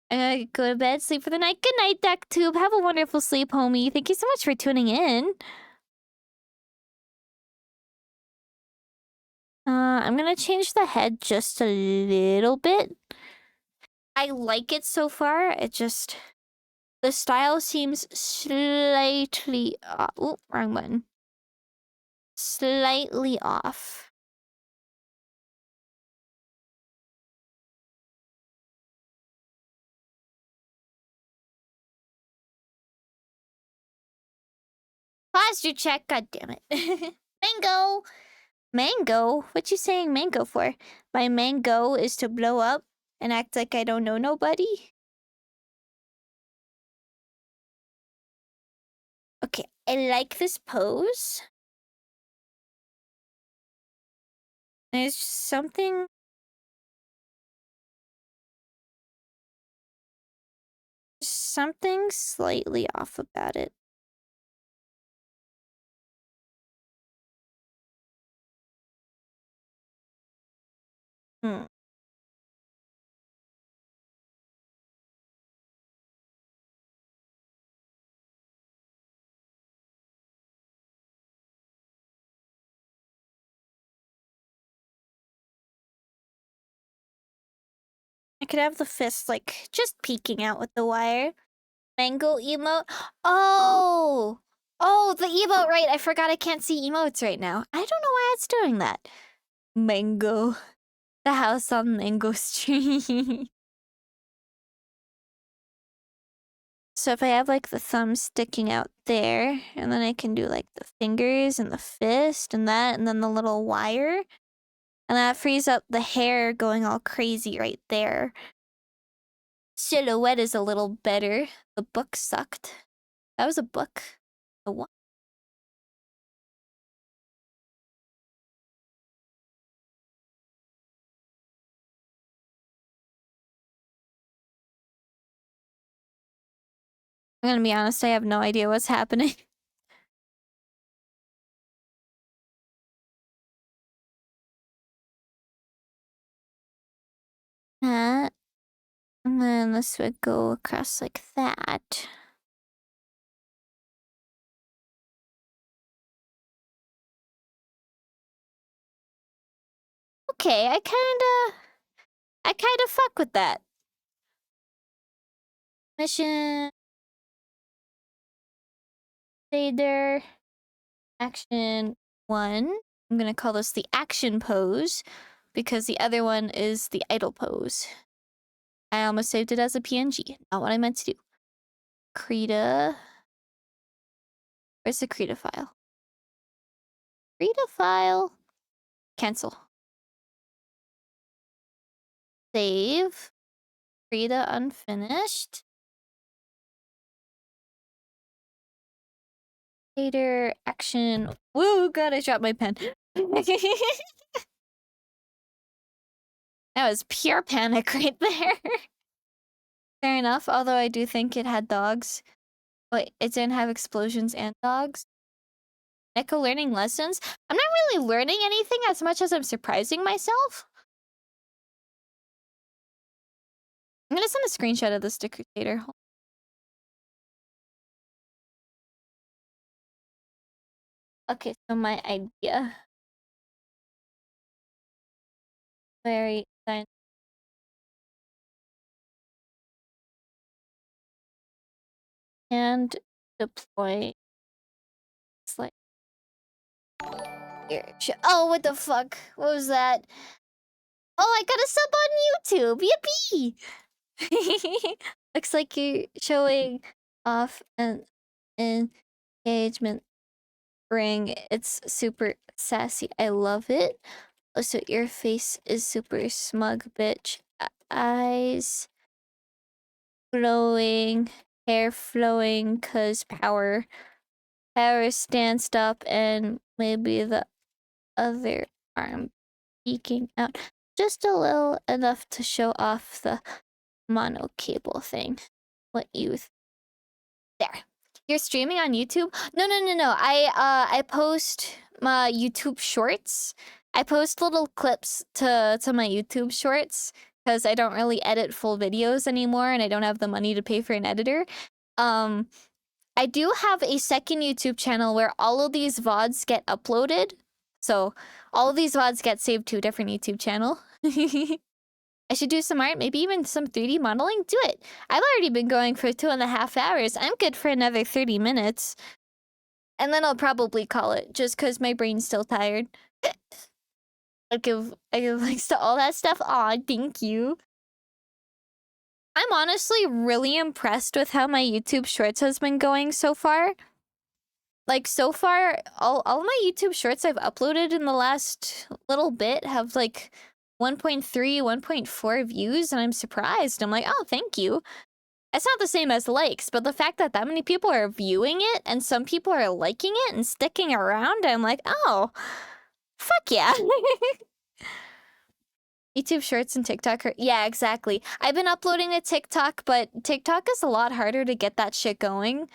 I gotta go to bed, sleep for the night. Good night, DuckTube. Have a wonderful sleep, homie. Thank you so much for tuning in. I'm gonna change the head just a little bit. I like it so far. It just... the style seems slightly... oh, wrong button. Slightly off. Posture check, god damn it. Mango! Mango? What you saying mango for? My mango is to blow up and act like I don't know nobody? Okay, I like this pose. There's something... something slightly off about it. Hmm. I could have the fist, like, just peeking out with the wire. Mango emote? Oh! Oh, the emote, right. I forgot I can't see emotes right now. I don't know why it's doing that. Mango. The house on Mango Street. So if I have like the thumb sticking out there, and then I can do like the fingers and the fist and that, and then the little wire. And that frees up the hair going all crazy right there. Silhouette is a little better. The book sucked. That was a book. A what? I'm gonna be honest, I have no idea what's happening. That. And then this would go across like that. Okay, I kinda fuck with that. Mission. Stay there. Action 1. I'm gonna call this the action pose because the other one is the idle pose. I almost saved it as a PNG. Not what I meant to do. Krita. Where's the Krita file? Krita file. Cancel. Save. Krita unfinished. Later action. Woo, God, I dropped my pen. That was pure panic right there. Fair enough, although I do think it had dogs. Wait, it didn't have explosions and dogs? Echo learning lessons? I'm not really learning anything as much as I'm surprising myself. I'm gonna send a screenshot of this to Crusader. Okay, so my idea. Very fine. And deploy. It's like here. Oh, what the fuck? What was that? Oh, I got a sub on YouTube. Yippee! Looks like you're showing off an engagement ring. It's super sassy. I love it. Also, your face is super smug, bitch. Eyes flowing, hair flowing, cause power. Power stanced up, and maybe the other arm peeking out. Just a little enough to show off the mono cable thing. What you there. You're streaming on YouTube? No. I post my YouTube shorts. I post little clips to my YouTube shorts because I don't really edit full videos anymore and I don't have the money to pay for an editor. I do have a second YouTube channel where all of these VODs get uploaded. So all of these VODs get saved to a different YouTube channel. I should do some art, maybe even some 3D modeling. Do it. I've already been going for 2.5 hours. I'm good for another 30 minutes. And then I'll probably call it, just because my brain's still tired. I give likes to all that stuff. Aw, thank you. I'm honestly really impressed with how my YouTube Shorts has been going so far. Like, so far, all my YouTube Shorts I've uploaded in the last little bit have, like, 1.3, 1.4 views, and I'm surprised. I'm like, oh, thank you. It's not the same as likes, but the fact that many people are viewing it and some people are liking it and sticking around, I'm like, oh, fuck yeah. YouTube Shorts and TikTok are, yeah, exactly. I've been uploading to TikTok, but TikTok is a lot harder to get that shit going.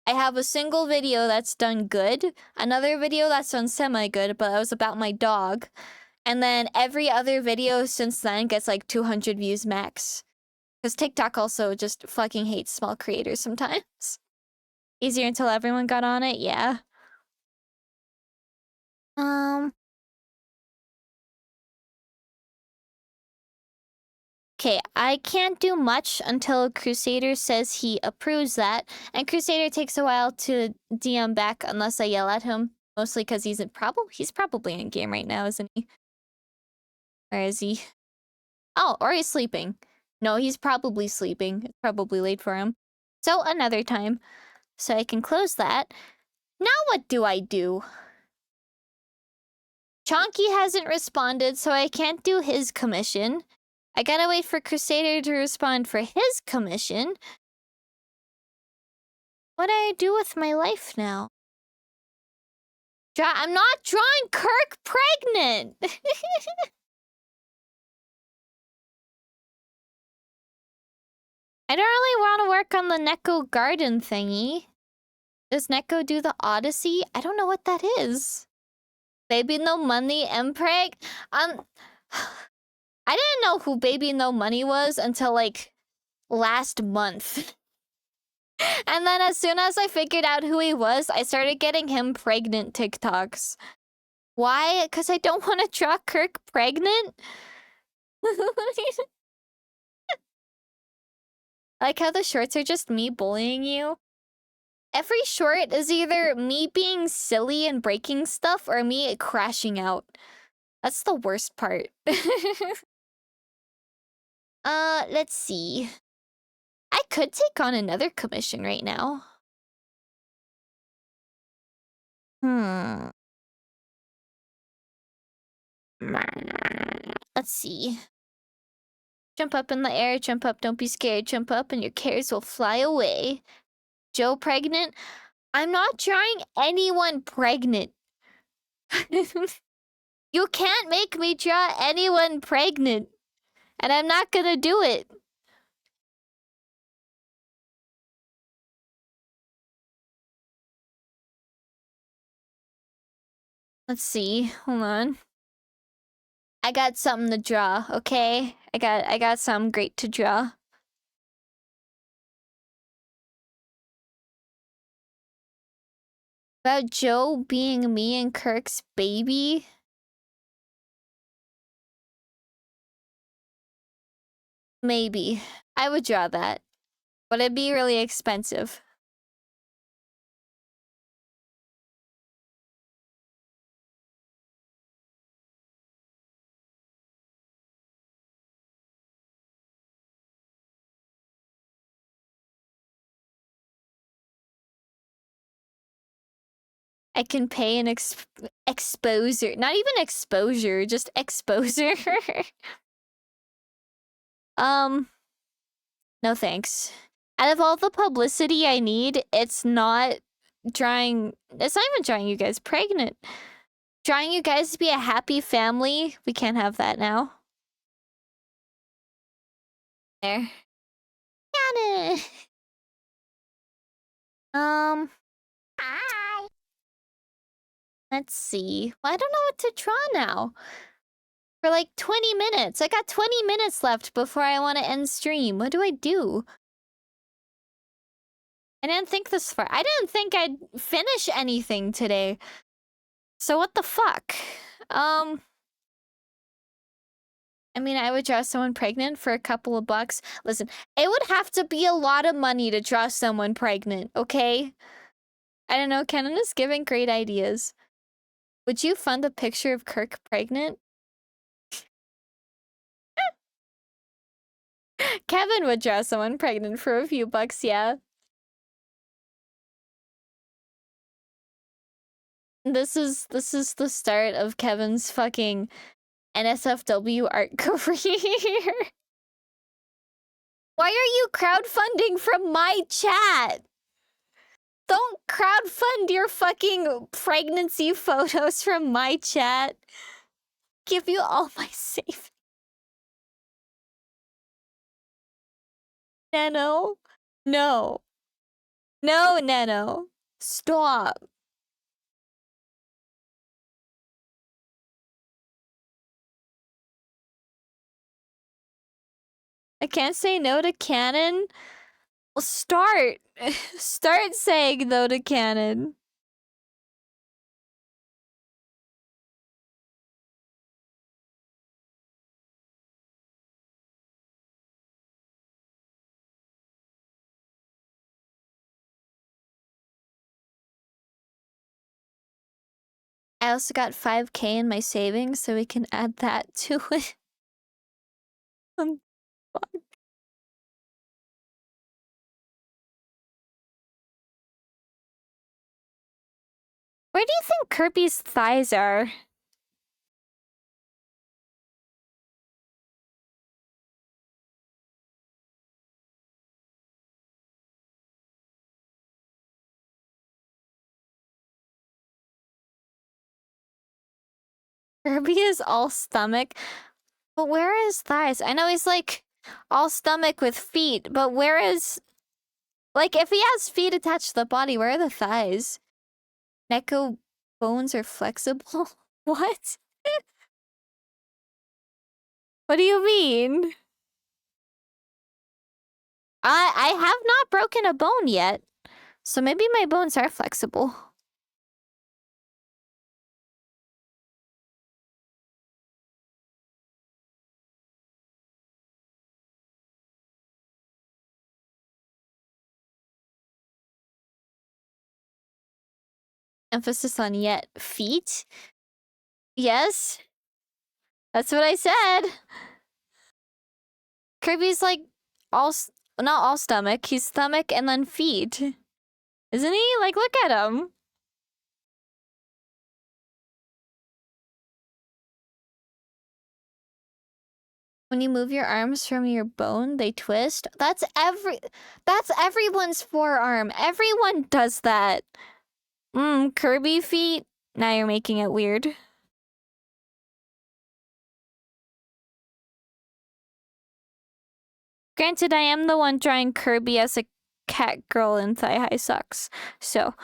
I have a single video that's done good, another video that's done semi-good, but that was about my dog. And then every other video since then gets like 200 views max. Because TikTok also just fucking hates small creators sometimes. Easier until everyone got on it, yeah. Okay, I can't do much until Crusader says he approves that. And Crusader takes a while to DM back unless I yell at him. Mostly because he's probably in game right now, isn't he? Where is he? Oh, or he's sleeping. No, he's probably sleeping. It's probably late for him. So another time. So I can close that. Now what do I do? Chonky hasn't responded, so I can't do his commission. I gotta wait for Crusader to respond for his commission. What do I do with my life now? I'm not drawing Kirk pregnant! I don't really want to work on the Neko garden thingy. Does Neko do the Odyssey? I don't know what that is. Baby No Money Mpreg? I didn't know who Baby No Money was until, like, last month. And then as soon as I figured out who he was, I started getting him pregnant TikToks. Why? Because I don't want to draw Kirk pregnant? Like how the shorts are just me bullying you. Every short is either me being silly and breaking stuff or me crashing out. That's the worst part. Let's see. I could take on another commission right now. Let's see. Jump up in the air, jump up, don't be scared, jump up and your cares will fly away. Joe pregnant? I'm not drawing anyone pregnant. You can't make me draw anyone pregnant. And I'm not gonna do it. Let's see. Hold on. I got something to draw, okay? I got something great to draw. About Joe being me and Kirk's baby? Maybe. I would draw that. But it'd be really expensive. I can pay an exposure. Not even exposure, just exposure. No thanks. Out of all the publicity I need, it's not even drawing you guys pregnant. Trying you guys to be a happy family. We can't have that now. There. Got it. Hi. Let's see. Well, I don't know what to draw now. For like 20 minutes. I got 20 minutes left before I want to end stream. What do I do? I didn't think this far. I didn't think I'd finish anything today. So what the fuck? I mean, I would draw someone pregnant for a couple of bucks. Listen, it would have to be a lot of money to draw someone pregnant, okay? I don't know, Kenan is giving great ideas. Would you fund a picture of Kirk pregnant? Kevin would draw someone pregnant for a few bucks, yeah. This is the start of Kevin's fucking NSFW art career. Why are you crowdfunding from my chat? Don't crowdfund your fucking pregnancy photos from my chat. Give you all my safe. Nano? No. No, Nano. Stop. I can't say no to canon. Well, start. Start saying no to canon. I also got 5K in my savings, so we can add that to it. Fuck. Where do you think Kirby's thighs are? Kirby is all stomach. But where are his thighs? I know he's like all stomach with feet, but where is... Like, if he has feet attached to the body, where are the thighs? Neko bones are flexible? What? What do you mean? I have not broken a bone yet, so maybe my bones are flexible. Emphasis on yet. Feet? Yes. That's what I said. Kirby's like not all stomach. He's stomach and then feet. Isn't he? Like, look at him. When you move your arms from your bone, they twist. That's everyone's forearm. Everyone does that. Kirby feet? Now you're making it weird. Granted, I am the one drawing Kirby as a cat girl in thigh-high socks, so...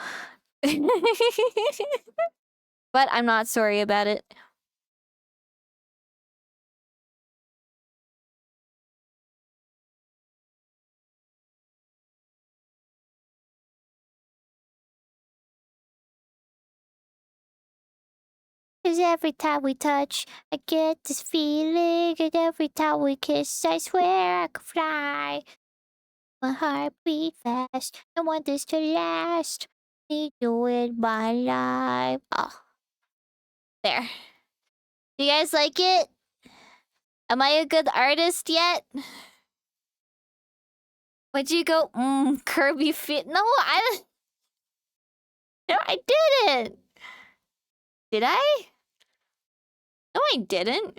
But I'm not sorry about it. Cause every time we touch, I get this feeling, and every time we kiss, I swear I could fly. My heart beat fast, I want this to last. Need you in my life. Oh. There. Do you guys like it? Am I a good artist yet? Would you go, Kirby feet? No, No, I didn't. Did I? No, I didn't.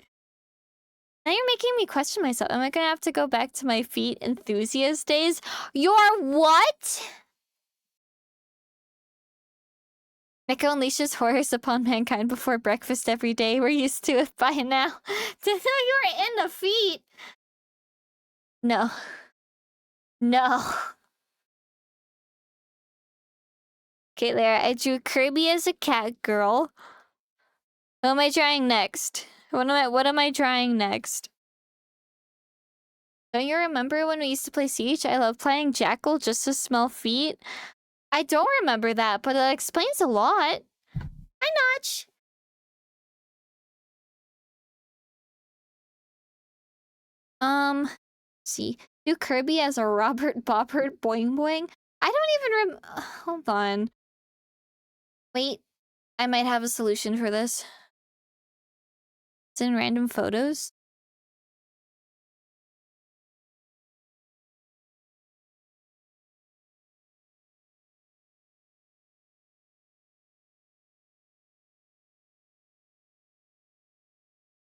Now you're making me question myself. Am I gonna have to go back to my feet enthusiast days? You're what? Neko unleashes horrors upon mankind before breakfast every day. We're used to it by now. Didn't know you were in the feet. No. No. Okay, Lara, I drew Kirby as a cat girl. Who am I drawing next? What am I drawing next? Don't you remember when we used to play Siege? I love playing Jackal just to smell feet. I don't remember that, but that explains a lot. Hi, Notch. See. Do Kirby as a Robert Boppert Boing Boing? I don't even hold on. Wait. I might have a solution for this. It's in random photos.